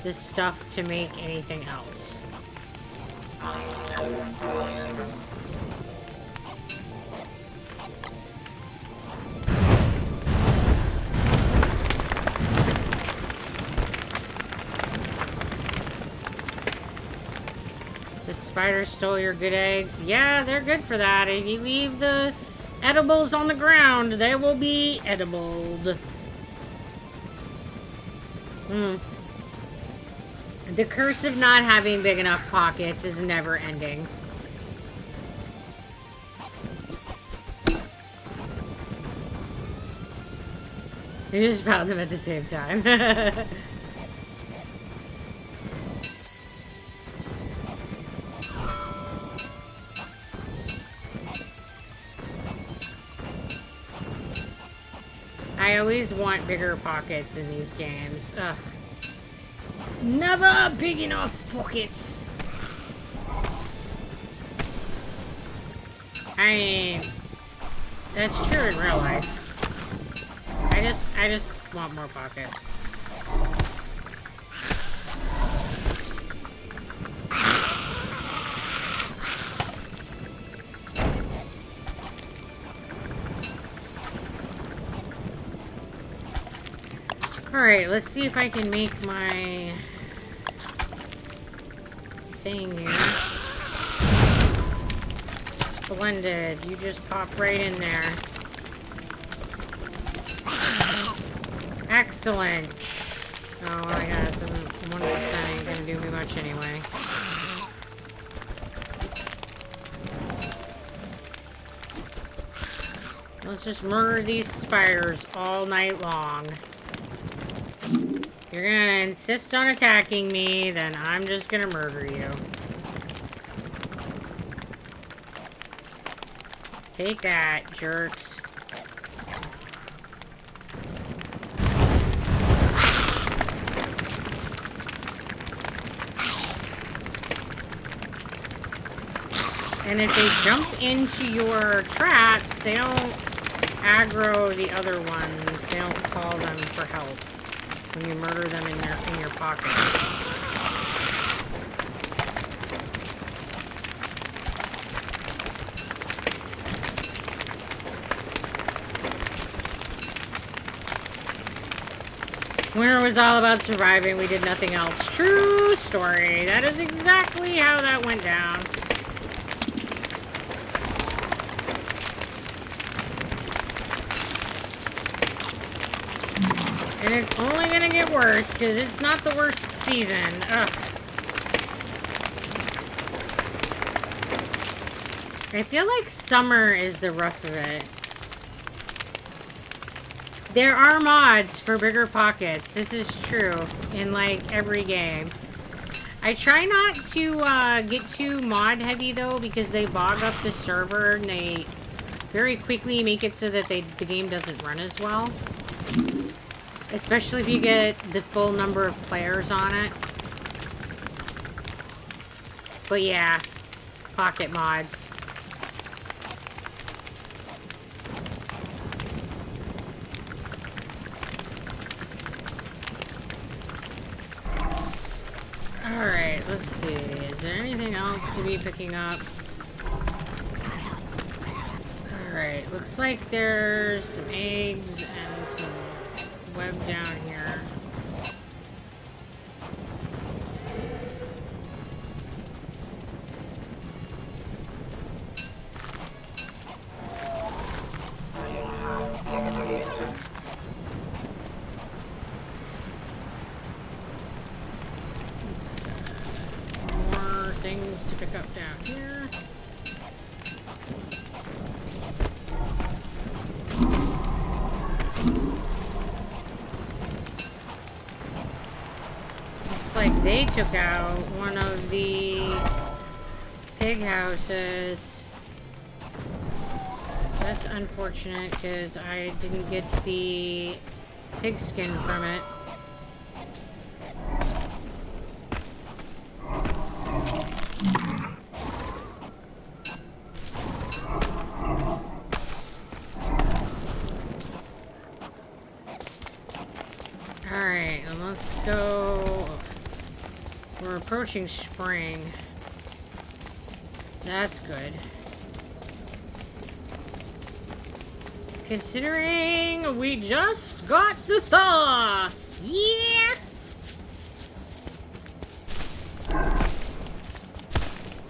this stuff to make anything else. The spider stole your good eggs. Yeah, they're good for that. If you leave the edibles on the ground, they will be edibled. The curse of not having big enough pockets is never ending. I just found them at the same time. I always want bigger pockets in these games. Ugh. Never big enough pockets. I mean, that's true in real life. I just want more pockets. Alright, let's see if I can make my thing here. Splendid. You just pop right in there. Excellent. Oh, I got some 1% ain't gonna do me much anyway. Let's just murder these spiders all night long. you're gonna insist on attacking me, then I'm just gonna murder you. Take that, jerks. And if they jump into your traps, they don't aggro the other ones. They don't call them for help when you murder them in your pocket. Winter was all about surviving. We did nothing else. True story. That is exactly how that went down. And it's only gonna get worse, because it's not the worst season. Ugh. I feel like summer is the rough of it. There are mods for bigger pockets. This is true in, like, every game. I try not to get too mod heavy, though, because they bog up the server, and they very quickly make it so that the game doesn't run as well. Especially if you get the full number of players on it. But yeah, pocket mods. Alright, let's see. Is there anything else to be picking up? Alright, looks like there's some eggs and some web down here. Let's, more things to pick up down here. Like they took out one of the pig houses. That's unfortunate because I didn't get the pig skin from it. Alright, and let's go. We're approaching spring. That's good. Considering we just got the thaw. Yeah!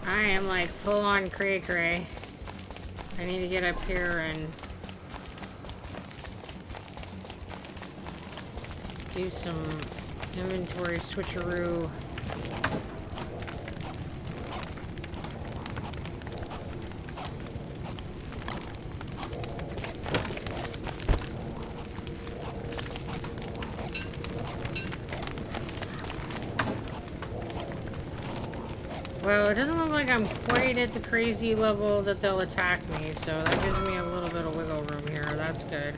I am like full on cray cray. I need to get up here and do some inventory switcheroo. Well, it doesn't look like I'm quite at the crazy level that they'll attack me, so that gives me a little bit of wiggle room here. That's good.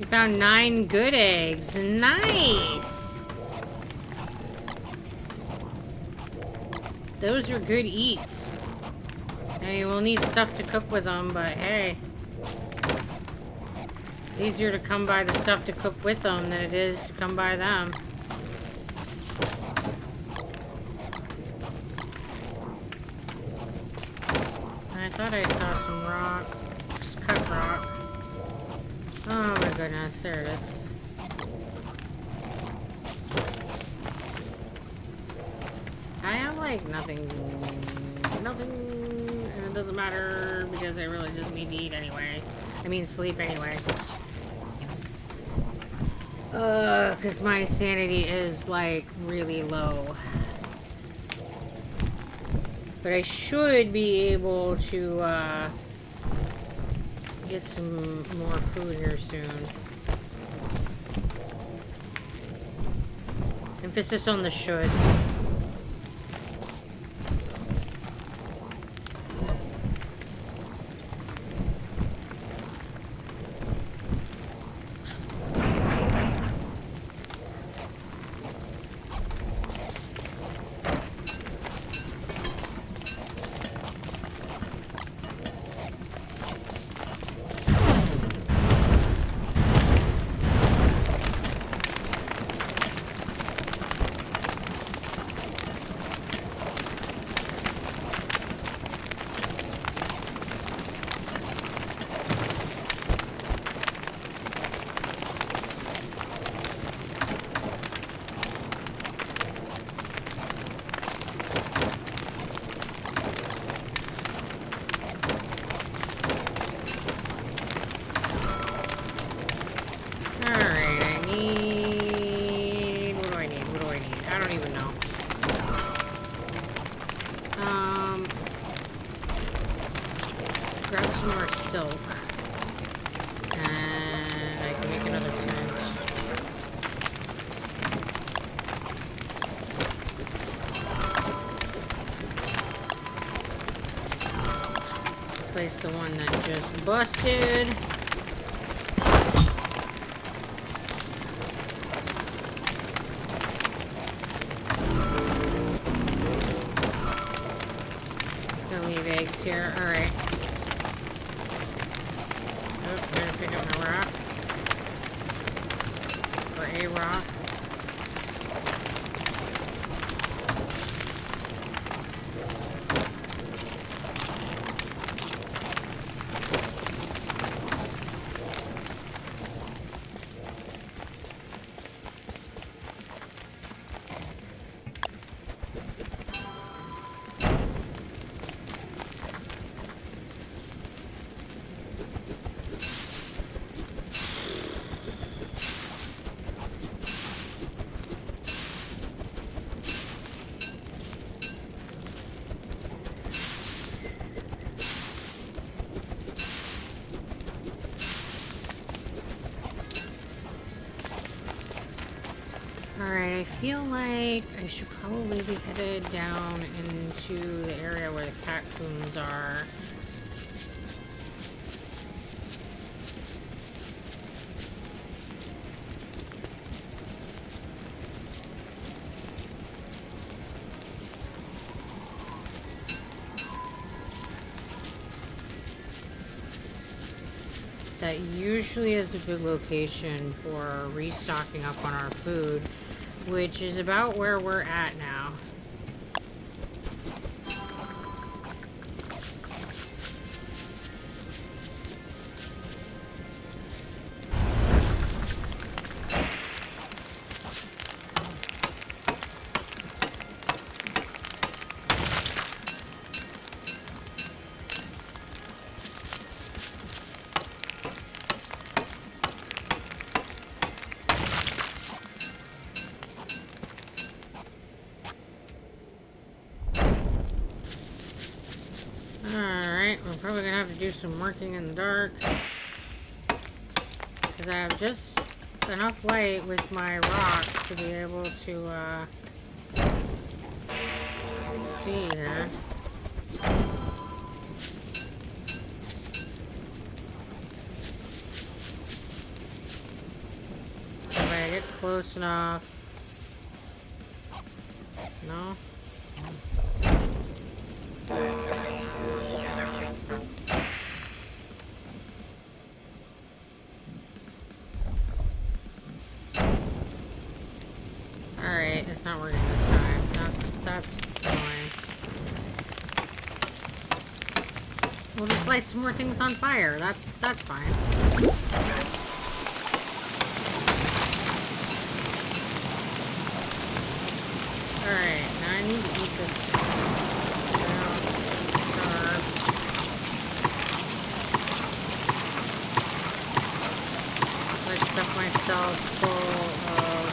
Found 9 good eggs. Nice! Those are good eats. I mean, we'll need stuff to cook with them, but hey. It's easier to come by the stuff to cook with them than it is to come by them. I thought I saw some rock. Just cut rock. Oh my goodness, there it is. I have like nothing doesn't matter because I really just need to eat anyway. I mean, sleep anyway. Because my sanity is, like, really low. But I should be able to, get some more food here soon. Emphasis on the should. Grab some more silk. And I can make another tent. Place the one that just busted. Gonna leave eggs here. Alright. Pick up my rock. Or a rock. Alright, I feel like I should probably be headed down into the area where the catacombs are. That usually is a good location for restocking up on our food, which is about where we're at now. Alright, we're probably gonna have to do some working in the dark. Because I have just enough light with my rock to be able to, see here. So if I get close enough. No? Alright, it's not working this time. That's annoying. We'll just light some more things on fire. That's fine. Alright, now I need to eat this. Starve. myself full of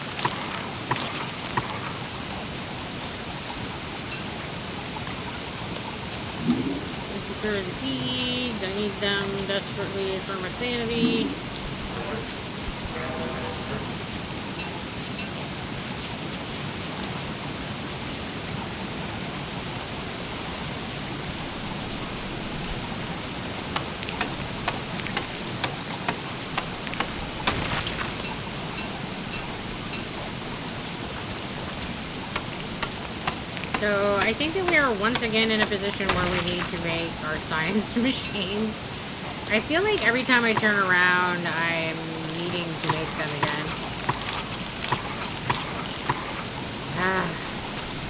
insecurity seeds. I need them desperately for my sanity. So I think that we are once again in a position where we need to make our science machines. I feel like every time I turn around, I'm needing to make them again.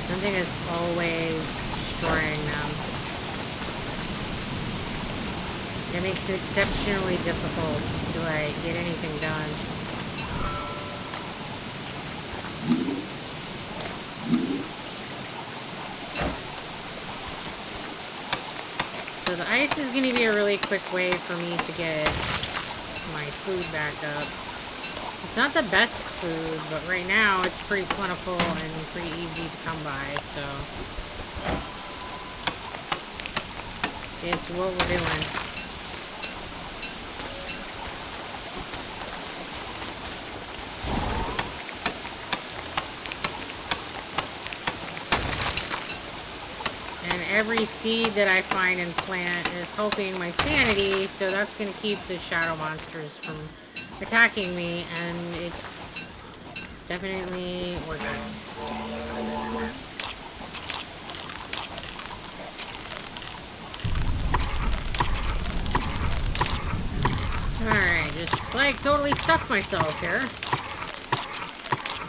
Something is always destroying them. It makes it exceptionally difficult to, like, get anything done. So the ice is going to be a really quick way for me to get my food back up. It's not the best food, but right now it's pretty plentiful and pretty easy to come by, so it's what we're doing. Every seed that I find and plant is helping my sanity, so that's going to keep the shadow monsters from attacking me, and it's definitely working. Alright, just like totally stuffed myself here.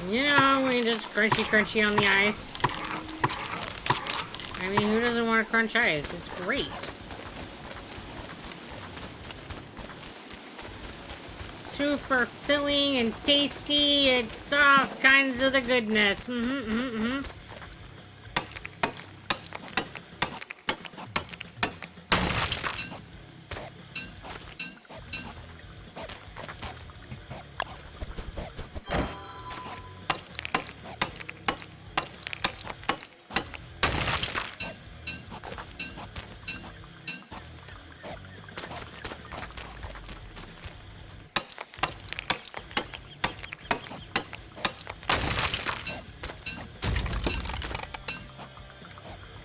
You know, we just crunchy on the ice. I mean, who doesn't want to crunch ice? It's great. Super filling and tasty. It's all kinds of the goodness.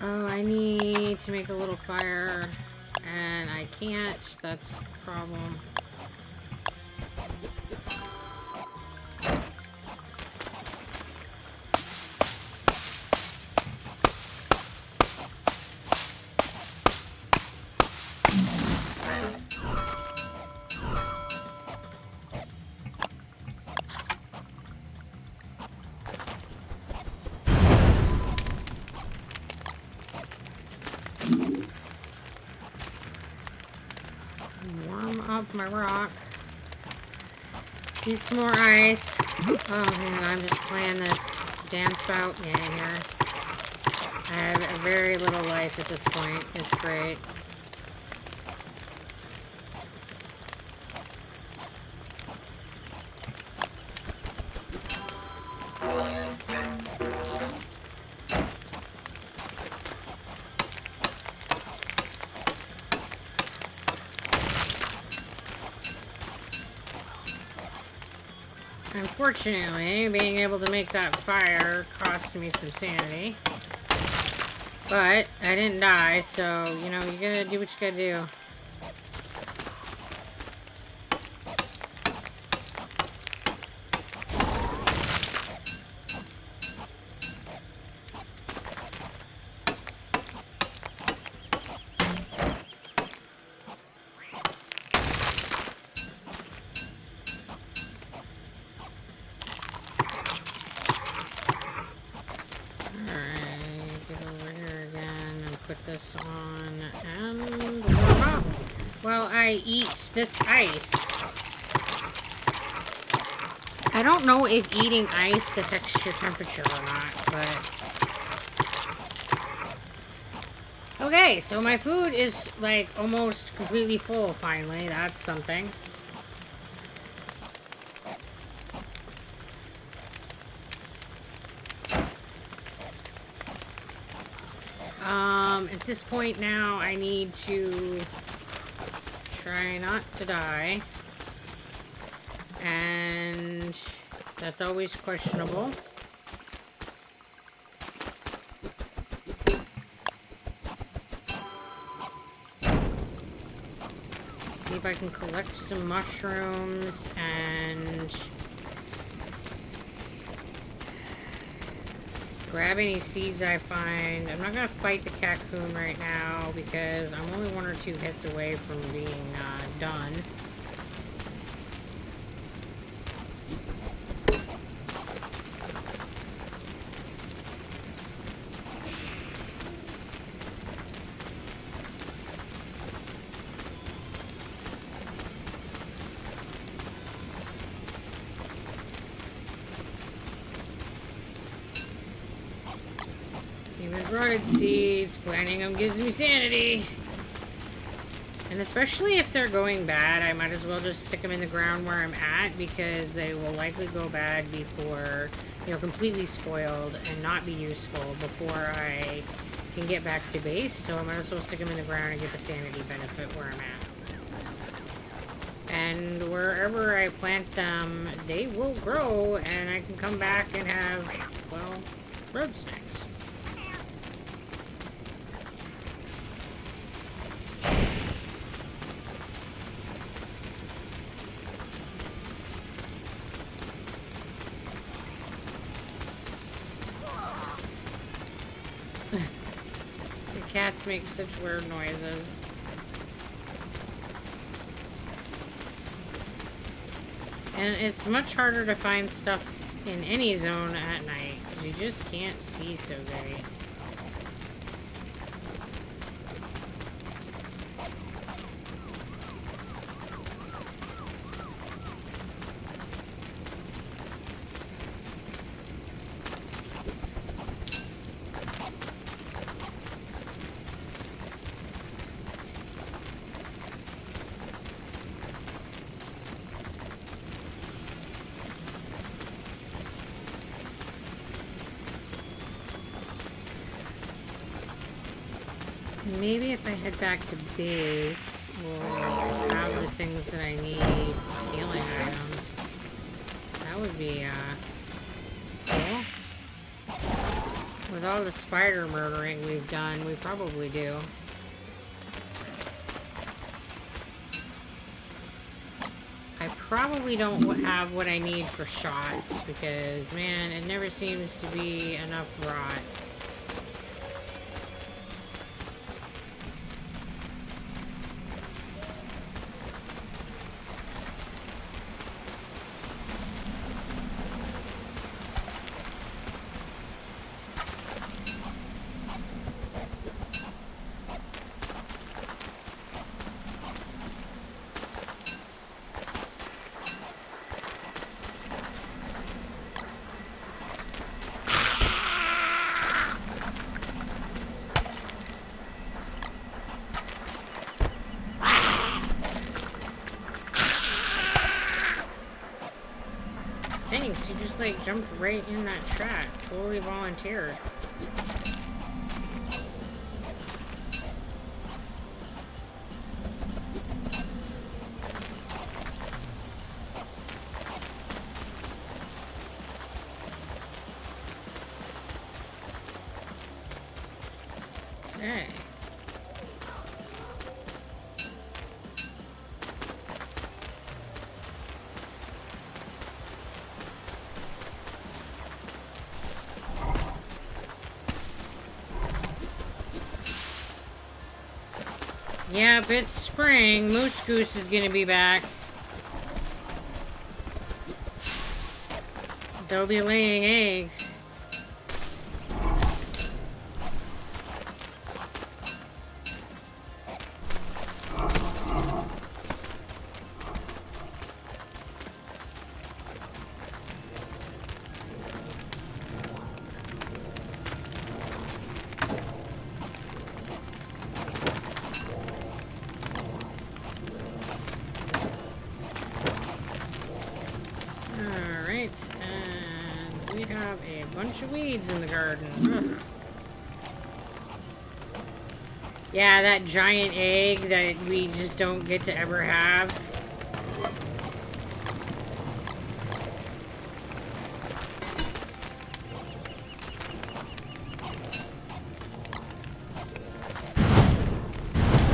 Oh, I need to make a little fire, and I can't. That's a problem. Warm up my rock. Need some more ice. Oh man, I'm just playing this dance bout game here. I have very little life at this point. It's great. Unfortunately, being able to make that fire cost me some sanity. But I didn't die, so, you know, you gotta do what you gotta do. This on and warm up while I eat this ice. I don't know if eating ice affects your temperature or not, but okay, so my food is like almost completely full finally. That's something. At this point now, I need to try not to die. And that's always questionable. See if I can collect some mushrooms and grab any seeds I find. I'm not gonna fight the Cocoon right now because I'm only 1 or 2 hits away from being done. Rotted seeds, planting them gives me sanity. And especially if they're going bad, I might as well just stick them in the ground where I'm at because they will likely go bad before, you know, completely spoiled and not be useful before I can get back to base. So I might as well stick them in the ground and get the sanity benefit where I'm at. And wherever I plant them, they will grow and I can come back and have, well, road snacks. Cats make such weird noises. And it's much harder to find stuff in any zone at night because you just can't see so great. Maybe if I head back to base, we'll have the things that I need, healing items. That would be, cool. With all the spider murdering we've done, we probably do. I probably don't have what I need for shots, because, man, it never seems to be enough rot. Thanks, you just like jumped right in that trap. Totally volunteered. Okay. Yep, it's spring. Moose Goose is gonna be back. They'll be laying eggs. Weeds in the garden. Ugh. Yeah, that giant egg that we just don't get to ever have.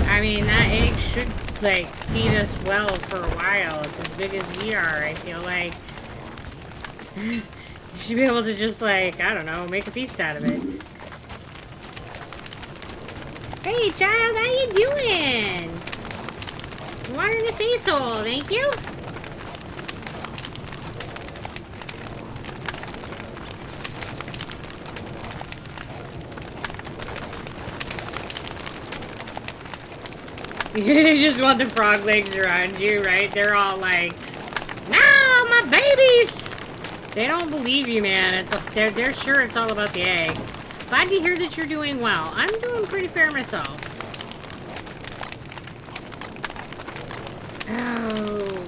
I mean, that egg should, like, feed us well for a while. It's as big as we are, I feel like. You should be able to just, like, I don't know, make a feast out of it. Hey, child, how you doing? Water in the face hole, thank you. You just want the frog legs around you, right? They're all like, "No, my babies!" They don't believe you, man. They're sure it's all about the egg. Glad to hear that you're doing well. I'm doing pretty fair myself. Oh,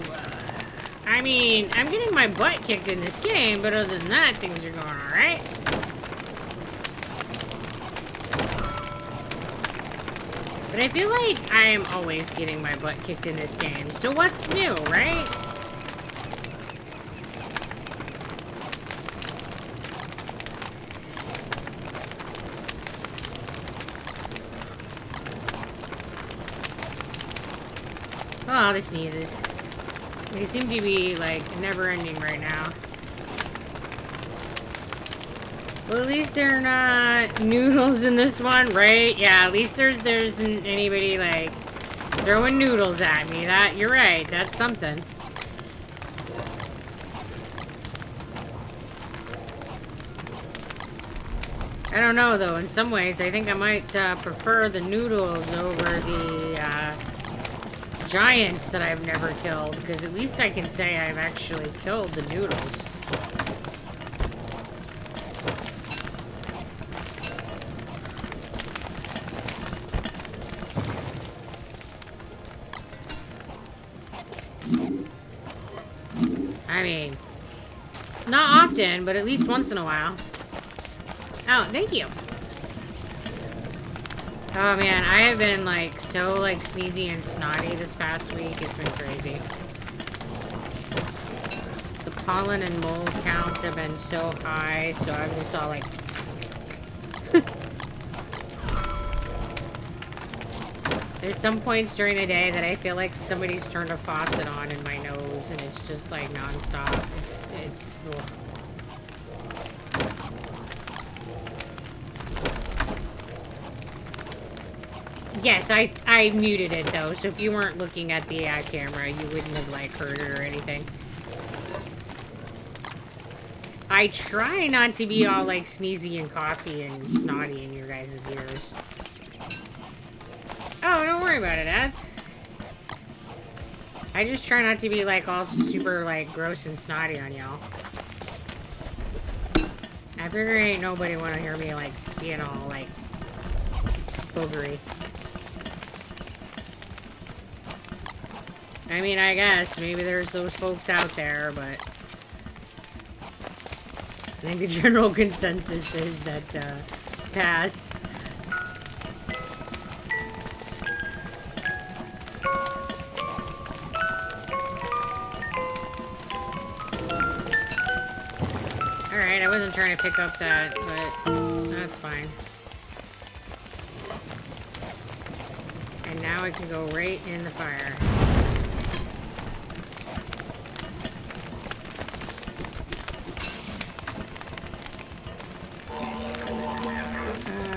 I mean, I'm getting my butt kicked in this game, but other than that, things are going all right. But I feel like I am always getting my butt kicked in this game. So what's new, right? Oh, the sneezes. They seem to be, like, never-ending right now. Well, at least they're not noodles in this one, right? Yeah, at least there isn't anybody, like, throwing noodles at me. You're right, that's something. I don't know, though. In some ways, I think I might prefer the noodles over the giants that I've never killed, because at least I can say I've actually killed the noodles. I mean, not often, but at least once in a while. Oh, thank you. Oh man, I have been like so like sneezy and snotty this past week. It's been crazy. The pollen and mold counts have been so high, so I'm just all like there's some points during the day that I feel like somebody's turned a faucet on in my nose and it's just like nonstop. It's ugh. Yes, I muted it though, so if you weren't looking at the camera, you wouldn't have like heard it or anything. I try not to be all like sneezy and coughy and snotty in your guys' ears. Oh, don't worry about it, ads. I just try not to be like all super like gross and snotty on y'all. I figure ain't nobody want to hear me like being all like boogery. I mean, I guess maybe there's those folks out there, but I think the general consensus is that pass. Alright, I wasn't trying to pick up that, but that's fine. And now I can go right in the fire.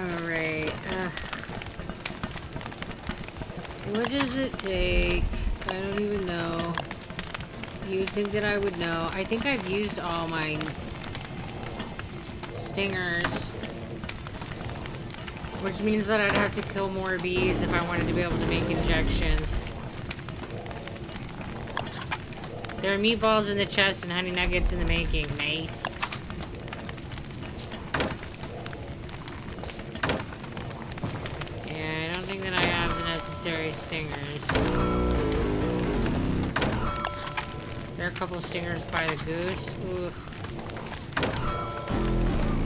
Alright. What does it take? I don't even know. You'd think that I would know. I think I've used all my stingers. Which means that I'd have to kill more bees if I wanted to be able to make injections. There are meatballs in the chest and honey nuggets in the making. Nice. Yeah, I don't think that I have the necessary stingers. There are a couple of stingers by the goose. Ooh.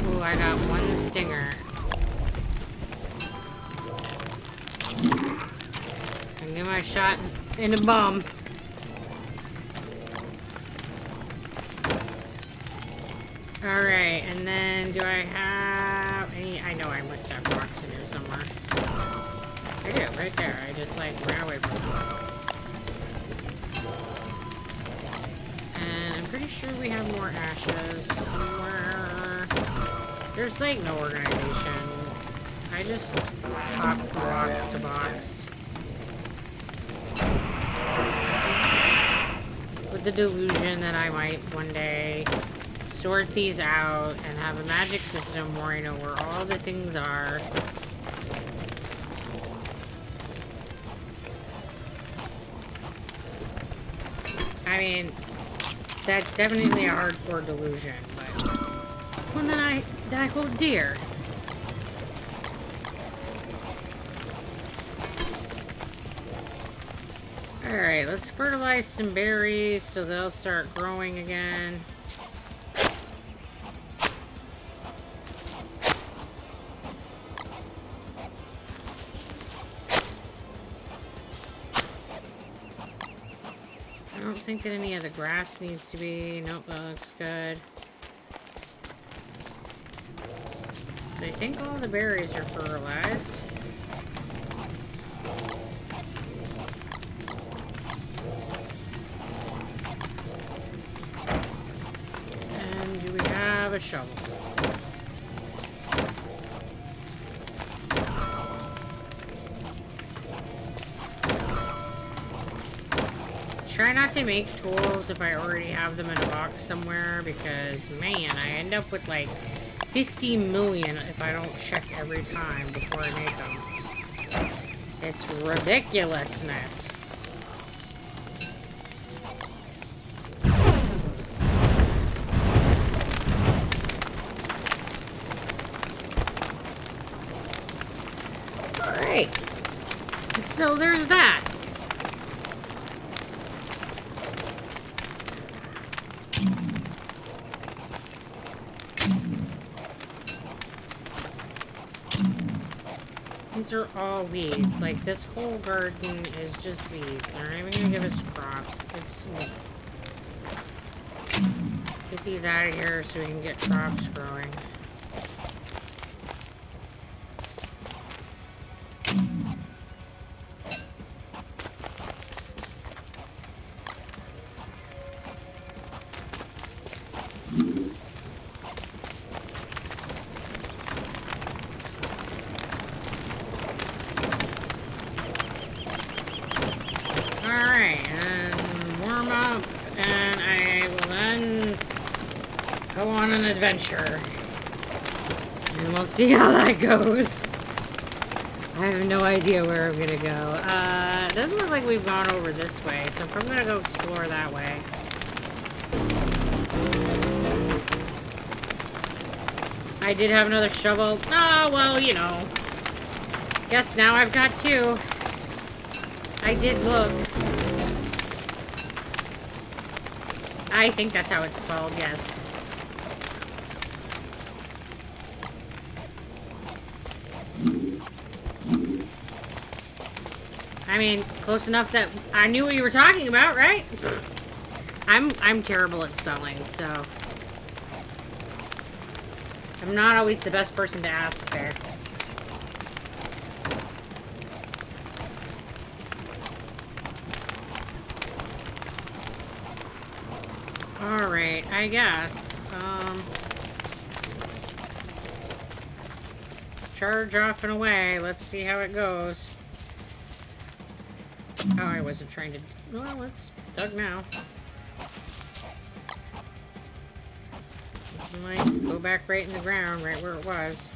Ooh, I got one stinger. knew I shot in a bum. Alright, and then do I have any... I know I must have rocks in here somewhere. I do, right there. I just like ran away from them. And I'm pretty sure we have more ashes somewhere. There's like no organization. I just hop from box to box. With the delusion that I might one day sort these out and have a magic system where I know where all the things are. I mean, that's definitely a hardcore delusion, but it's one that I hold dear. Alright, let's fertilize some berries so they'll start growing again. I don't think that any of the grass needs to be. Nope, that looks good. So I think all the berries are fertilized. And do we have a shovel? Try not to make tools if I already have them in a box somewhere, because, man, I end up with like 50 million if I don't check every time before I make them. It's ridiculousness. Alright. So there's that. These are all weeds. Like, this whole garden is just weeds. They're not even gonna give us crops. It's... Get these out of here so we can get crops growing. Alright, and warm up, and I will then go on an adventure. And we'll see how that goes. I have no idea where I'm gonna go. It doesn't look like we've gone over this way, so I'm gonna go explore that way. I did have another shovel. Oh, well, you know. Guess now I've got two. I did look. I think that's how it's spelled, yes. I mean, close enough that I knew what you were talking about, right? I'm terrible at spelling, so I'm not always the best person to ask there. Alright, I guess. Charge off and away. Let's see how it goes. Oh, I wasn't trying to... Well, it's dug now. Like, go back right in the ground, right where it was.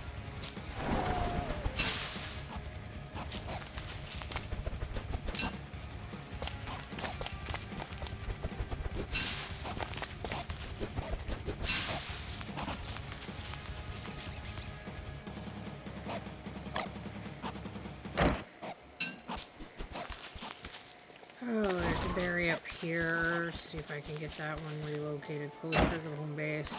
Oh, there's a berry up here. See if I can get that one relocated closer to the home base.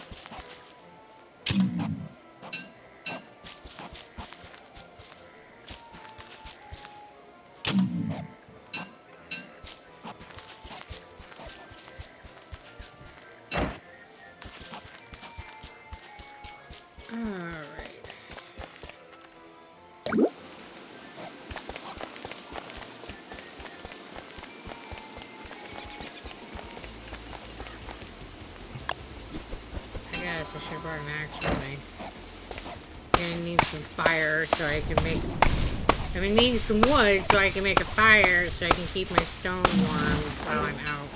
I should have brought an axe with me. Gonna need some fire so I can make... I'm gonna need some wood so I can make a fire so I can keep my stone warm while I'm out.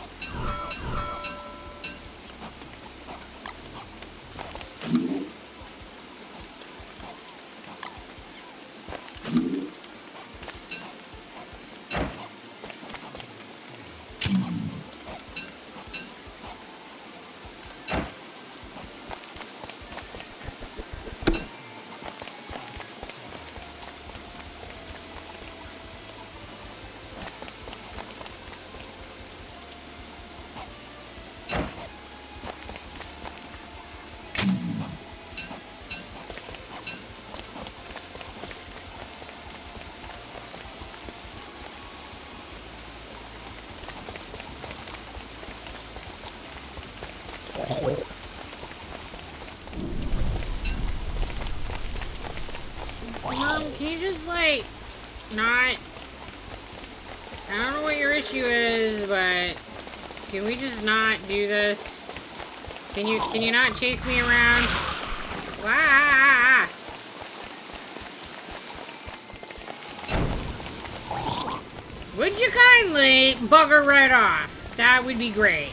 Mom, can you just, like, not... I don't know what your issue is, but can we just not do this? Can you not chase me around? Wah! Would you kindly bugger right off? That would be great.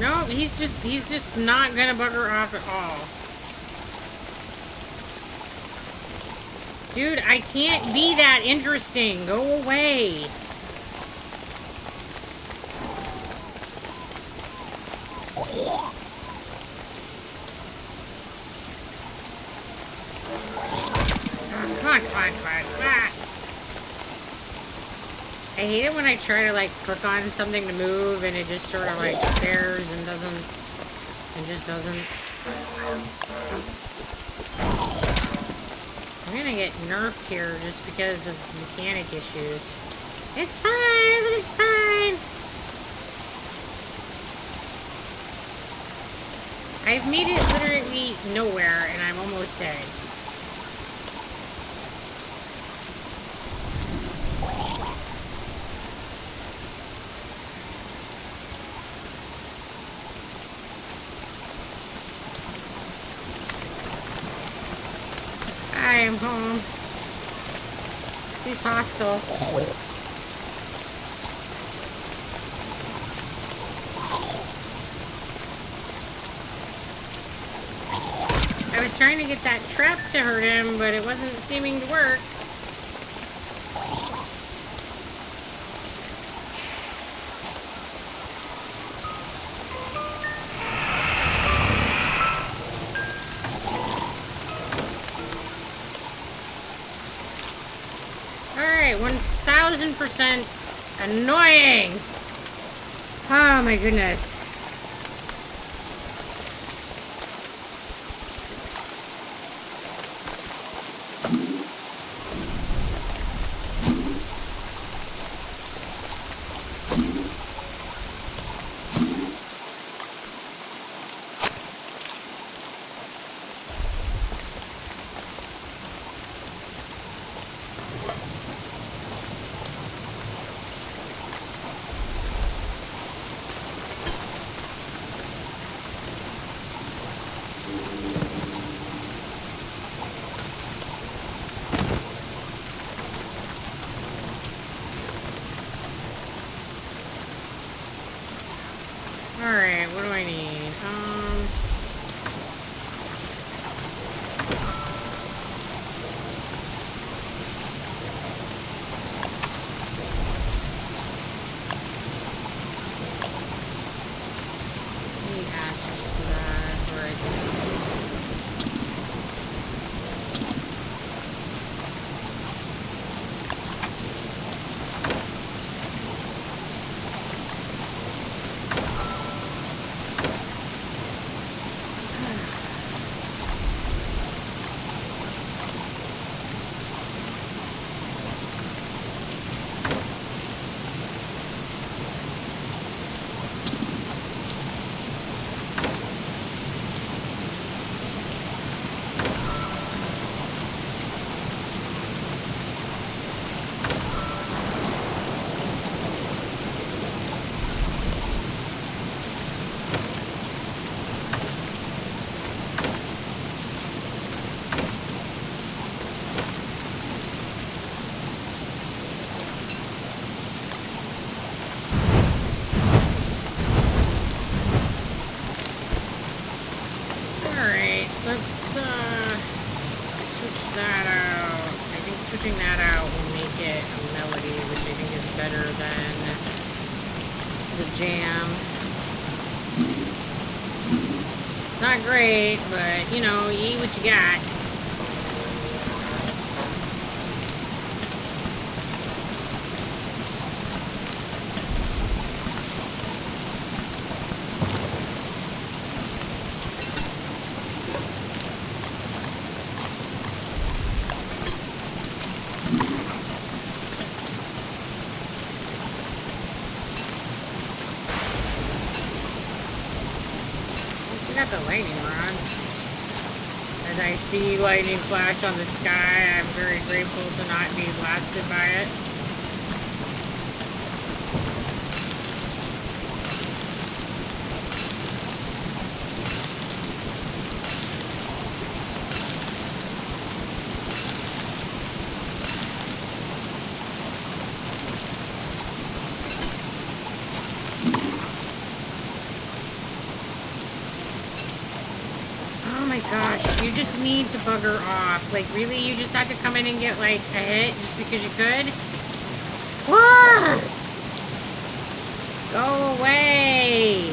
No, he's just not gonna bugger off at all. Dude, I can't be that interesting. Go away. Come on. Ah. I hate it when I try to, like, click on something to move and it just sort of, like, stares and just doesn't. I'm gonna get nerfed here just because of mechanic issues. It's fine, everything's fine. I've made it literally nowhere and I'm almost dead. I am home. He's hostile. I was trying to get that trap to hurt him, but it wasn't seeming to work. Alright, 1000% annoying! Oh my goodness. Alright, let's switch that out. I think switching that out will make it a melody, which I think is better than the jam. It's not great, but you know, you eat what you got. Got the lightning rod. As I see lightning flash on the sky, I'm very grateful to not be blasted by it. Gosh, you just need to bugger off. Like, really? You just have to come in and get, like, a hit just because you could? Whoa! Go away!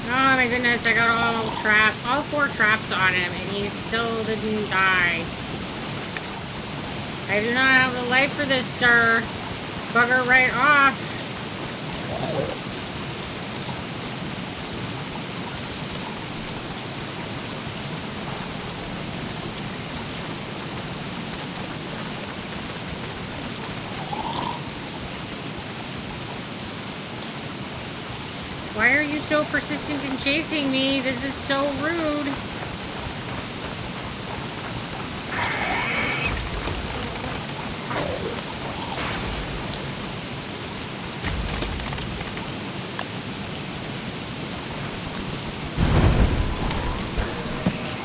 Oh my goodness, I got all 4 traps on him, and he still didn't die. I do not have the light for this, sir. Bugger right off. Why are you so persistent in chasing me? This is so rude.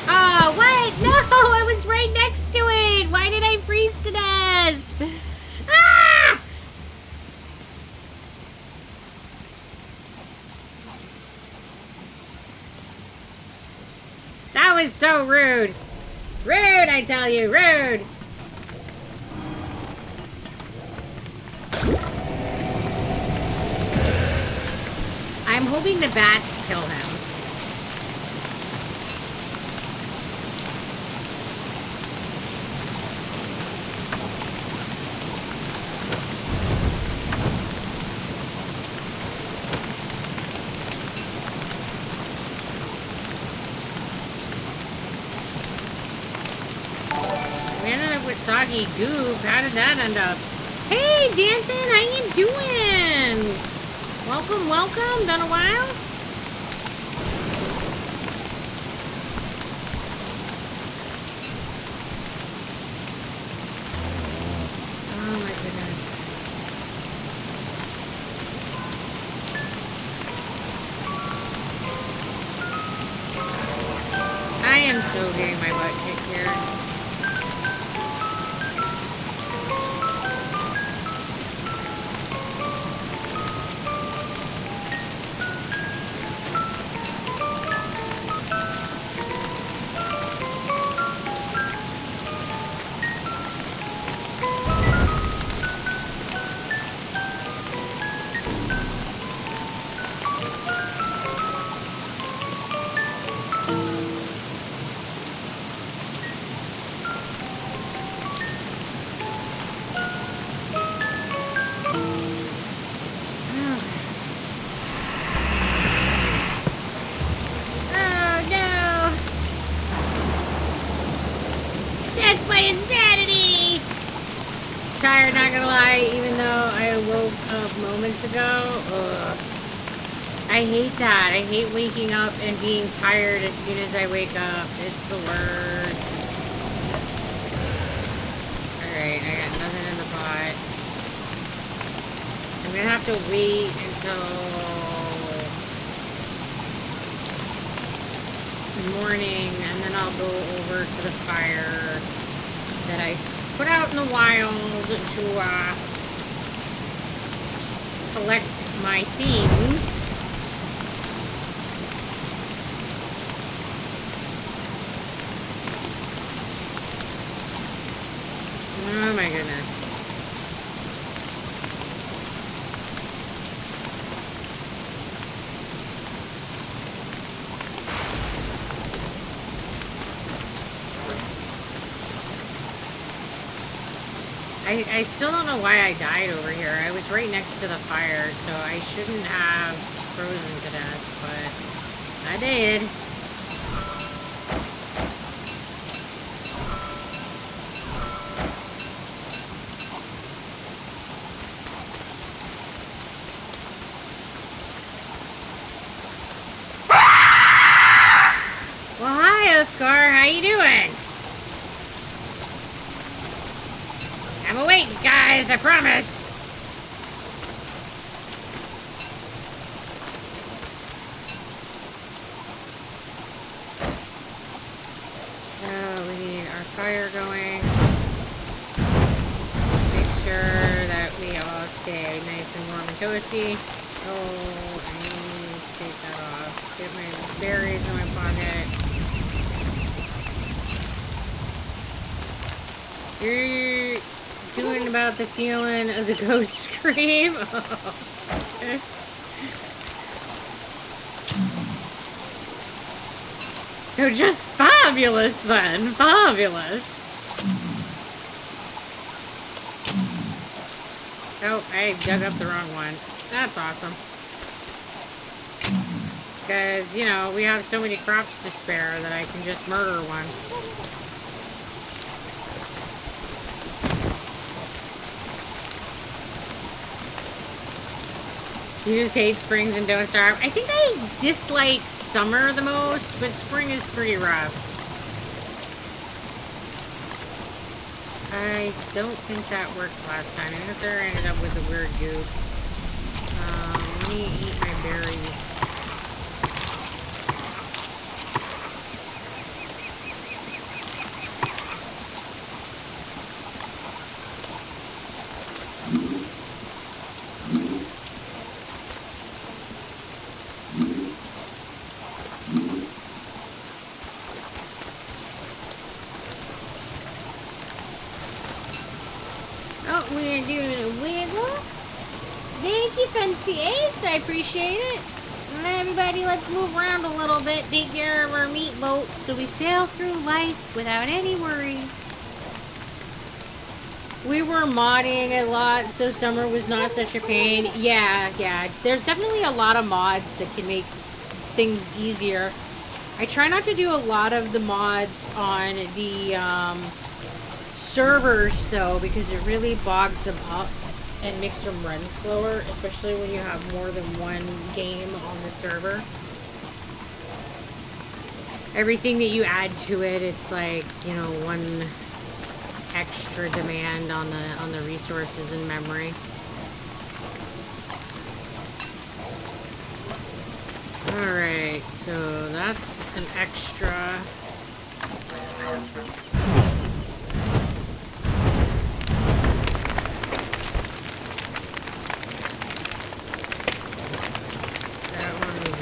Oh, what? No, I was right next to it. Why did I freeze to death? Ah! That was so rude. Rude, I tell you, rude. I'm hoping the bats kill him. Soggy goop. How did that end up? Hey, Danton, how you doing? Welcome, welcome. Been a while? Oh my goodness. I am so getting my butt kicked here. Tired, not gonna lie, even though I woke up moments ago. I hate that. I hate waking up and being tired as soon as I wake up. It's the worst. Alright, I got nothing in the pot. I'm gonna have to wait until morning, and then I'll go over to the fire that I put out in the wild to collect my things. Oh my goodness. I still don't know why I died over here. I was right next to the fire, so I shouldn't have frozen to death, but I did. Well, hi, Uthgar. How you doing? I'm awake, guys, I promise. We need our fire going. Make sure that we all stay nice and warm and toasty. Oh, I need to take that off. Get my berries in my pocket. You're doing about the feeling of the ghost scream. Oh. So just fabulous then. Fabulous. Oh, I dug up the wrong one. That's awesome. Because, you know, we have so many crops to spare that I can just murder one. You just hate springs and don't starve. I think I dislike summer the most, but spring is pretty rough. I don't think that worked last time. I guess I ended up with a weird goop. Let me eat my berries. Oh, we're doing a wiggle. Thank you, Fantace. I appreciate it. And everybody, let's move around a little bit, take care of our meat boat, so we sail through life without any worries. We were modding a lot, so summer was not such a pain. Yeah. There's definitely a lot of mods that can make things easier. I try not to do a lot of the mods on the servers, though, because it really bogs them up and makes them run slower, especially when you have more than one game on the server. Everything that you add to it, it's like, you know, one extra demand on the resources and memory. Alright, so that's an extra. That one's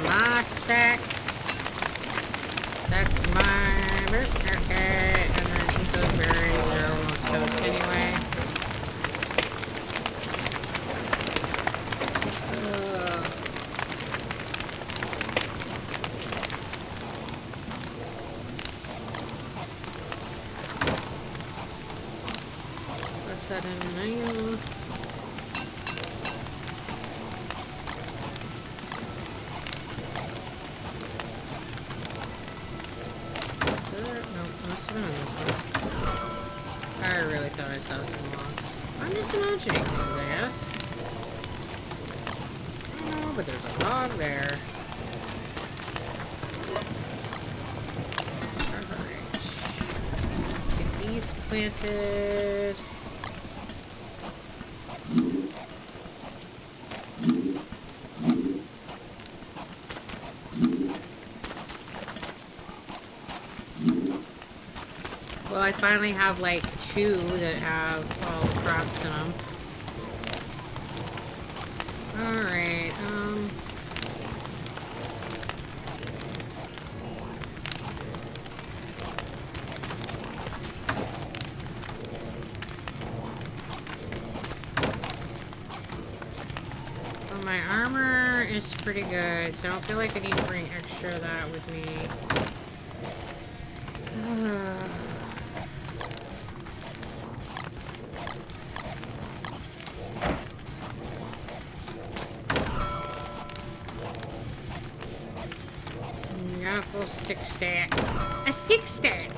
my stack. That's my okay, and then eat those berries, they're almost toast anyway. What's that in there? I really thought I saw some logs. I'm just imagining things, I guess. but there's a log there. Alright. Get these planted. Well, I finally have like 2 that have all the crops in them. Alright, well, my armor is pretty good, so I don't feel like I need to bring extra of that with me. Got a full stick stack. A stick stack!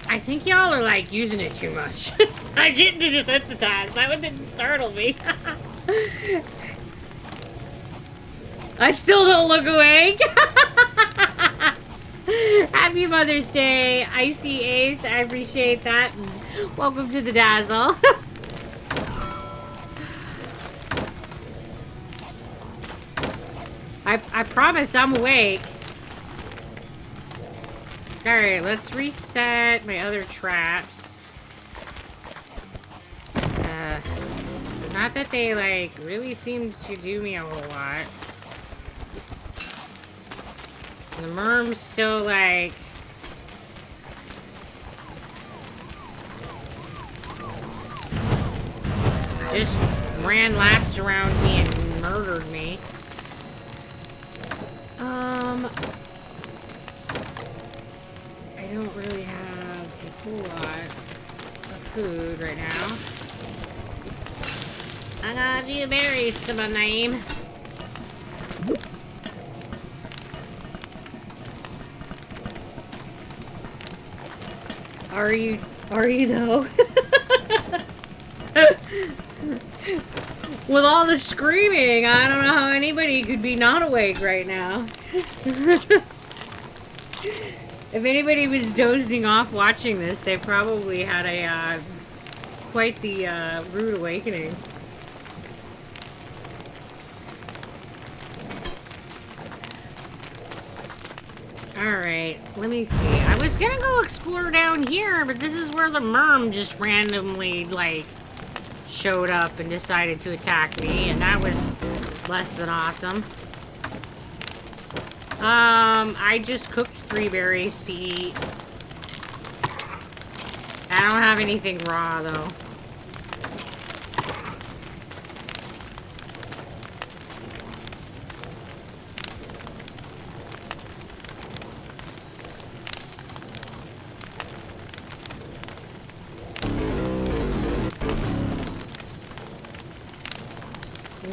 I think y'all are like using it too much. I'm getting desensitized. That one didn't startle me. I still don't look awake. Happy Mother's Day, Icy Ace. I appreciate that. And welcome to the Dazzle. I promise I'm awake. Alright, let's reset my other traps. Not that they, like, really seem to do me a whole lot. The merm's still, like... just ran laps around me and murdered me. I don't really have a whole lot of food right now. I got a few berries to my name. Are you though? With all the screaming, I don't know how anybody could be not awake right now. If anybody was dozing off watching this, they probably had a quite the rude awakening. Alright, let me see. I was gonna go explore down here, but this is where the merm just randomly, like, showed up and decided to attack me, and that was less than awesome. I just cooked 3 berries to eat. I don't have anything raw, though.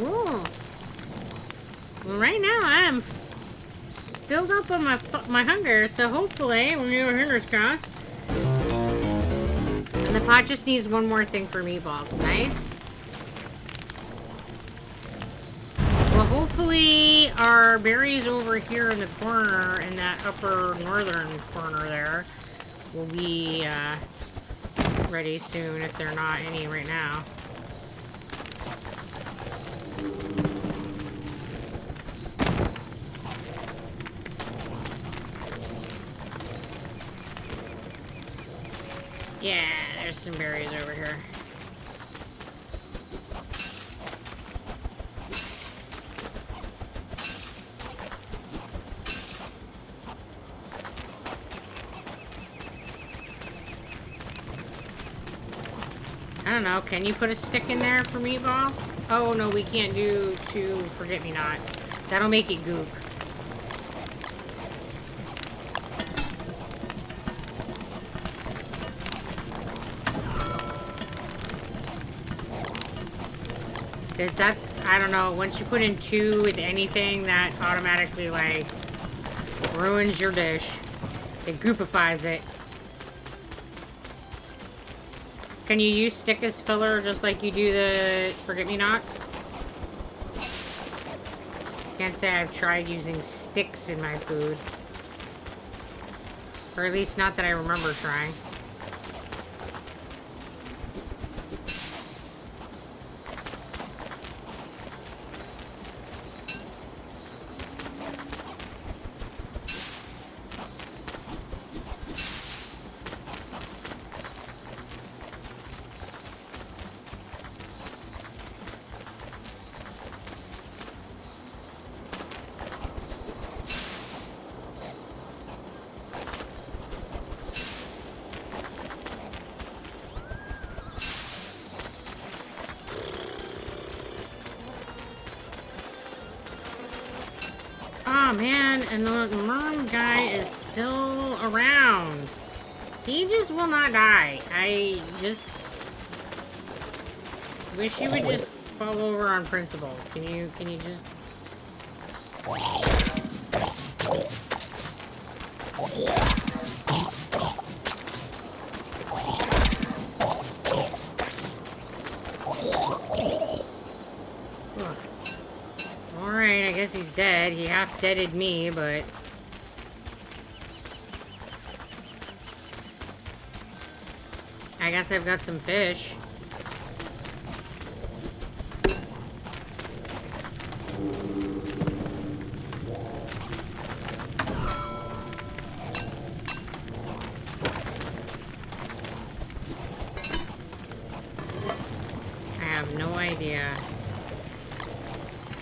Ooh. Well, right now I am filled up on my hunger, so hopefully, when your hunger's crossed. And the pot just needs one more thing for meatballs. Nice. Well, hopefully our berries over here in the corner, in that upper northern corner there, will be ready soon if they're not any right now. Yeah, there's some berries over here. I don't know, can you put a stick in there for meatballs? Oh, no, we can't do 2 forget-me-nots. That'll make it goop. Because that's, I don't know, once you put in 2 with anything, that automatically, like, ruins your dish. It goopifies it. Can you use stick as filler just like you do the forget-me-nots? Can't say I've tried using sticks in my food. Or at least not that I remember trying. Oh man, and the merm guy is still around. He just will not die. I just wish you would just fall over on principle. Can you just... Alright, I guess he's dead. He half-deaded me, but... I guess I've got some fish. I have no idea.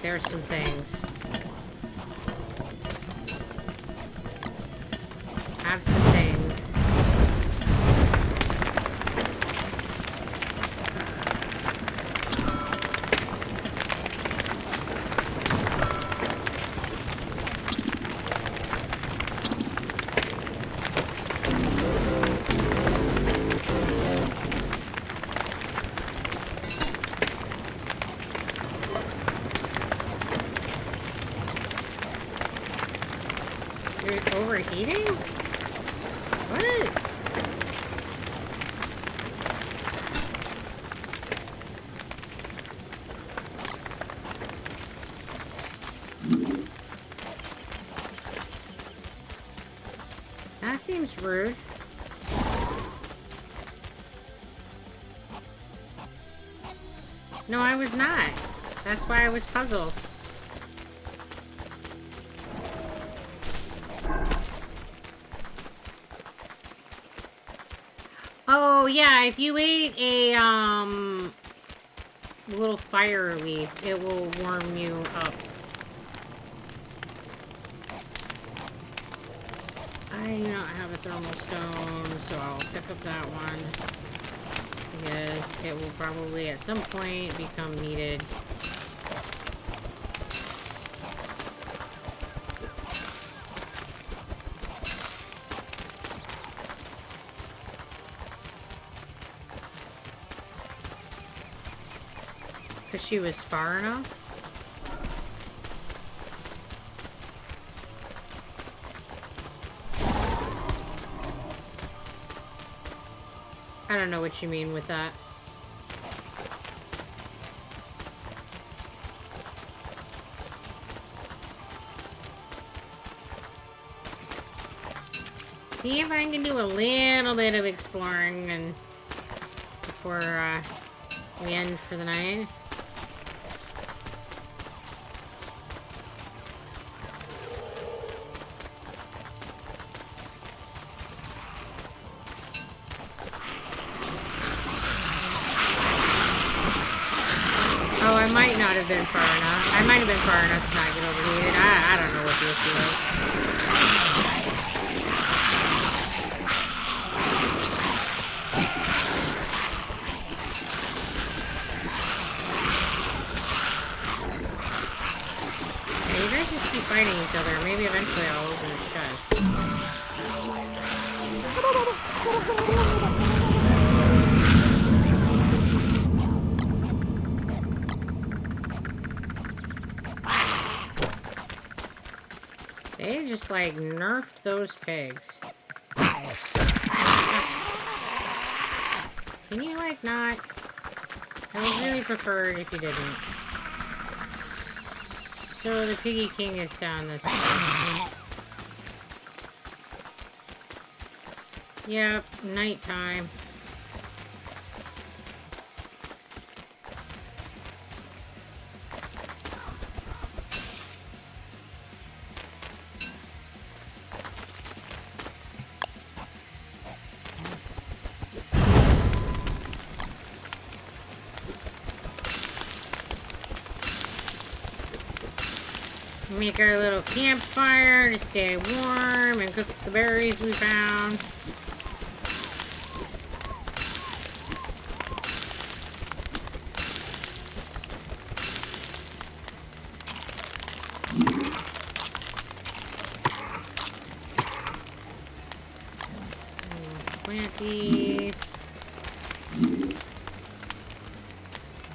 There's some things. Have some things. You're overheating? What? That seems rude. No, I was not. That's why I was puzzled. Oh, yeah, if you ate a, little fire leaf, it will warm you up. I do not have a thermal stone, so I'll pick up that one. Because it will probably, at some point, become needed. Because she was far enough? I don't know what you mean with that. See if I can do a little bit of exploring and before we end for the night. Oh, I might not have been far enough. I might have been far enough to not get overheated. I don't know what the issue is. Yeah, you guys just keep fighting each other. Maybe eventually I'll open this chest. They just, like, nerfed those pigs. Can you, like, not? I would really prefer it if you didn't. So the Piggy King is down this way. Yep, nighttime. Make our little campfire to stay warm and cook the berries we found. Plant these.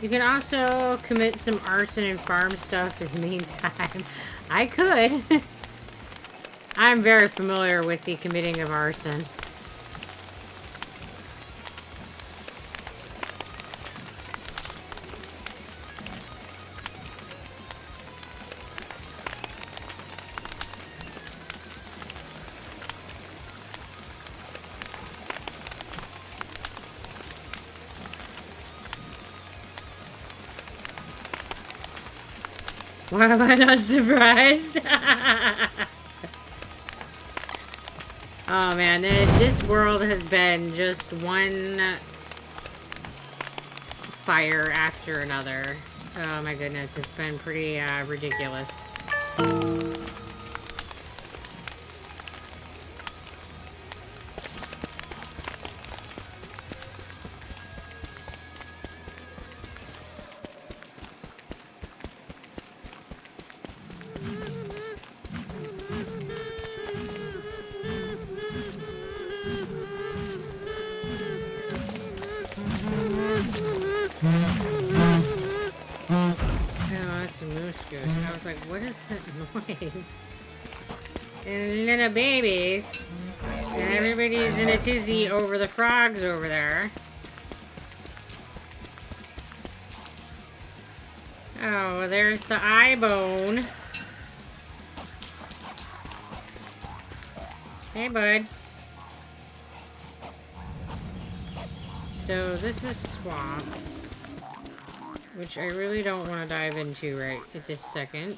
You can also commit some arson and farm stuff in the meantime. I could. I'm very familiar with the committing of arson. Why am I not surprised? Oh man, this world has been just one fire after another. Oh my goodness, it's been pretty ridiculous. And I was like, what is that noise? And little babies. And everybody's in a tizzy over the frogs over there. Oh, there's the eye bone. Hey, bud. So this is swamp, which I really don't want to dive into right at this second.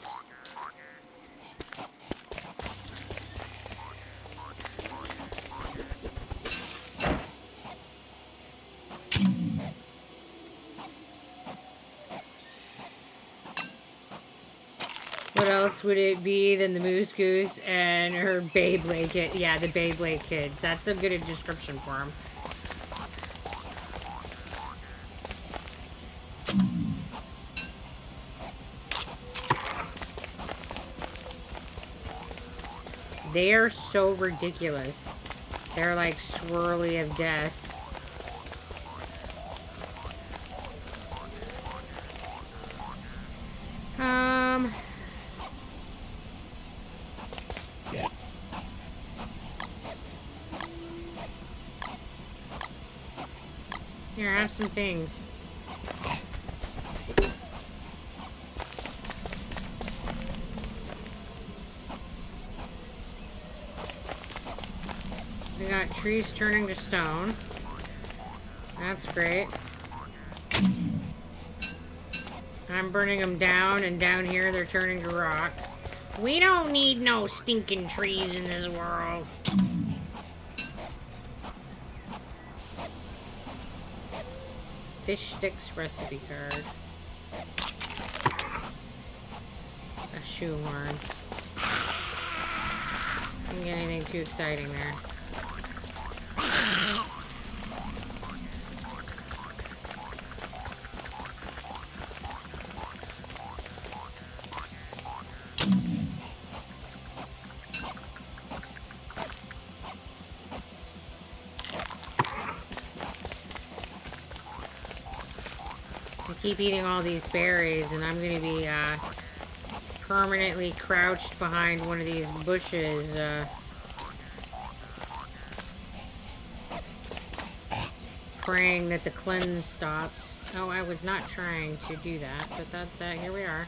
What else would it be than the Moose Goose and her Beyblade kid? Yeah, the Beyblade kids. That's a good description for them. They are so ridiculous. They're like swirly of death. Here, have some things. We got trees turning to stone. That's great. I'm burning them down, and down here they're turning to rock. We don't need no stinking trees in this world. Fish sticks recipe card. A shoehorn. Didn't get anything too exciting there. Keep eating all these berries, and I'm going to be permanently crouched behind one of these bushes, praying that the cleanse stops. Oh, I was not trying to do that, but that here we are.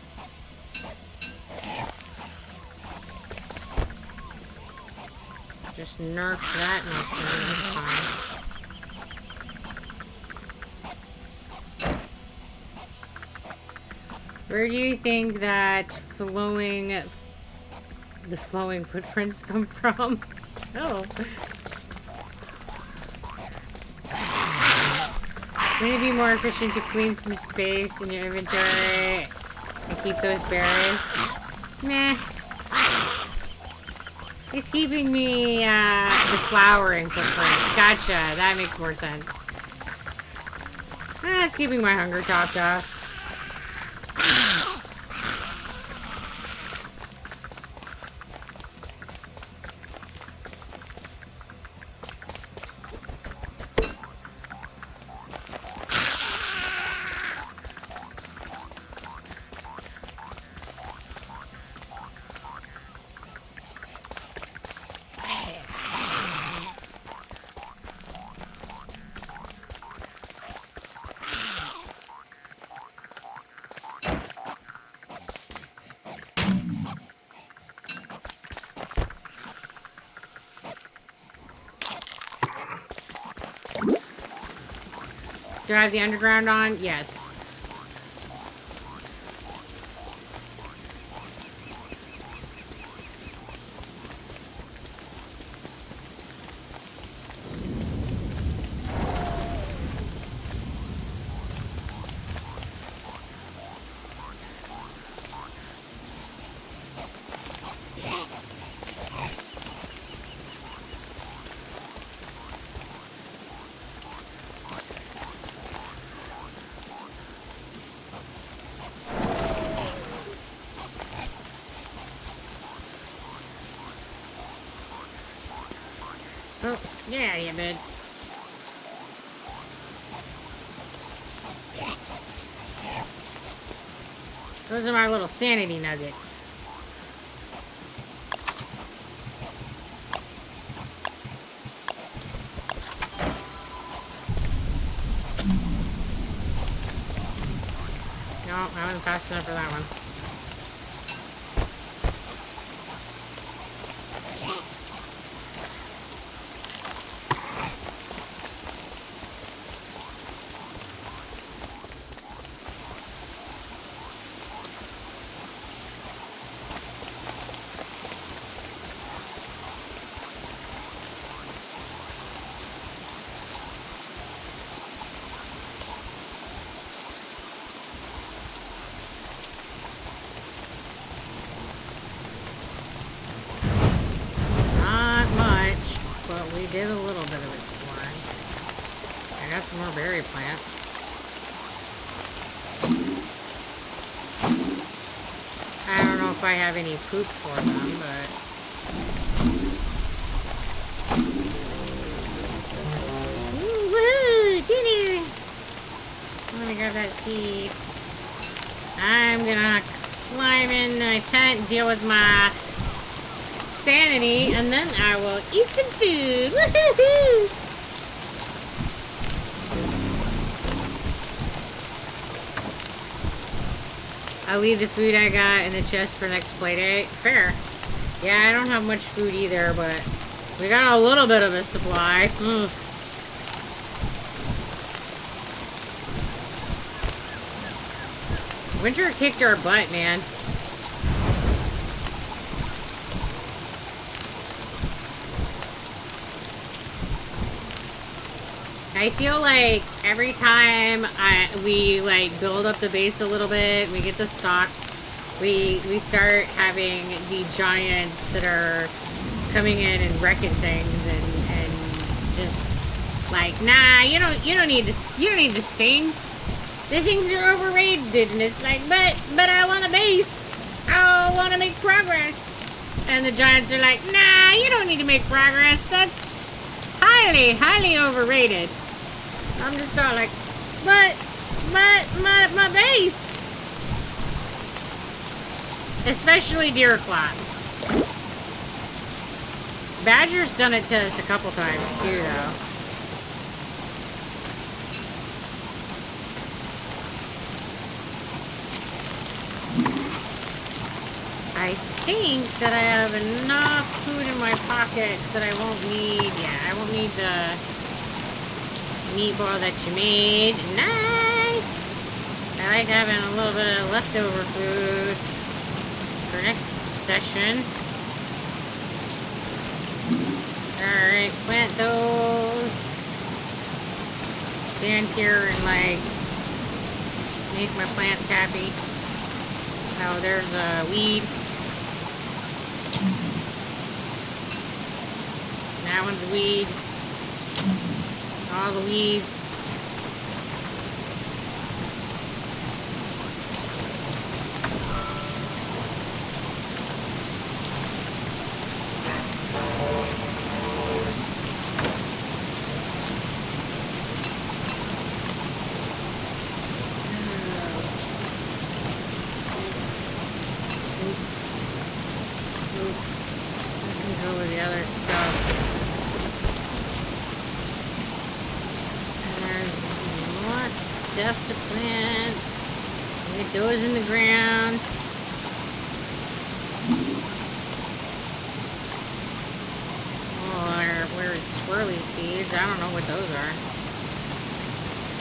Just nerf that motion, it's fine. Where do you think that the flowing footprints come from? Oh. Would it be more efficient to clean some space in your inventory and keep those berries? Meh. It's keeping me the flowering footprints. Gotcha. That makes more sense. It's keeping my hunger topped off. Do I have the underground on? Yes. Oh, yeah, you bid. Those are my little sanity nuggets. No, I wasn't fast enough for that one. We did a little bit of exploring. I got some more berry plants. I don't know if I have any poop for them, but... Ooh, woohoo! Dinner! I'm gonna grab that seed. I'm gonna climb in my tent, deal with my sanity, and then I will eat some food. Woohoo! I'll leave the food I got in the chest for next playdate. Fair. Yeah, I don't have much food either, but we got a little bit of a supply. Ugh. Winter kicked our butt, man. I feel like every time we like build up the base a little bit, we get the stock, we start having the giants that are coming in and wrecking things and just like, nah, you don't need these things. The things are overrated, and it's like, but I want a base. I want to make progress. And the giants are like, nah, you don't need to make progress. That's highly overrated. I'm just all like, but my base. Especially deer claws. Badger's done it to us a couple times too, though. I think that I have enough food in my pockets that I won't need. Yeah, I won't need the meatball that you made. Nice! I like having a little bit of leftover food for next session. Alright, plant those. Stand here and, like, make my plants happy. Oh, there's a weed. That one's a weed. All the weeds. Stuff to plant. Get those in the ground. Or weird swirly seeds. I don't know what those are.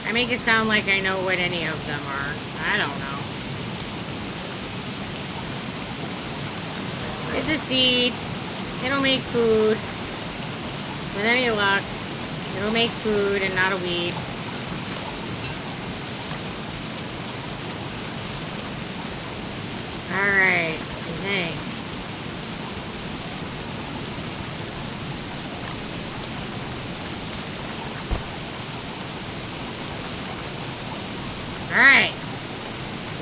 I make it sound like I know what any of them are. I don't know. It's a seed. It'll make food. With any luck, it'll make food and not a weed. Alright, okay. Alright.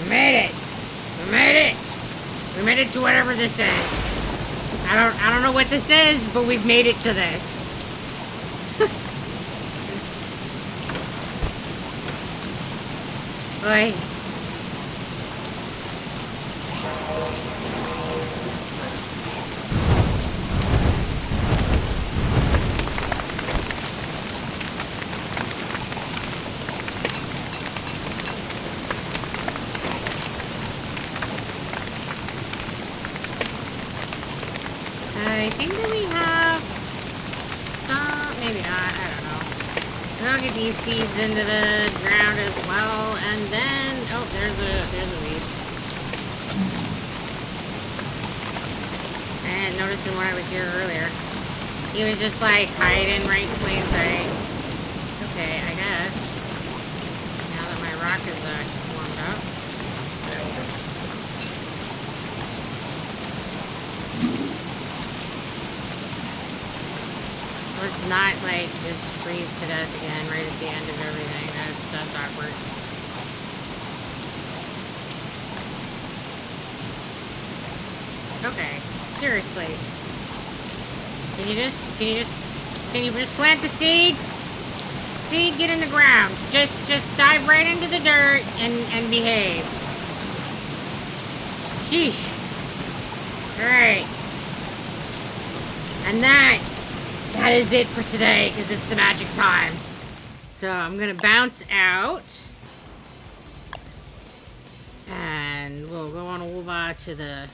We made it. We made it. We made it to whatever this is. I don't know what this is, but we've made it to this. Oi. I think that we have some, maybe not, I don't know. And I'll get these seeds into the ground as well, and then, oh, there's a weed. I hadn't noticed him when I was here earlier. He was just like hiding right in plain sight. Okay, I guess. Now that my rock is warmed up. Let's not, like, just freeze to death again right at the end of everything. That's awkward. Okay, seriously. Can you just plant the seed? Seed, get in the ground. Just dive right into the dirt and behave. Sheesh. Alright. And that is it for today, because it's the magic time. So I'm gonna bounce out. And we'll go on over to the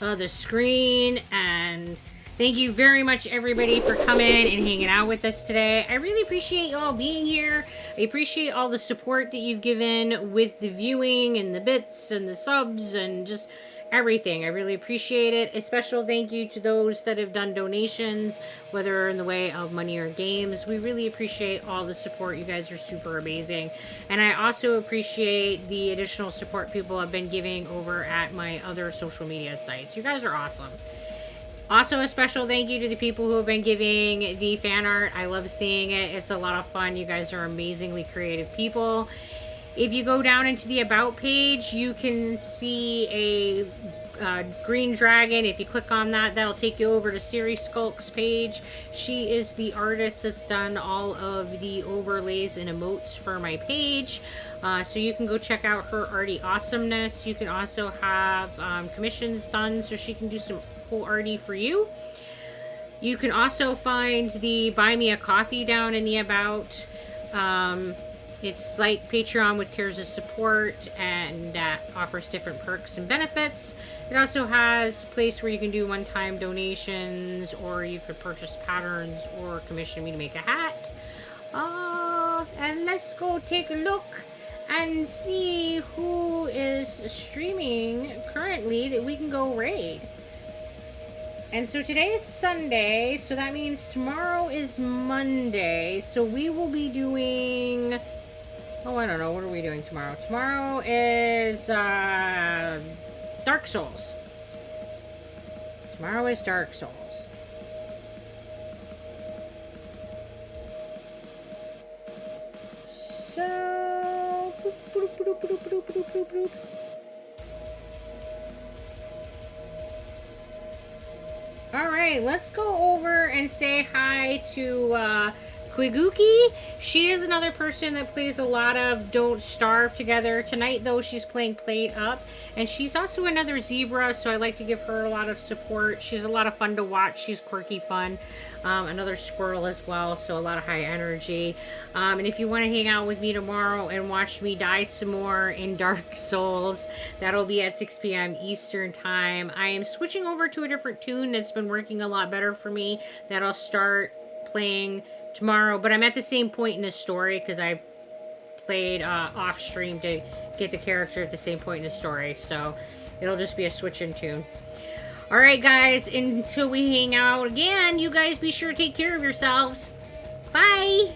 other screen. And thank you very much, everybody, for coming and hanging out with us today. I really appreciate y'all being here. I appreciate all the support that you've given with the viewing and the bits and the subs and just everything. I really appreciate it. A special thank you to those that have done donations, whether in the way of money or games. We really appreciate all the support. You guys are super amazing. And I also appreciate the additional support people have been giving over at my other social media sites. You guys are awesome. Also, a special thank you to the people who have been giving the fan art. I love seeing it. It's a lot of fun. You guys are amazingly creative people. If you go down into the About page, you can see a green dragon. If you click on that, that'll take you over to Siri Skulk's page. She is the artist that's done all of the overlays and emotes for my page. So you can go check out her arty awesomeness. You can also have commissions done so she can do some cool arty for you. You can also find the Buy Me a Coffee down in the About. It's like Patreon with tiers of support and offers different perks and benefits. It also has a place where you can do one-time donations, or you could purchase patterns or commission me to make a hat. And let's go take a look and see who is streaming currently that we can go raid. And so today is Sunday, so that means tomorrow is Monday. So we will be doing... Oh, I don't know. What are we doing tomorrow? Tomorrow is Dark Souls. Tomorrow is Dark Souls. So... Alright, let's go over and say hi to Quiguki. She is another person that plays a lot of Don't Starve together. Tonight, though, she's playing Played Up. And she's also another zebra, so I like to give her a lot of support. She's a lot of fun to watch. She's quirky fun. Another squirrel as well, so a lot of high energy. And if you want to hang out with me tomorrow and watch me die some more in Dark Souls, that'll be at 6 p.m. Eastern Time. I am switching over to a different tune that's been working a lot better for me, that I'll start playing tomorrow, but I'm at the same point in the story because I played off stream to get the character at the same point in the story, so it'll just be a switch in tune. Alright guys, until we hang out again, you guys be sure to take care of yourselves. Bye!